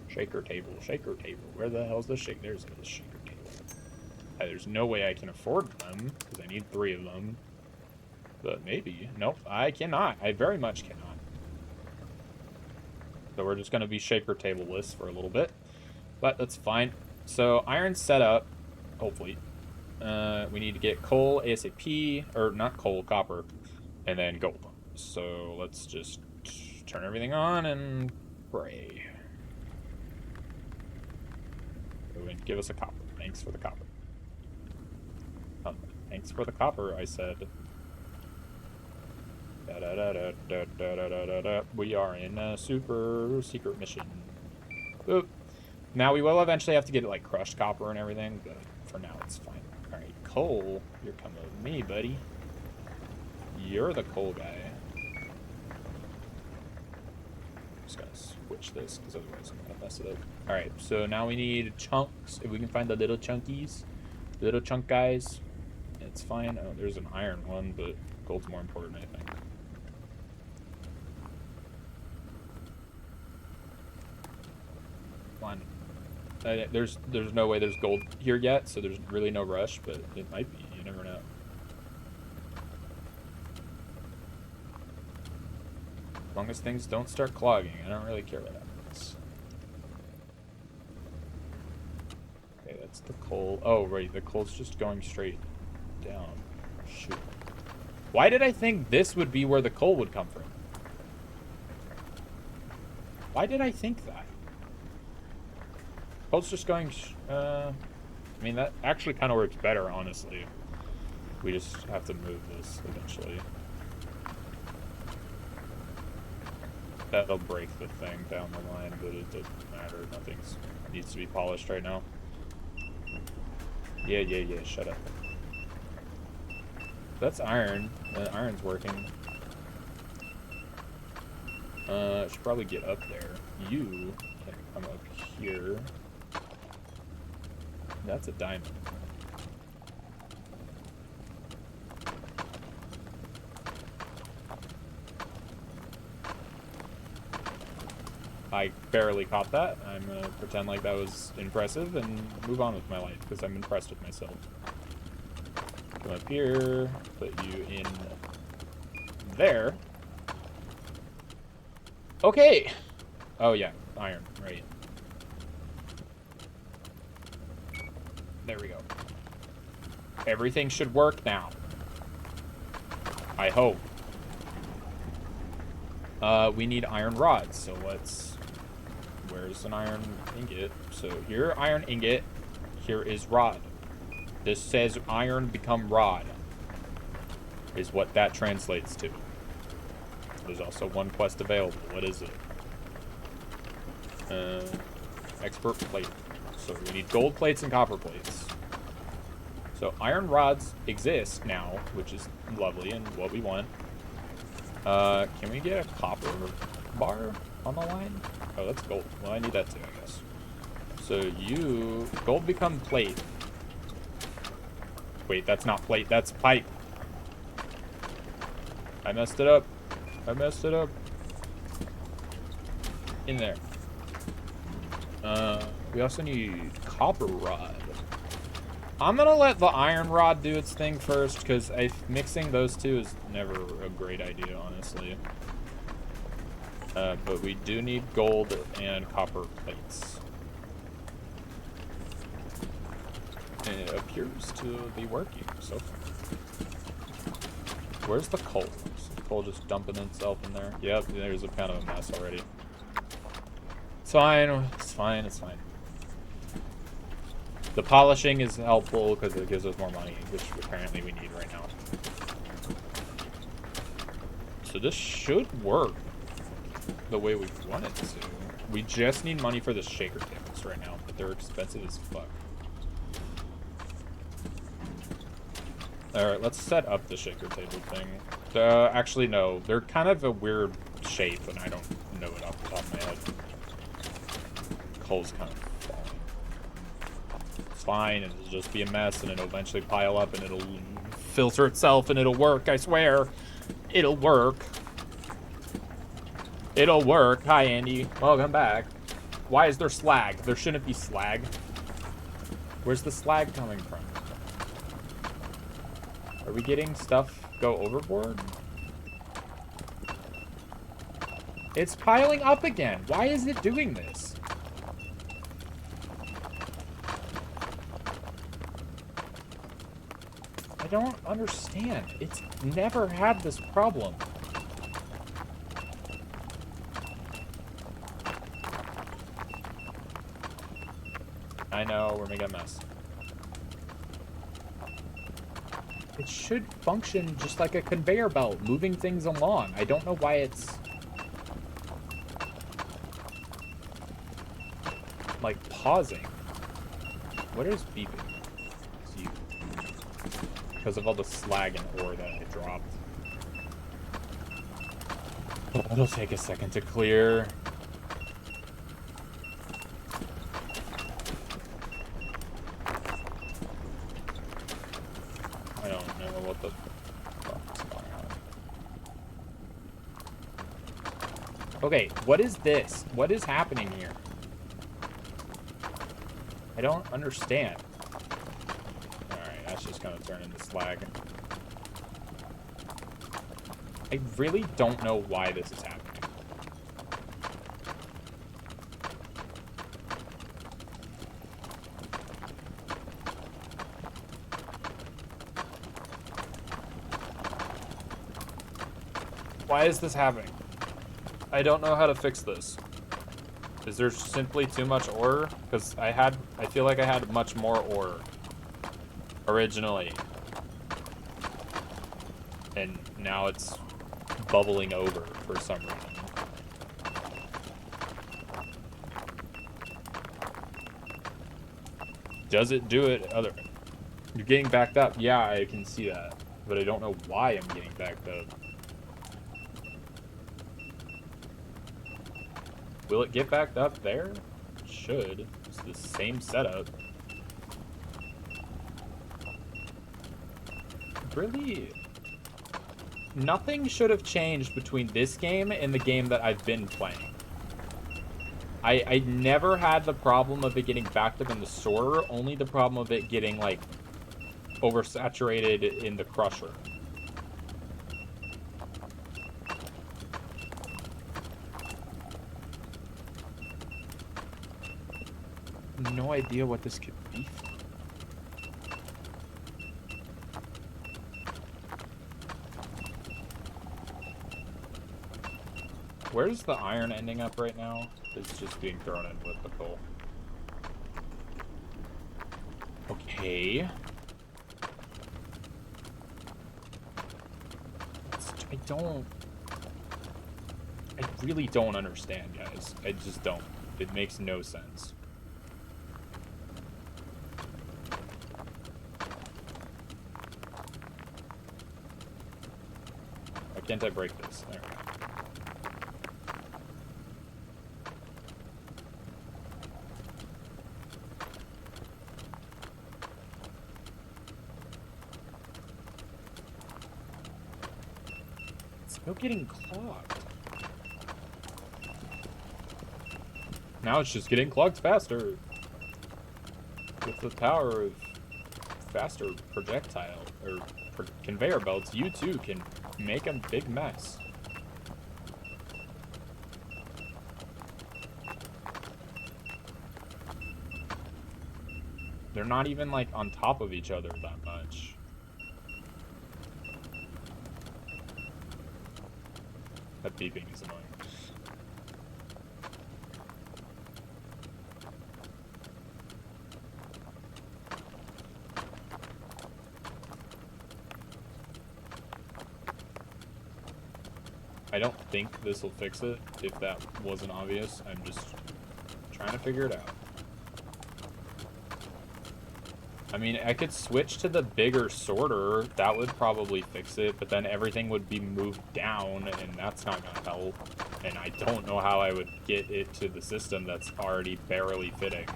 Shaker table, shaker table. Where the hell's the shaker? There's the shaker table. There's no way I can afford them because I need 3 of them. But maybe. Nope, I cannot. I very much cannot. So we're just going to be shaker table-less for a little bit. But that's fine. So iron's set up, hopefully. We need to get coal ASAP. Or not coal, copper. And then gold. So let's just turn everything on and pray. Go and give us a copper. Thanks for the copper. Thanks for the copper, I said. We are in a super secret mission. Boop. Now we will eventually have to get it like crushed copper and everything, but for now it's fine. Alright, coal, you're coming with me, buddy. You're the coal guy. Just gotta switch this because otherwise I'm gonna mess it up. Alright, so now we need chunks. If we can find the little chunkies, the little chunk guys, it's fine. Oh, there's an iron one, but gold's more important, I think. Fine. There's no way there's gold here yet, so there's really no rush, but it might be. You never know. As long as things don't start clogging, I don't really care what happens. Okay, that's the coal. Oh, right, the coal's just going straight down. Shoot. Why did I think this would be where the coal would come from? Why did I think that? Coal's just going... I mean, that actually kind of works better, honestly. We just have to move this eventually. That'll break the thing down the line, but it doesn't matter. Nothing needs to be polished right now. Yeah, shut up. That's iron. Iron's working. Should probably get up there. You can come up here. That's a diamond. I barely caught that. I'm gonna pretend like that was impressive and move on with my life because I'm impressed with myself. Come up here, put you in there. Okay. Oh, yeah, iron, right. There we go. Everything should work now. I hope. We need iron rods, so let's... Where's an iron ingot? So here, iron ingot. Here is rod. This says iron become rod. Is what that translates to. There's also one quest available. What is it? Expert plate. So we need gold plates and copper plates. So iron rods exist now, which is lovely and what we want. Can we get a copper bar on the line? Oh, that's gold. Well, I need that too, I guess. So you... Gold become plate. Wait, that's not plate. That's pipe. I messed it up. I messed it up. In there. We also need copper rod. I'm gonna let the iron rod do its thing first, because mixing those two is never a great idea, honestly. But we do need gold and copper plates. And it appears to be working so far. Where's the coal? Is the coal just dumping itself in there? Yep, there's a kind of a mess already. It's fine, it's fine, it's fine. The polishing is helpful because it gives us more money, which apparently we need right now. So this should work the way we want it to. We just need money for the shaker tables right now, but they're expensive as fuck. Alright, let's set up the shaker table thing. Actually, no. They're kind of a weird shape, and I don't know it off the top of my head. Coal's kind of falling. It's fine, it'll just be a mess, and it'll eventually pile up, and it'll filter itself, and it'll work, I swear. It'll work. It'll work. Hi, Andy. Welcome back. Why is there slag? There shouldn't be slag. Where's the slag coming from? Are we getting stuff go overboard? It's piling up again. Why is it doing this? I don't understand. It's never had this problem. I know, we're making a mess. It should function just like a conveyor belt, moving things along. I don't know why it's... like, pausing. What is beeping? It's you. Because of all the slag and ore that I dropped. It'll take a second to clear. I don't know what the fuck is going on. Okay, what is this? What is happening here? I don't understand. Alright, that's just gonna turn into slag. I really don't know why this is happening. Why is this happening? I don't know how to fix this. Is there simply too much ore? Because I feel like I had much more ore originally. And now it's bubbling over for some reason. Does it do it other... You're getting backed up. Yeah, I can see that. But I don't know why I'm getting backed up. Will it get backed up there? It should. It's the same setup. Really? Nothing should have changed between this game and the game that I've been playing. I never had the problem of it getting backed up in the sorter, only the problem of it getting, like, oversaturated in the crusher. No idea what this could be for. Where's the iron ending up right now? It's just being thrown in with the coal. Okay. I really don't understand, guys. I just don't. It makes no sense. Why can't I break this? There we go. It's still getting clogged. Now it's just getting clogged faster. With the power of faster projectile or conveyor belts, you too can make a big mess. They're not even like on top of each other that much. That beeping is annoying. I don't think this will fix it, if that wasn't obvious. I'm just trying to figure it out. I mean, I could switch to the bigger sorter. That would probably fix it, but then everything would be moved down, and that's not going to help. And I don't know how I would get it to the system that's already barely fitting.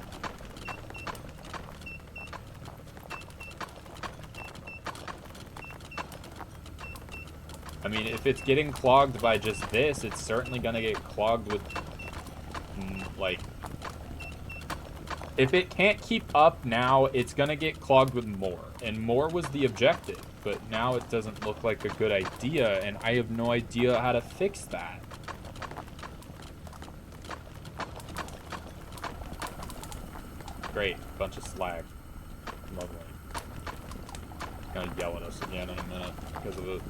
I mean, if it's getting clogged by just this, it's certainly going to get clogged with, like... If it can't keep up now, it's going to get clogged with more. And more was the objective, but now it doesn't look like a good idea, and I have no idea how to fix that. Great, bunch of slag. Lovely. It's gonna yell at us again in a minute because of it.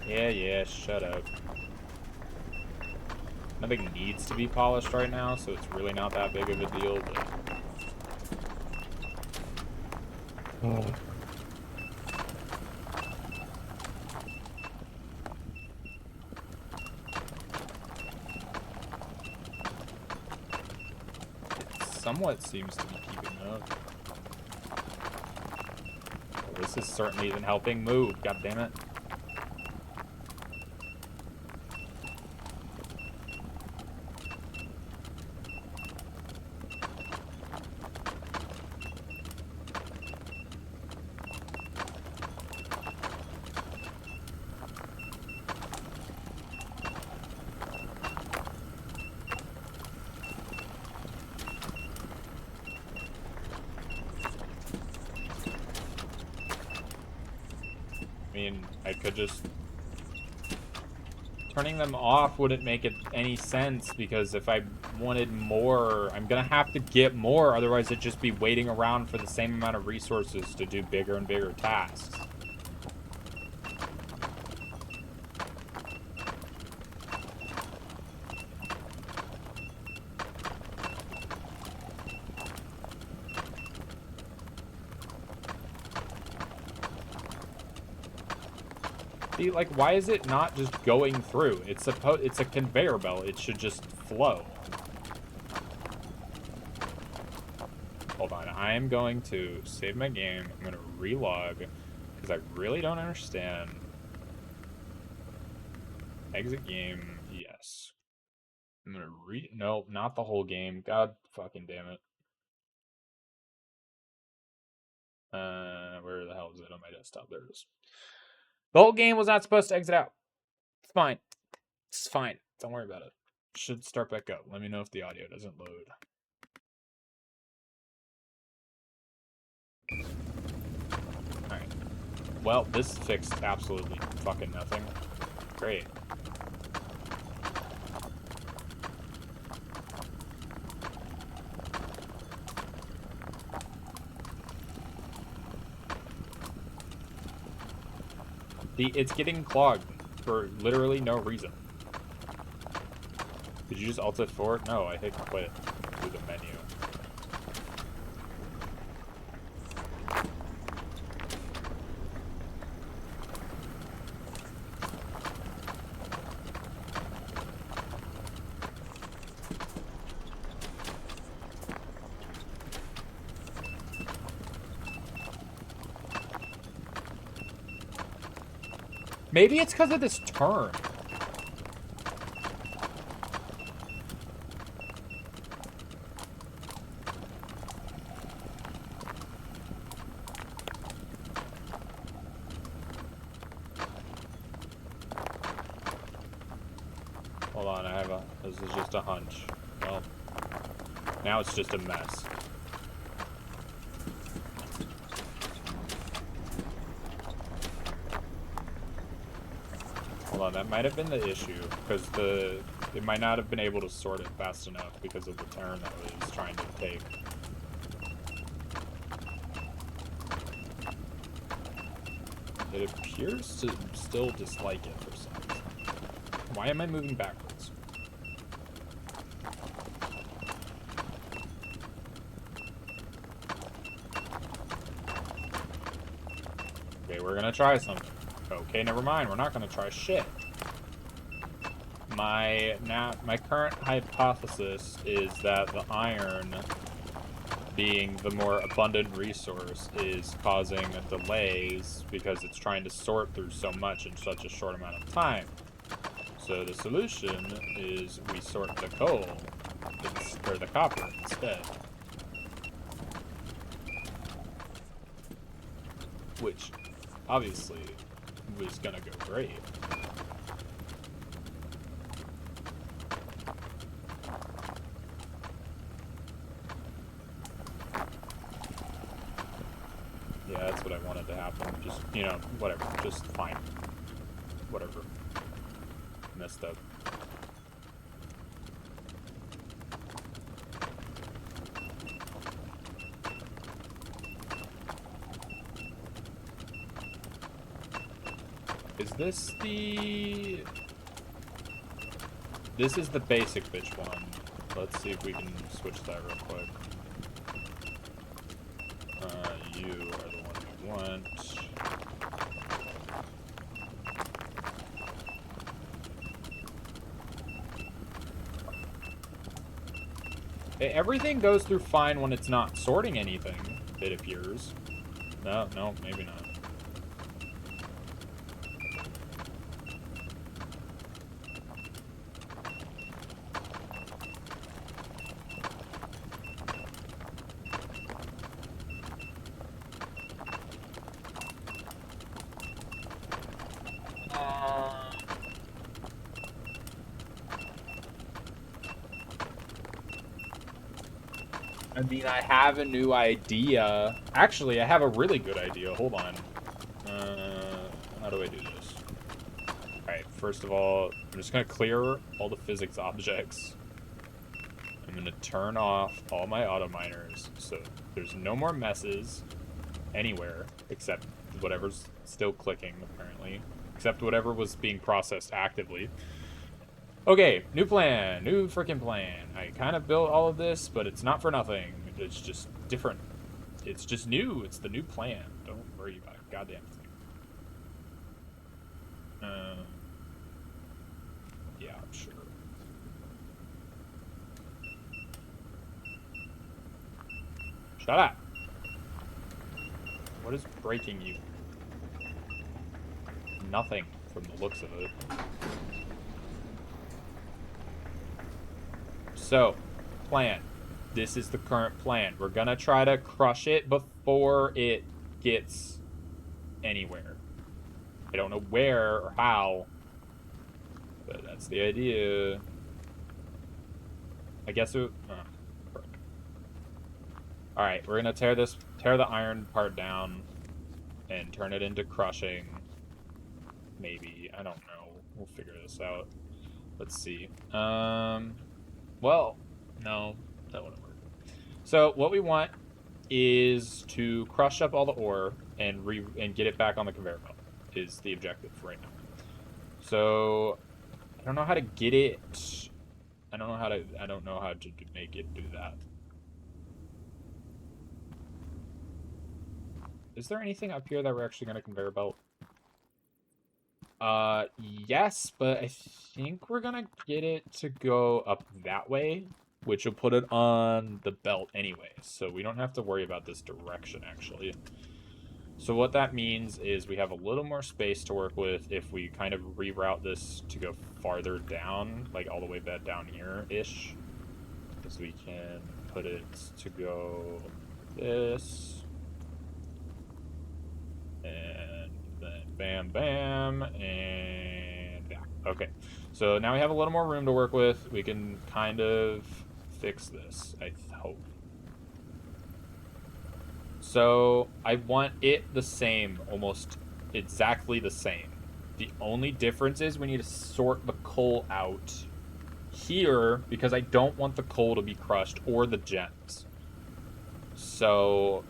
Yeah, shut up. Nothing needs to be polished right now, so it's really not that big of a deal, but... Oh. It somewhat seems to be keeping up. Well, this is certainly isn't helping move, god damn it. I mean, I could just... Turning them off wouldn't make it any sense, because if I wanted more, I'm gonna have to get more, otherwise it'd just be waiting around for the same amount of resources to do bigger and bigger tasks. See, like, why is it not just going through? It's a conveyor belt. It should just flow. Hold on. I am going to save my game. I'm going to relog because I really don't understand. Exit game. Yes. I'm going to no, not the whole game. God fucking damn it. Where the hell is it on my desktop? There it is. The whole game was not supposed to exit out. It's fine. It's fine. Don't worry about it. should start back up. Let me know if the audio doesn't load. Alright. Well, this fixed absolutely fucking nothing. Great. It's getting clogged for literally no reason. Did you just alt F4? No, I hit quit through the menu. Maybe it's because of this turn. Hold on, this is just a hunch. Well, now it's just a mess. Hold on, that might have been the issue, because it might not have been able to sort it fast enough because of the turn that it was trying to take. It appears to still dislike it for some reason. Why am I moving backwards? Okay, we're gonna try something. Okay, never mind. We're not gonna try shit. My current hypothesis is that the iron, being the more abundant resource, is causing delays because it's trying to sort through so much in such a short amount of time. So the solution is we sort the coal, or the copper instead. Which, obviously, was gonna go great. Yeah, that's what I wanted to happen. Just, you know, whatever. Just fine. Whatever. Messed up. Is this the... This is the basic bitch one. Let's see if we can switch that real quick. You are the one we want. Everything goes through fine when it's not sorting anything, it appears. No, maybe not. I mean, I have a new idea. Actually, I have a really good idea. Hold on. How do I do this? Alright, first of all, I'm just going to clear all the physics objects. I'm going to turn off all my auto miners, so there's no more messes anywhere, except whatever's still clicking, apparently. Except whatever was being processed actively. Okay, new plan. New freaking plan. I kind of built all of this, but it's not for nothing. It's just different. It's just new. It's the new plan. Don't worry about a goddamn thing. Yeah, I'm sure. Shut up. What is breaking you? Nothing, from the looks of it. So, plan. This is the current plan. We're gonna try to crush it before it gets anywhere. I don't know where or how, but that's the idea. I guess it... Alright, we're gonna tear the iron part down and turn it into crushing. Maybe. I don't know. We'll figure this out. Let's see. Well, no, that wouldn't work. So what we want is to crush up all the ore and get it back on the conveyor belt is the objective right now. So I don't know how to get it. I don't know how to make it do that. Is there anything up here that we're actually going to conveyor belt? Yes, but I think we're gonna get it to go up that way, which will put it on the belt anyway, so we don't have to worry about this direction, actually. So what that means is we have a little more space to work with if we kind of reroute this to go farther down, like all the way back down here-ish. Because we can put it to go this. And then bam, bam, and back. Okay, so now we have a little more room to work with. We can kind of fix this, I hope. So I want it the same, almost exactly the same. The only difference is we need to sort the coal out here because I don't want the coal to be crushed or the gems. So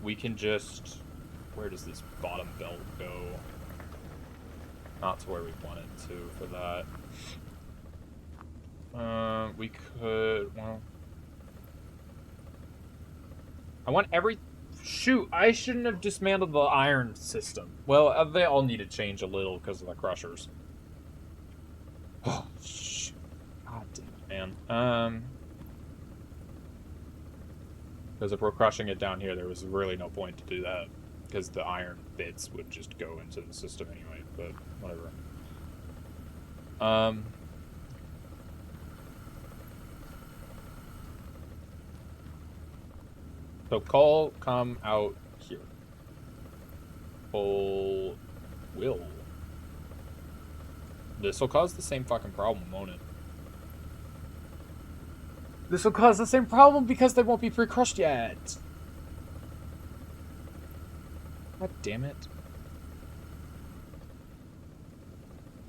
we can just... Where does this bottom belt go? Not to where we want it to for that. We could... Well... I want every... Shoot, I shouldn't have dismantled the iron system. Well, they all need to change a little because of the crushers. Oh, shoot. God damn it, man. Because if we're crushing it down here, there was really no point to do that. Because the iron bits would just go into the system anyway, but whatever. So coal come out here. Coal will. This will cause the same fucking problem, won't it? This will cause the same problem because they won't be pre-crushed yet. God damn it.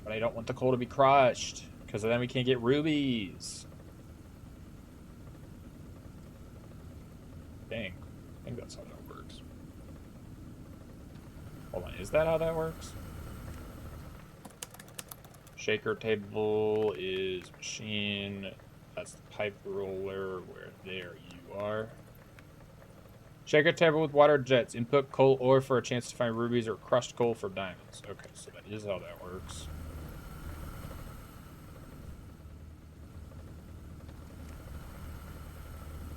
But I don't want the coal to be crushed, because then we can't get rubies. Dang. I think that's how that works. Hold on, is that how that works? Shaker table is machine. That's the pipe roller, where there you are. Shaker table with water jets. Input coal ore for a chance to find rubies or crushed coal for diamonds. Okay, so that is how that works.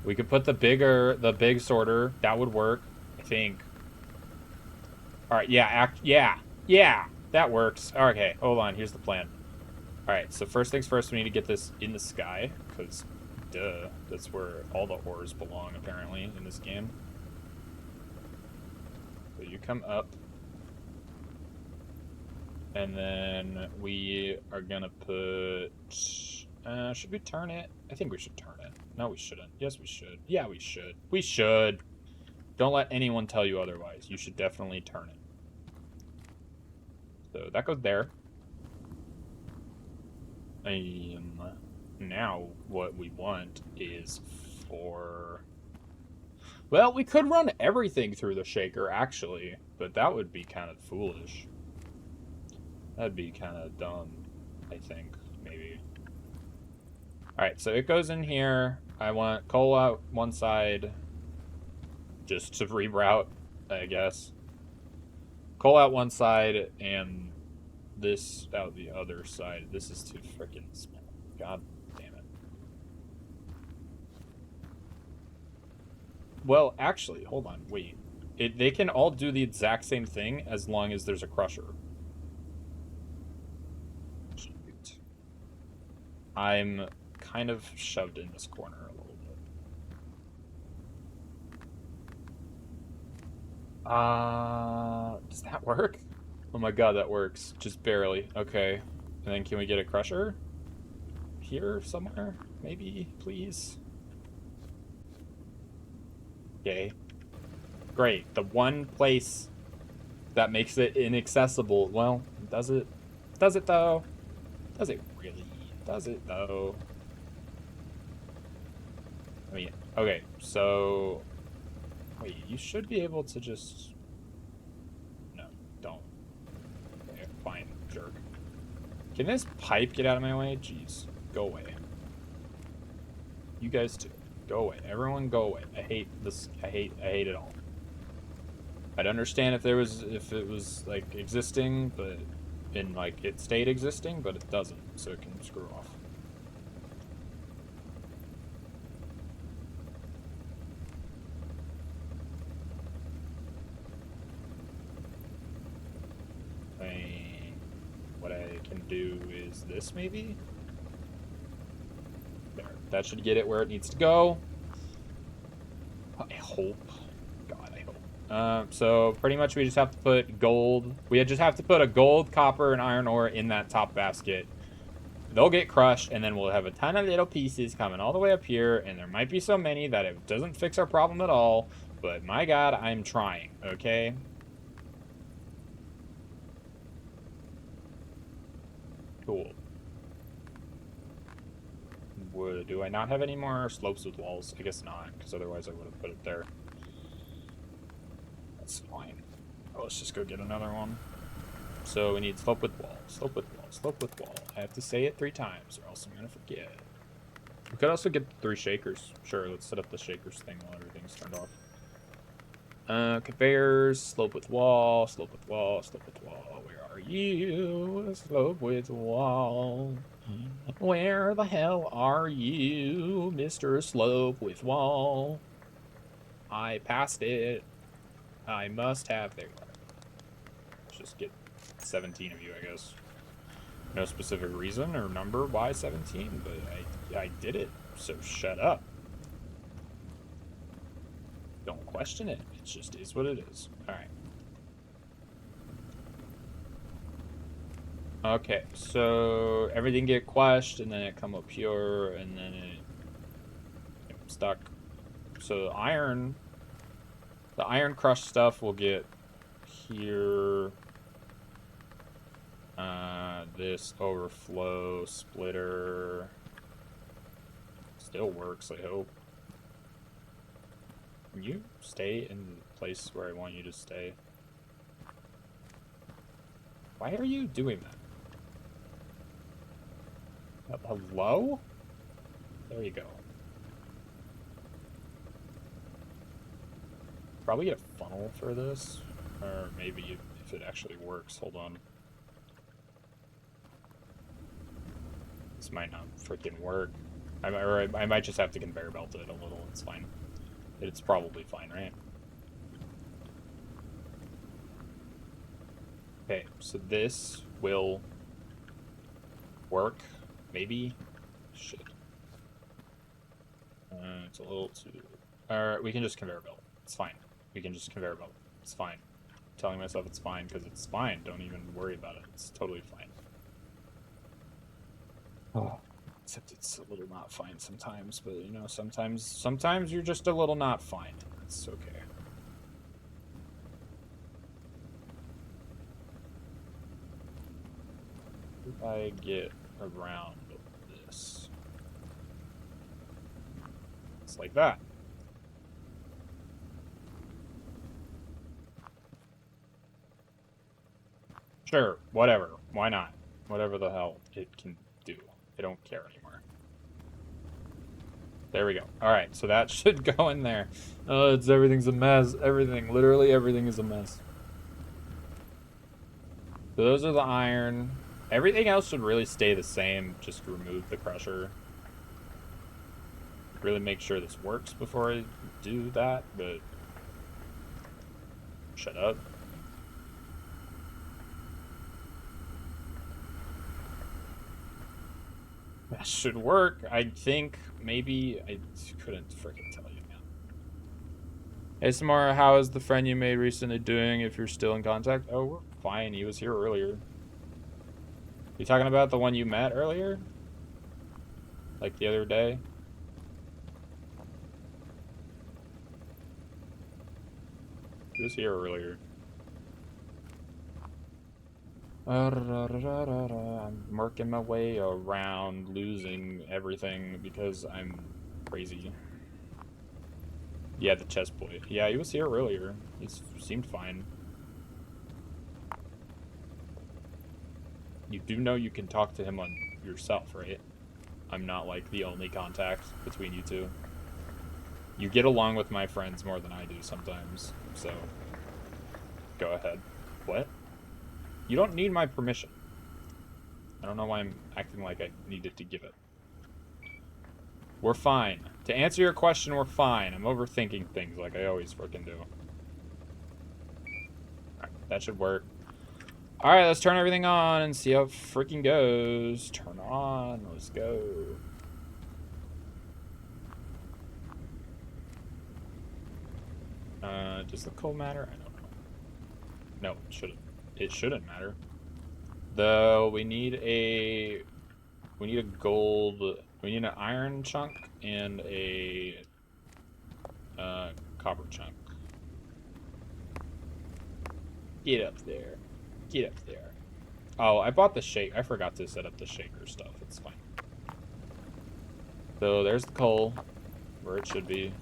We could put the big sorter. That would work, I think. All right, yeah, that works. Okay, hold on. Here's the plan. All right, so first things first, we need to get this in the sky, because, duh, that's where all the ores belong, apparently, in this game. So you come up, and then we are gonna put... should we turn it? I think we should turn it. No, we shouldn't. Yes, we should. Yeah, we should. We should. Don't let anyone tell you otherwise. You should definitely turn it. So that goes there. Now what we want is for... Well, we could run everything through the shaker, actually. But that would be kind of foolish. That'd be kind of dumb, I think, maybe. Alright, so it goes in here. I want coal out one side. Just to reroute, I guess. Coal out one side, and this out the other side. This is too freaking small. God damn it. Well, actually, hold on, wait. They can all do the exact same thing as long as there's a crusher. Shoot. I'm kind of shoved in this corner a little bit. Does that work? Oh my god, that works. Just barely. Okay. And then can we get a crusher? here somewhere? Maybe, please? Okay. Great. The one place that makes it inaccessible. Well, does it? Does it, though? Does it really? Does it, though? I mean, okay, so... Wait, you should be able to just... No, don't. Okay, fine, jerk. Can this pipe get out of my way? Jeez, go away. You guys too. Go away. Everyone go away. I hate this. I hate it all. I'd understand if it was like existing, but in like it stayed existing, but it doesn't, so it can screw off. What I can do is this maybe? There. That should get it where it needs to go. I hope. God, I hope. So pretty much we just have to put gold. We just have to put a gold, copper, and iron ore in that top basket. They'll get crushed, and then we'll have a ton of little pieces coming all the way up here, and there might be so many that it doesn't fix our problem at all, but my God, I'm trying, okay? Cool. Do I not have any more slopes with walls? I guess not, because otherwise I would have put it there. That's fine. Oh, let's just go get another one. So we need slope with wall, slope with wall, slope with wall. I have to say it 3 times, or else I'm gonna forget. We could also get 3 shakers. Sure, let's set up the shakers thing while everything's turned off. Conveyors, slope with wall, slope with wall, slope with wall. Where are you? Slope with wall. Where the hell are you, Mr. Slope with wall? I passed it. I must have. There you are. Let's just get 17 of you, I guess. No specific reason or number why 17, but I did it, so shut up. Don't question it. It just is what it is. Alright. Okay, so everything get quashed, and then it come up here, and then it stuck. So the iron crushed stuff will get here. This overflow splitter still works, I hope. Can you stay in the place where I want you to stay? Why are you doing that? Hello? There you go. Probably get a funnel for this. Or maybe if it actually works. Hold on. This might not freaking work. I might just have to conveyor belt it a little. It's fine. It's probably fine, right? Okay, so this will work. Maybe? Shit. It's a little too... Alright, we can just conveyor belt. It's fine. We can just conveyor belt. It's fine. I'm telling myself it's fine because it's fine. Don't even worry about it. It's totally fine. Oh. Except it's a little not fine sometimes, but you know, sometimes you're just a little not fine. It's okay. If I get around this, it's like that. Sure, whatever. Why not? Whatever the hell it can do. I don't care anymore. There we go. Alright, so that should go in there. Oh, everything's a mess. Everything, literally everything is a mess. So those are the iron. Everything else should really stay the same. Just remove the crusher. Really make sure this works before I do that, but... Shut up. That should work. I think maybe I couldn't freaking tell you, man. Hey, Samara, how is the friend you made recently doing if you're still in contact? Oh, we're fine. He was here earlier. You talking about the one you met earlier? like the other day. He was here earlier. I'm working my way around, losing everything because I'm crazy. Yeah, the chest boy. Yeah, he was here earlier. He seemed fine. You do know you can talk to him on yourself, right? I'm not, like, the only contact between you two. You get along with my friends more than I do sometimes, so go ahead. What? You don't need my permission. I don't know why I'm acting like I needed to give it. We're fine. To answer your question, we're fine. I'm overthinking things like I always freaking do. Alright, that should work. Alright, let's turn everything on and see how it freaking goes. Turn on. Let's go. Does the coal matter? I don't know. No, it shouldn't. It shouldn't matter. Though we need a gold. We need an iron chunk and a copper chunk. Get up there. Get up there. Oh, I bought the shake. I forgot to set up the shaker stuff. It's fine. So there's the coal, where it should be.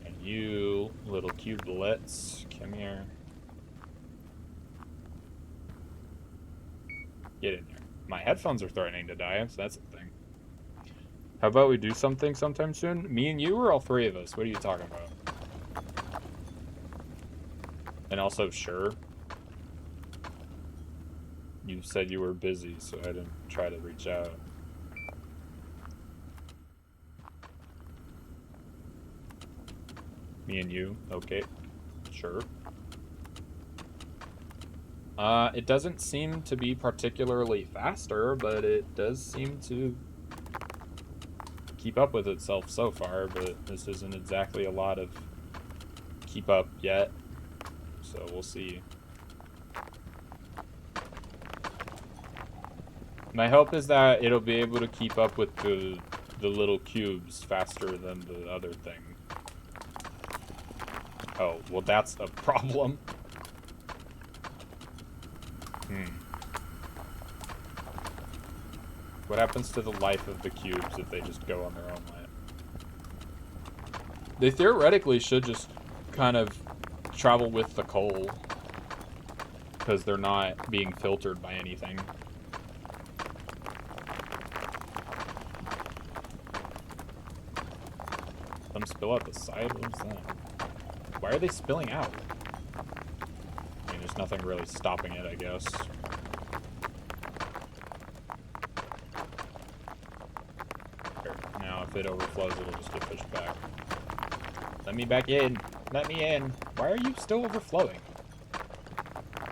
And you little cubelets, come here. Get in there. My headphones are threatening to die, so that's the thing. How about we do something sometime soon? Me and you, or all three of us? What are you talking about? And also, sure. You said you were busy, so I didn't try to reach out. Me and you? Okay. Sure. It doesn't seem to be particularly faster, but it does seem to keep up with itself so far, but this isn't exactly a lot of keep up yet, so we'll see. My hope is that it'll be able to keep up with the little cubes faster than the other thing. Oh, well that's a problem. What happens to the life of the cubes if they just go on their own land? They theoretically should just kind of travel with the coal, because they're not being filtered by anything. Some spill out the side? What is that? Why are they spilling out? I mean, there's nothing really stopping it, I guess. Now, if it overflows, it'll just get pushed back. Let me back in. Let me in. Why are you still overflowing?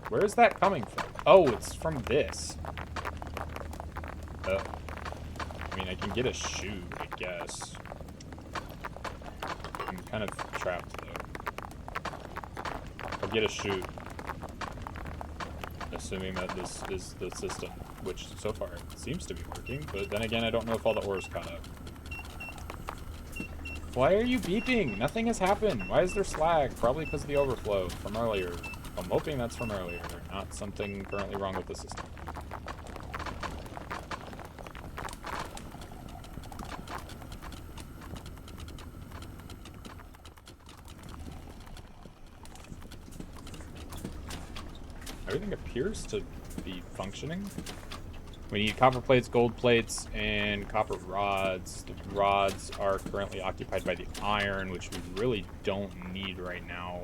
Where is that coming from? Oh, it's from this. I mean, I can get a chute, I guess. I'm kind of trapped, though. I'll get a chute. Assuming that this is the system, which so far seems to be working, but then again, I don't know if all the ore's caught up. Why are you beeping? Nothing has happened. Why is there slag? Probably because of the overflow from earlier. I'm hoping that's from earlier, not something currently wrong with the system. Everything appears to be functioning. We need copper plates, gold plates, and copper rods. The rods are currently occupied by the iron, which we really don't need right now.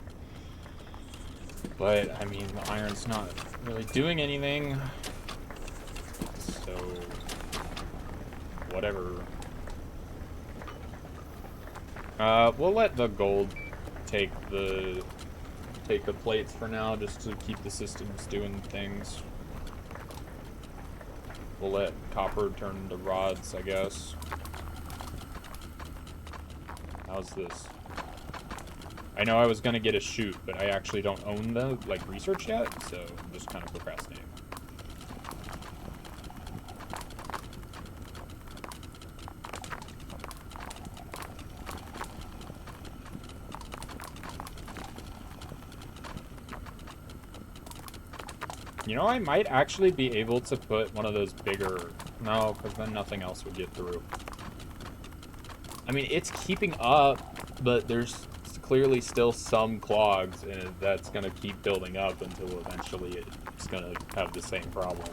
But, I mean, the iron's not really doing anything. So, whatever. We'll let the gold take the plates for now, just to keep the systems doing things. We'll let copper turn into rods, I guess. How's this? I know I was gonna get a chute, but I actually don't own the, like, research yet, so I'm just kind of procrastinating. You know, I might actually be able to put one of those bigger... No, because then nothing else would get through. I mean, it's keeping up, but there's clearly still some clogs, and that's going to keep building up until eventually it's going to have the same problem.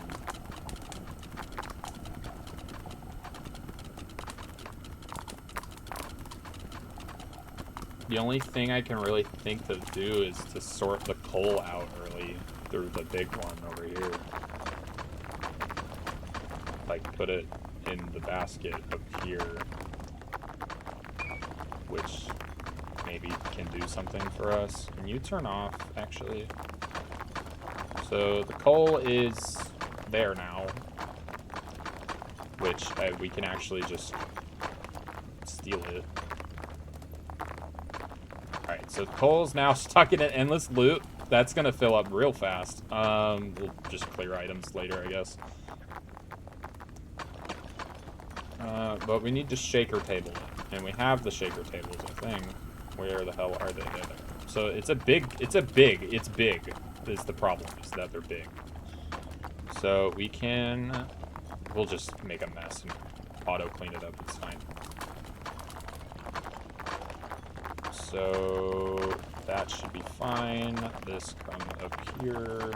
The only thing I can really think to do is to sort the coal out early through the big one over here. Like, put it in the basket up here, which maybe can do something for us. Can you turn off, actually? So the coal is there now, which we can actually just steal it. Alright, so coal's now stuck in an endless loop. That's gonna fill up real fast. We'll just clear items later, I guess. But we need to shaker table it. And we have the shaker tables, I think. Where the hell are they? There. So it's big, is the problem, is that they're big. So we'll just make a mess and auto clean it up, it's fine. So that should be fine. This comes up here.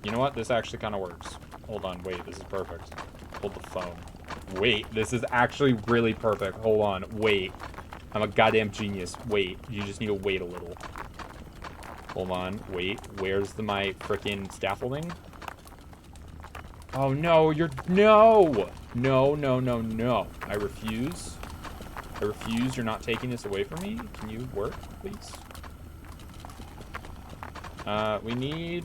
You know what? This actually kind of works. Hold on, wait, this is perfect. Hold the phone. Wait, this is actually really perfect. Hold on, wait. I'm a goddamn genius. Wait, you just need to wait a little. Hold on, wait. Where's my frickin' scaffolding? Oh no, no! No, no, no, no. I refuse. I refuse, you're not taking this away from me. Can you work, please? We need...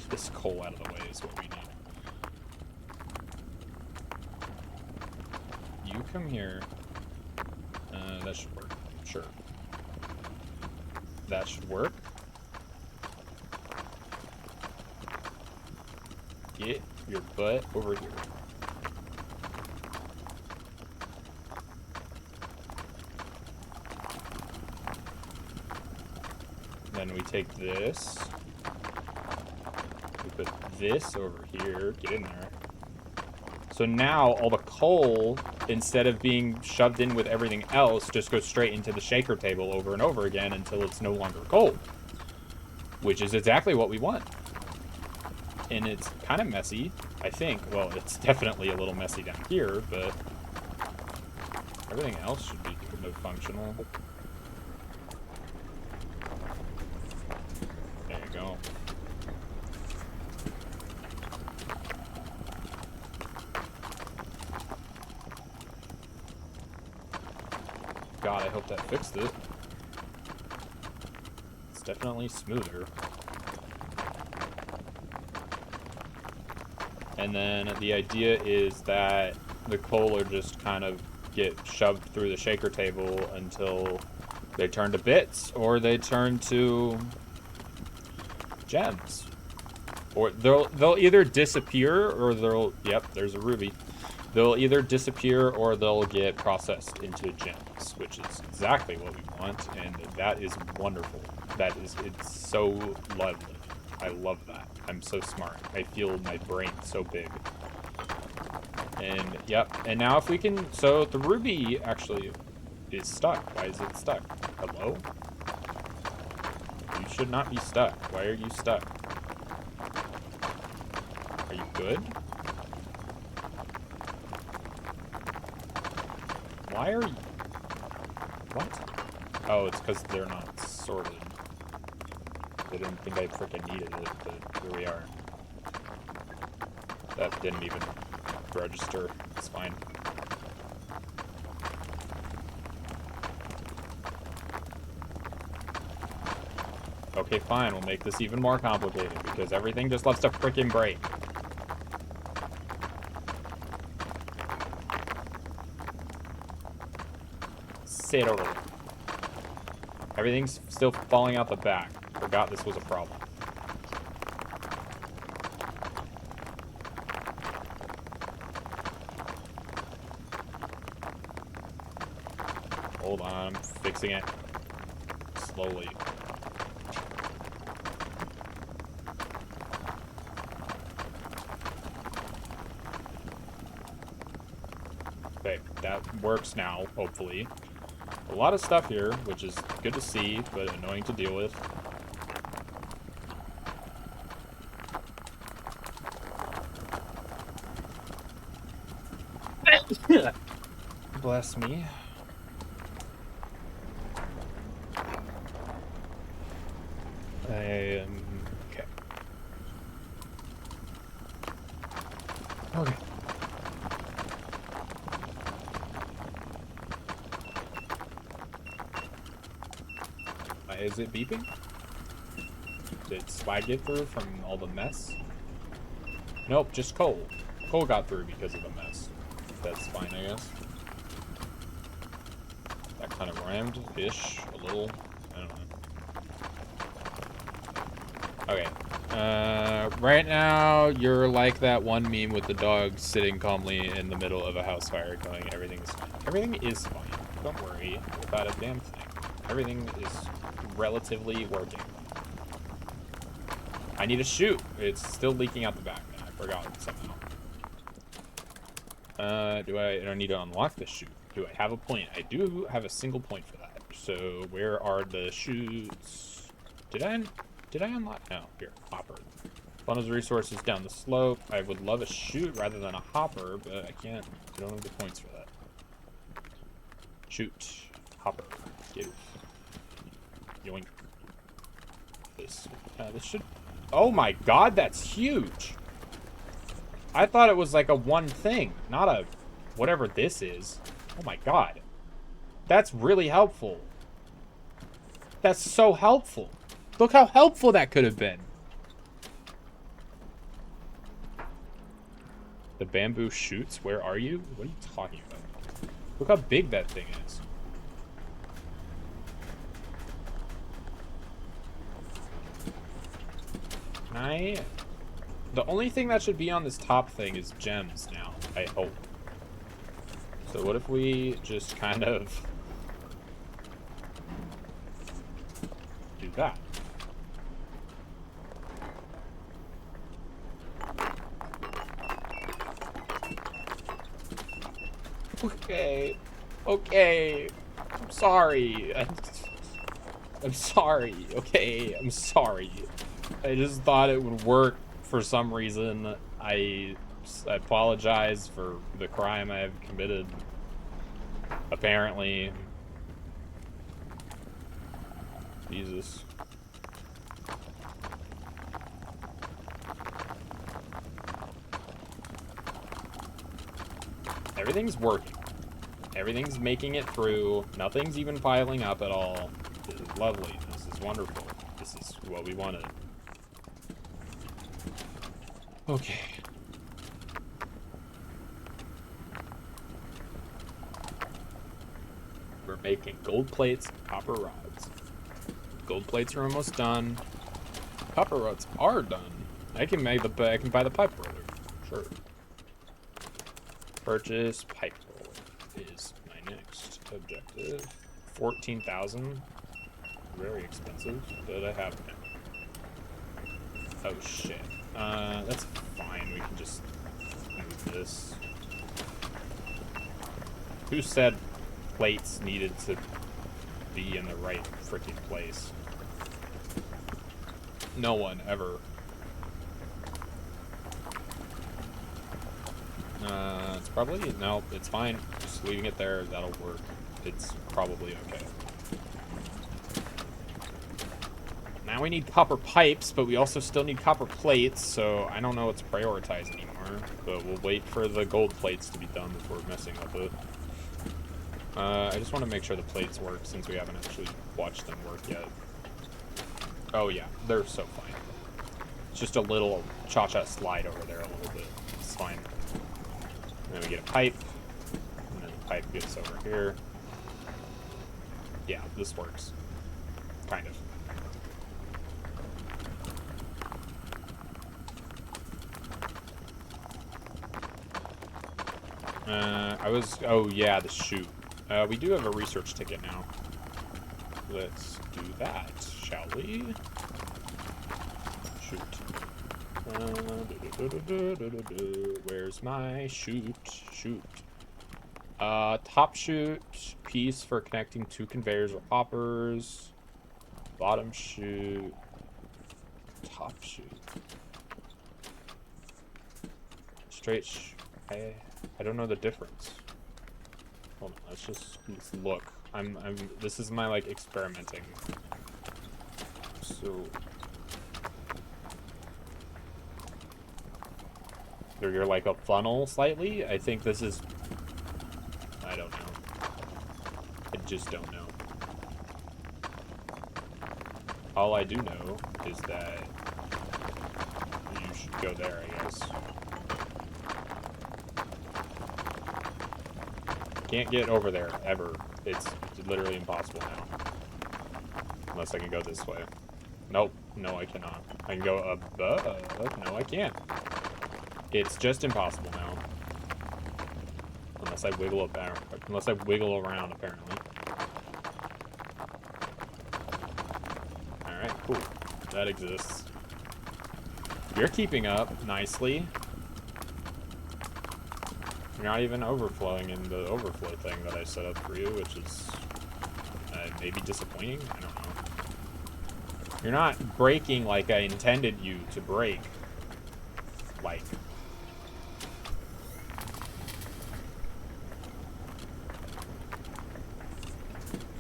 this coal out of the way is what we need. You come here. That should work. Sure. That should work. Get your butt over here. Then we take this. We put this over here. Get in there. So now all the coal, instead of being shoved in with everything else, just goes straight into the shaker table over and over again until it's no longer coal. Which is exactly what we want. And it's kind of messy, I think. Well, it's definitely a little messy down here, but everything else should be kind of functional. There you go. God, I hope that fixed it. It's definitely smoother. And then the idea is that the coal will just kind of get shoved through the shaker table until they turn to bits, or they turn to gems. Or they'll either disappear, or they'll... Yep, there's a ruby. They'll either disappear, or they'll get processed into gems, which is exactly what we want, and that is wonderful. It's so lovely. I love that. I'm so smart. I feel my brain so big. And, yep. And now if we can... So, the ruby actually is stuck. Why is it stuck? Hello? You should not be stuck. Why are you stuck? Are you good? Why are you... What? Oh, it's because they're not sorted. I didn't think I freaking needed it, but here we are. That didn't even register. It's fine. Okay, fine. We'll make this even more complicated because everything just loves to freaking break. Sit over there. Everything's still falling out the back. Forgot this was a problem. Hold on, I'm fixing it slowly. Okay, that works now, hopefully. A lot of stuff here, which is good to see, but annoying to deal with. Bless me. Okay. Okay. Is it beeping? Did Swag get through from all the mess? Nope, just Cole. Cole got through because of the mess. That's fine, I guess. That kind of rhymed-ish a little. I don't know. Okay. Right now, you're like that one meme with the dog sitting calmly in the middle of a house fire going, everything's fine. Everything is fine. Don't worry about a damn thing. Everything is relatively working. I need a chute. It's still leaking out the back. I forgot somehow. Do I need to unlock the chute? Do I have a point? I do have a single point for that. So where are the chutes? Did I unlock? No, here, hopper. Bundles of resources down the slope. I would love a chute rather than a hopper, but I can't. I don't have the points for that. Chute, hopper, give. Yoink. This should. Oh my god, that's huge. I thought it was like a one thing, not a whatever this is. Oh my god. That's really helpful. That's so helpful. Look how helpful that could have been. The bamboo shoots? Where are you? What are you talking about? Look how big that thing is. The only thing that should be on this top thing is gems now, I hope. So what if we just kind of do that? Okay. Okay. I'm sorry. I'm sorry. Okay, I'm sorry. I just thought it would work for some reason. I apologize for the crime I have committed. Apparently. Jesus. Everything's working. Everything's making it through. Nothing's even piling up at all. This is lovely. This is wonderful. This is what we wanted. Okay. We're making gold plates and copper rods. Gold plates are almost done. Copper rods are done. I can buy the pipe roller. Sure. Purchase pipe roller is my next objective. 14,000. Very expensive, but I have it now. Oh shit. That's fine. We can just move this. Who said plates needed to be in the right freaking place? No one, ever. It's probably, no, it's fine. Just leaving it there, that'll work. It's probably okay. Now we need copper pipes, but we also still need copper plates, so I don't know what to prioritize anymore. But we'll wait for the gold plates to be done before messing with it. I just want to make sure the plates work since we haven't actually watched them work yet. Oh yeah, they're so fine. It's just a little cha-cha slide over there a little bit. It's fine. And then we get a pipe, and then the pipe gets over here. Yeah, this works. Kind of. Oh yeah, the chute. We do have a research ticket now. Let's do that, shall we? Shoot. Where's my shoot? Shoot. Top shoot. Piece for connecting 2 conveyors or hoppers. Bottom shoot. Top shoot. Straight I don't know the difference. Hold on, let's look. This is my, like, experimenting. So you're like a funnel slightly. I think this is, I don't know. I just don't know. All I do know is that you should go there, I guess. Can't get over there, ever. It's literally impossible now. Unless I can go this way. Nope. No, I cannot. I can go above. No, I can't. It's just impossible now. Unless I wiggle around, apparently. Alright, cool. That exists. You're keeping up nicely. You're not even overflowing in the overflow thing that I set up for you, which is maybe disappointing? I don't know. You're not breaking like I intended you to break. Like.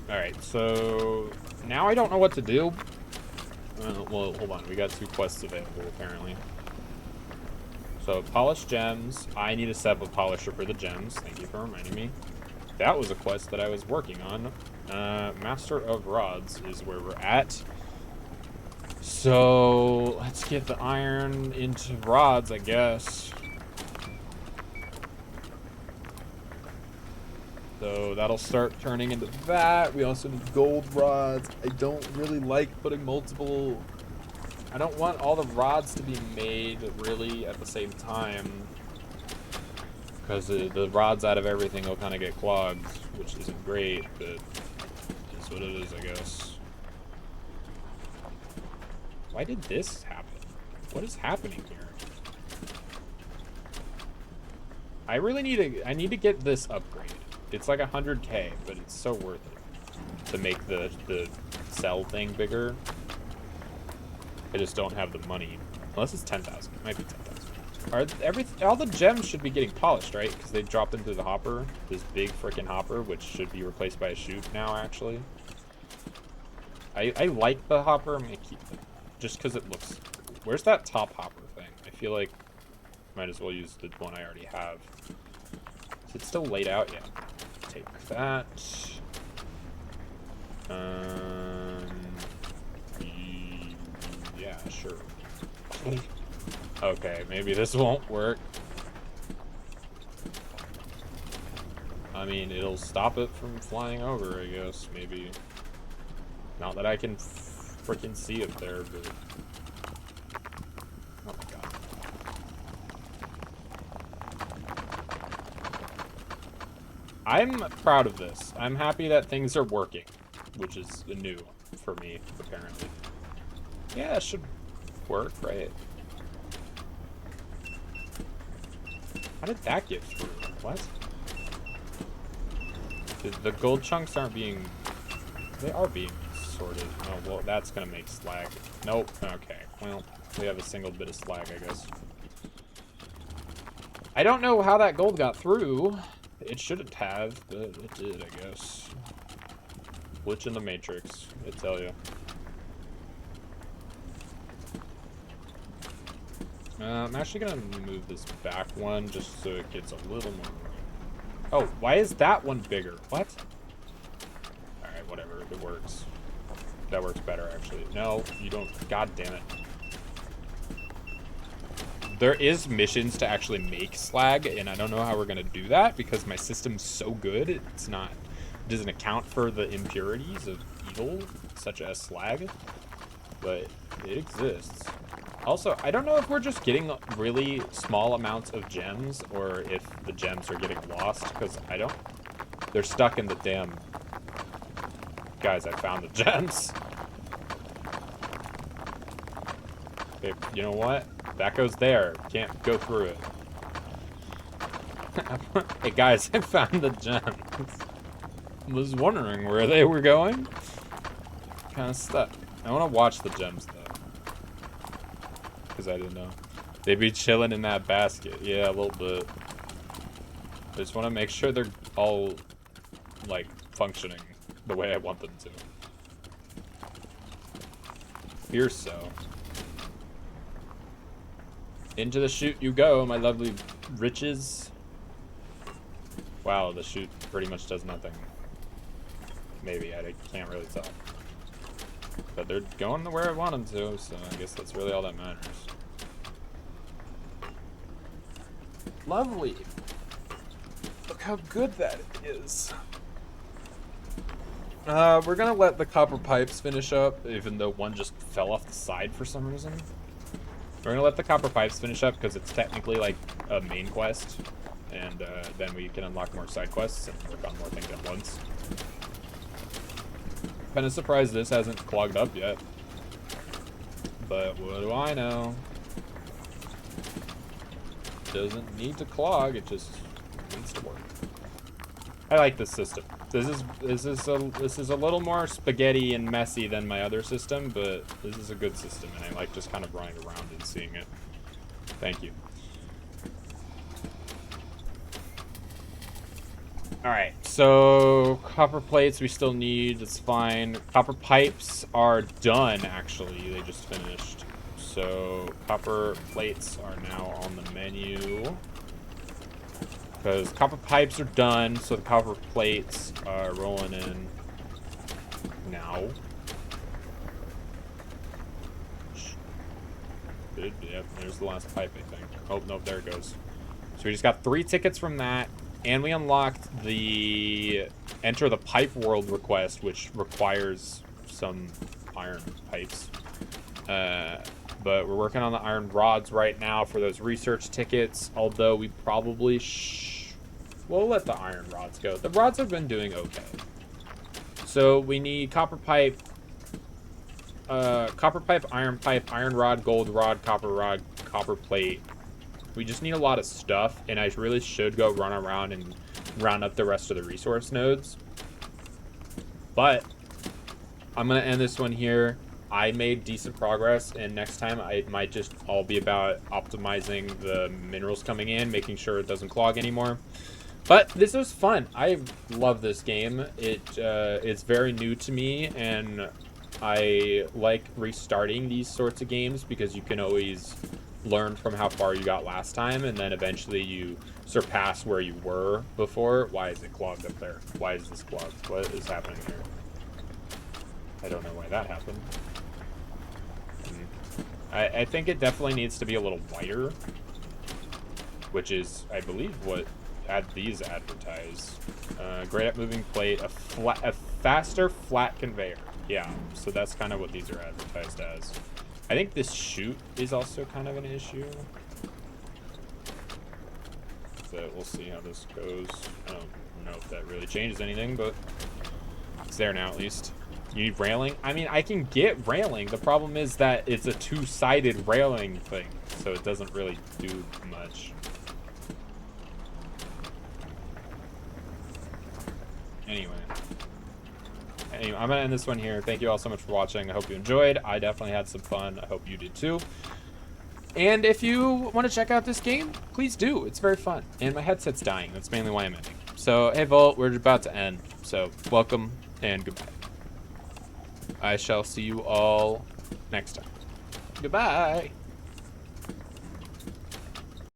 Alright, so now I don't know what to do. Well, hold on. We got 2 quests available, apparently. So, polish gems. I need a set of polisher for the gems. Thank you for reminding me. That was a quest that I was working on. Master of Rods is where we're at. So, let's get the iron into rods, I guess. So, that'll start turning into that. We also need gold rods. I don't really like putting multiple... I don't want all the rods to be made, really, at the same time. Because the rods out of everything will kind of get clogged, which isn't great, but it's what it is, I guess. Why did this happen? What is happening here? I need to get this upgrade. It's like 100k, but it's so worth it to make the cell thing bigger. I just don't have the money. Unless it's 10,000. It might be 10,000. All the gems should be getting polished, right? Because they dropped into the hopper. This big freaking hopper, which should be replaced by a chute now, actually. I like the hopper. I'm going to keep it. Just because it looks... Where's that top hopper thing? I feel like might as well use the one I already have. Is it still laid out? Yeah. Take that. Yeah, sure. Okay, maybe this won't work. I mean, it'll stop it from flying over, I guess, maybe. Not that I can freaking see it there, but... Oh my god. I'm proud of this. I'm happy that things are working, which is new for me, apparently. Yeah, it should work, right? How did that get through? What? The gold chunks aren't being... They are being sorted. Oh, well, that's gonna make slag. Nope. Okay. Well, we have a single bit of slag, I guess. I don't know how that gold got through. It shouldn't have, but it did, I guess. Glitch in the Matrix, I tell you. I'm actually gonna move this back one just so it gets a little more room. Oh, why is that one bigger? What? Alright, whatever. It works. That works better, actually. No, you don't. God damn it. There is missions to actually make slag, and I don't know how we're gonna do that because my system's so good. It's not... It doesn't account for the impurities of evil, such as slag. But it exists. Also, I don't know if we're just getting really small amounts of gems or if the gems are getting lost, because They're stuck in the damn... Guys, I found the gems. Okay, you know what? That goes there. Can't go through it. Hey guys, I found the gems. Was wondering where they were going. Kind of stuck. I want to watch the gems though, because I didn't know. They'd be chilling in that basket. Yeah, a little bit. I just want to make sure they're all like functioning the way I want them to. Here so. Into the chute you go, my lovely riches. Wow, the chute pretty much does nothing. Maybe, I can't really tell. But they're going to where I want them to, so I guess that's really all that matters. Lovely. Look how good that is. We're gonna let the copper pipes finish up, even though one just fell off the side for some reason. We're gonna let the copper pipes finish up because it's technically like a main quest, and then we can unlock more side quests and work on more things at once. Kinda surprised this hasn't clogged up yet, but what do I know? Doesn't need to clog, it just needs to work. I like this system. This is a little more spaghetti and messy than my other system, but this is a good system, and I like just kind of running around and seeing it. Thank you. Alright, so copper plates we still need, it's fine. Copper pipes are done, actually. They just finished. So copper plates are now on the menu. Because copper pipes are done, so the copper plates are rolling in now. Good, yep, there's the last pipe, I think. Oh, nope, there it goes. So we just got 3 tickets from that, and we unlocked the Enter the Pipe World request, which requires some iron pipes. But we're working on the iron rods right now for those research tickets, although we probably we'll let the iron rods go. The rods have been doing okay. So we need copper pipe, iron rod, gold rod, copper plate. We just need a lot of stuff, and I really should go run around and round up the rest of the resource nodes. But I'm gonna end this one here. I made decent progress, and next time it might just all be about optimizing the minerals coming in, making sure it doesn't clog anymore. But this was fun. I love this game. It's very new to me, and I like restarting these sorts of games because you can always learn from how far you got last time, and then eventually you surpass where you were before. Why is it clogged up there? Why is this clogged? What is happening here? I don't know why that happened. I think it definitely needs to be a little wider, which is, I believe, what these advertise. Great at moving plate, a faster flat conveyor. Yeah, so that's kind of what these are advertised as. I think this chute is also kind of an issue. So we'll see how this goes. I don't know if that really changes anything, but it's there now at least. You need railing? I mean, I can get railing. The problem is that it's a two-sided railing thing, so it doesn't really do much. Anyway, I'm going to end this one here. Thank you all so much for watching. I hope you enjoyed. I definitely had some fun. I hope you did too. And if you want to check out this game, please do. It's very fun. And my headset's dying. That's mainly why I'm ending. So, hey, Volt, we're about to end. So, welcome and goodbye. I shall see you all next time. Goodbye.